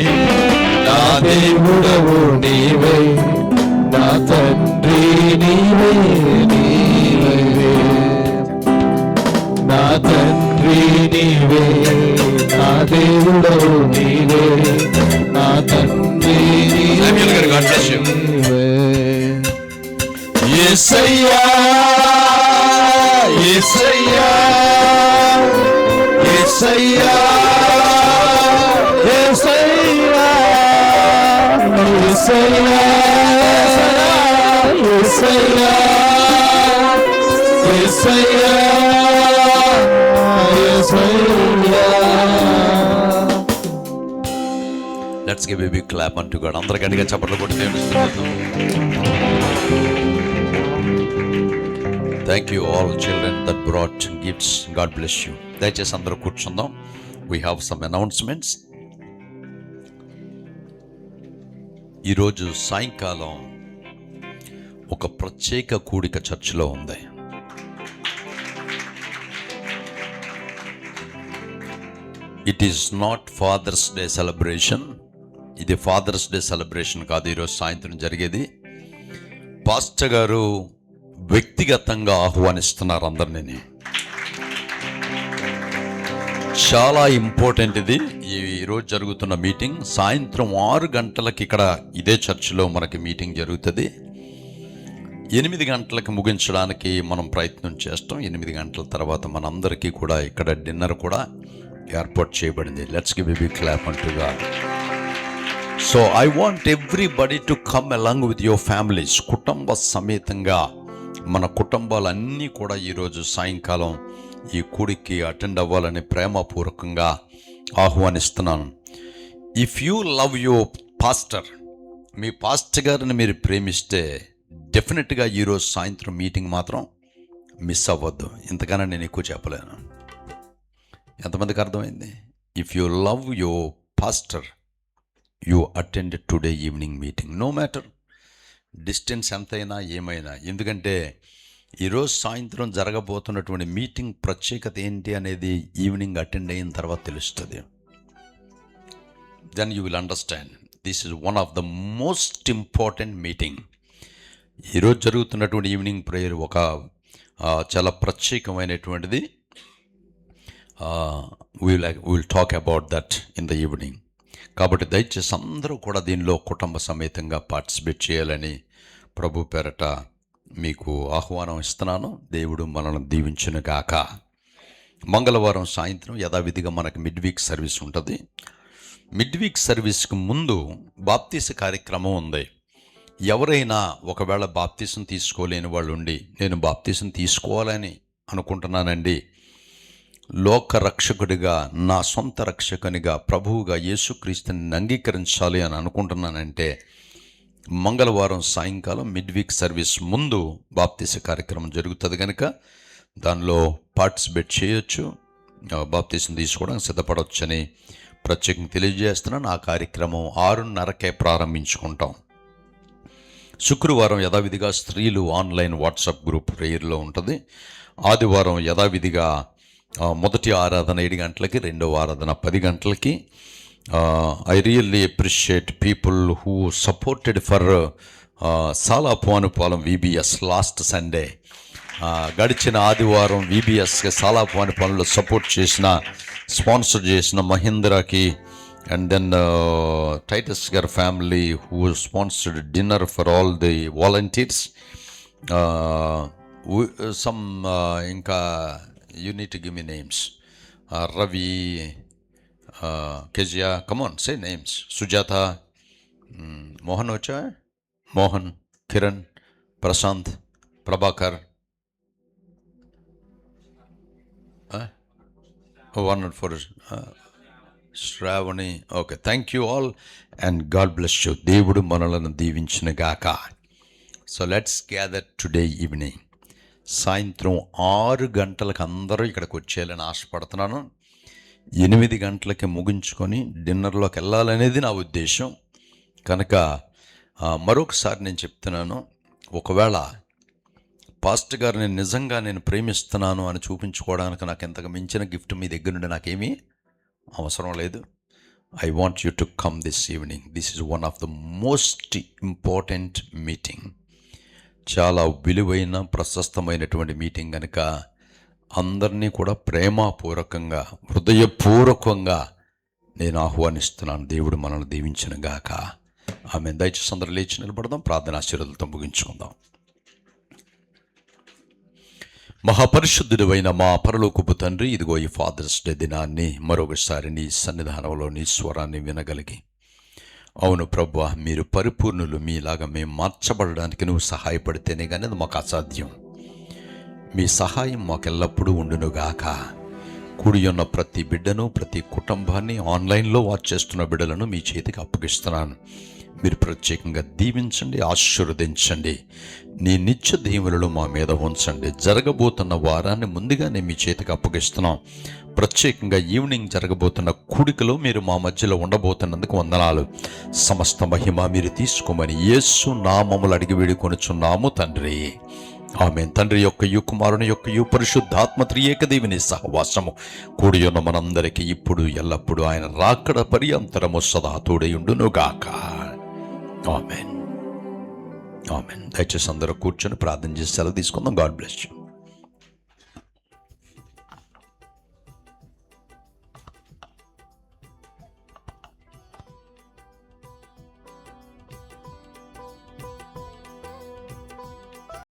నా దేవుడవు నీవే, నా తండ్రి నీవే, నీవే, నా తండ్రి నీవే, నా దేవుడవు నీవే, నా తండ్రి Samuel గారు, God bless you. నీవే. యేసయ్యా, యేసయ్యా, యేసయ్యా, యేసయ్యా, యేసయ్యా, యేసయ్యా, యేసయ్యా, యేసయ్యా. Let's give a big clap unto God. అందరూ గట్టిగా చప్పట్లు కొట్టి దేవుని స్తుతిద్దాం. Thank you all children that brought gifts. God bless you. దయచేసి అందరూ కూర్చుందాం. We have some announcements. ఈరోజు సాయంకాలం ఒక ప్రత్యేక కూడిక చర్చిలో ఉంది. It is not father's day celebration. ఇది ఫాదర్స్ డే సెలబ్రేషన్ కాదు. ఈరోజు సాయంత్రం జరిగేది. పాస్టర్ గారు వ్యక్తిగతంగా ఆహ్వానిస్తున్నారు అందరినీ. చాలా ఇంపార్టెంట్ ఇది. ఈరోజు జరుగుతున్న మీటింగ్ సాయంత్రం 6 గంటలకి ఇక్కడ ఇదే చర్చిలో మనకి మీటింగ్ జరుగుతుంది. 8 గంటలకు ముగించడానికి మనం ప్రయత్నం చేస్తాం. 8 గంటల తర్వాత మనందరికీ కూడా ఇక్కడ డిన్నర్ కూడా ఏర్పాటు చేయబడింది. Let's give a big clap unto God. So I want everybody to come along with your families. కుటుంబ సమేతంగా మన కుటుంబాలన్నీ కూడా ఈరోజు సాయంకాలం ఈ కూడికి అటెండ్ అవ్వాలని ప్రేమపూర్వకంగా ఆహ్వానిస్తున్నాను. If you love your pastor, me pastor గారిని మీరు ప్రేమిస్తే డెఫినెట్గా ఈరోజు సాయంత్రం మీటింగ్ మాత్రం మిస్ అవ్వద్దు. ఇంతకన్నా నేను ఎక్కువ చెప్పలేను. ఎంతమందికి అర్థమైంది? If you love your pastor, you attend today evening meeting, no matter distance ఎంతైనా ఏమైనా. ఎందుకంటే ఈరోజు సాయంత్రం జరగబోతున్నటువంటి మీటింగ్ ప్రత్యేకత ఏంటి అనేది ఈవినింగ్ అటెండ్ అయిన తర్వాత తెలుస్తుంది. Then you will understand this is one of the most important meeting. ఈరోజు జరుగుతున్నటువంటి ఈవినింగ్ ప్రేయర్ ఒక చాలా ప్రత్యేకమైనటువంటిది. Will talk about that in the evening. కాబట్టి దయచేసి అందరూ కూడా దీనిలో కుటుంబ సమేతంగా పార్టిసిపేట్ చేయాలని ప్రభు పేరట మీకు ఆహ్వానం ఇస్తున్నాను. దేవుడు మనల్ని దీవించును గాక. మంగళవారం సాయంత్రం యథావిధిగా మనకు మిడ్ వీక్ సర్వీస్ ఉంటుంది. మిడ్ వీక్ సర్వీస్కి ముందు బాప్తీస కార్యక్రమం ఉంది. ఎవరైనా ఒకవేళ బాప్తీసం తీసుకోలేని వాళ్ళు ఉండి, నేను బాప్తీసం తీసుకోవాలని అనుకుంటున్నానండి, లోక రక్షకుడిగా, నా సొంత రక్షకునిగా, ప్రభువుగా యేసుక్రీస్తుని అంగీకరించాలి అని అనుకుంటున్నానంటే మంగళవారం సాయంకాలం మిడ్ వీక్ సర్వీస్ ముందు బాప్తీస కార్యక్రమం జరుగుతుంది కనుక దానిలో పార్టిసిపేట్ చేయొచ్చు, బాప్తీసం తీసుకోవడానికి సిద్ధపడవచ్చని ప్రత్యేకంగా తెలియజేస్తున్నాను. ఆ కార్యక్రమం 6:30కే ప్రారంభించుకుంటాం. శుక్రవారం యథావిధిగా స్త్రీలు ఆన్లైన్ వాట్సాప్ గ్రూప్ ప్రేయర్లో ఉంటుంది. ఆదివారం యథావిధిగా మొదటి ఆరాధన 7 గంటలకి, రెండవ ఆరాధన 10 గంటలకి. I really appreciate people who supported for Salapuvanupalem VBS last Sunday. గడిచిన ఆదివారం VBSకి సాలాపాని పనులు సపోర్ట్ చేసిన, స్పాన్సర్ చేసిన మహేంద్రకి, అండ్ దెన్ టైటస్ గారి family who sponsored dinner for all the volunteers. Some ఇంకా యూ నీడ్ టు గివ్ మీ names. Ravi, Kezia, come on say names. Sujatha, Mohan వచ్చా, Mohan, Kiran, Prashant, Prabhakar, one for Sravani. Okay, thank you all and God bless you. దేవుడు మనలను దీవించిన గాక. So let's gather today evening. సాయంత్రం 6 గంటలకు అందరూ ఇక్కడికి వచ్చేయాలని ఆశపడుతున్నాను. 8 గంటలకి ముగించుకొని డిన్నర్లోకి వెళ్ళాలనేది నా ఉద్దేశం. కనుక మరొకసారి నేను చెప్తున్నాను, ఒకవేళ పాస్టర్ గారు నేను నిజంగా ప్రేమిస్తున్నాను అని చూపించుకోవడానికి నాకు ఎంతగా మించిన గిఫ్ట్ మీ దగ్గర నుండి నాకేమీ అవసరం లేదు. I want you to come this evening. This is one of the most important meeting. చాలా విలువైన ప్రశస్తమైనటువంటి మీటింగ్ కనుక అందరినీ కూడా ప్రేమపూర్వకంగా, హృదయపూర్వకంగా నేను ఆహ్వానిస్తున్నాను. దేవుడు మనల్ని దీవించిన గాక. ఆమె దయచేసి అందరూ లేచి నిలబడదాం, ప్రార్థన ఆశీర్వాదాలతో ముగించుకుందాం. మహాపరిశుద్ధుడైన మా పరలోకపు తండ్రి, ఇదిగో ఈ ఫాదర్స్ డే దినాన్ని మరొకసారి నీ సన్నిధానంలో నీ స్వరాన్ని వినగలిగి, అవును ప్రభువా, మీరు పరిపూర్ణులు, మీలాగా మేము మార్చబడడానికి నువ్వు సహాయపడితేనే కానీ అది మాకు అసాధ్యం. మీ సహాయం మాకెల్లప్పుడూ ఉండునుగాక. కూడి ఉన్న ప్రతి బిడ్డను, ప్రతి కుటుంబాన్ని, ఆన్లైన్లో వాచ్ చేస్తున్న బిడ్డలను మీ చేతికి అప్పగిస్తున్నాను. మీరు ప్రత్యేకంగా దీవించండి, ఆశీర్వదించండి. నీ నిత్య దీవెనలు మా మీద ఉంచండి. జరగబోతున్న వారాన్ని ముందుగానే మీ చేతికి అప్పగిస్తున్నాం. ప్రత్యేకంగా ఈవినింగ్ జరగబోతున్న కూడికలో మీరు మా మధ్యలో ఉండబోతున్నందుకు వందనాలు. సమస్త మహిమ మీరు తీసుకోమని యేసు నామములు అడిగి వేడుకొనుచున్నాము తండ్రి. ఆమేన్. తండ్రి యొక్కయు, కుమారుని యొక్కయు, పరిశుద్ధాత్మ త్రియేక దేవుని సహవాసము కూడి ఉన్న మనందరికీ ఇప్పుడు ఎల్లప్పుడూ ఆయన రాకడ పర్యంతరము సదా తోడయుండునుగాక. ఆమేన్. ఆమేన్. దయచేసి అందరూ కూర్చొని ప్రార్థన చేసి సెలవు తీసుకుందాం. God bless you.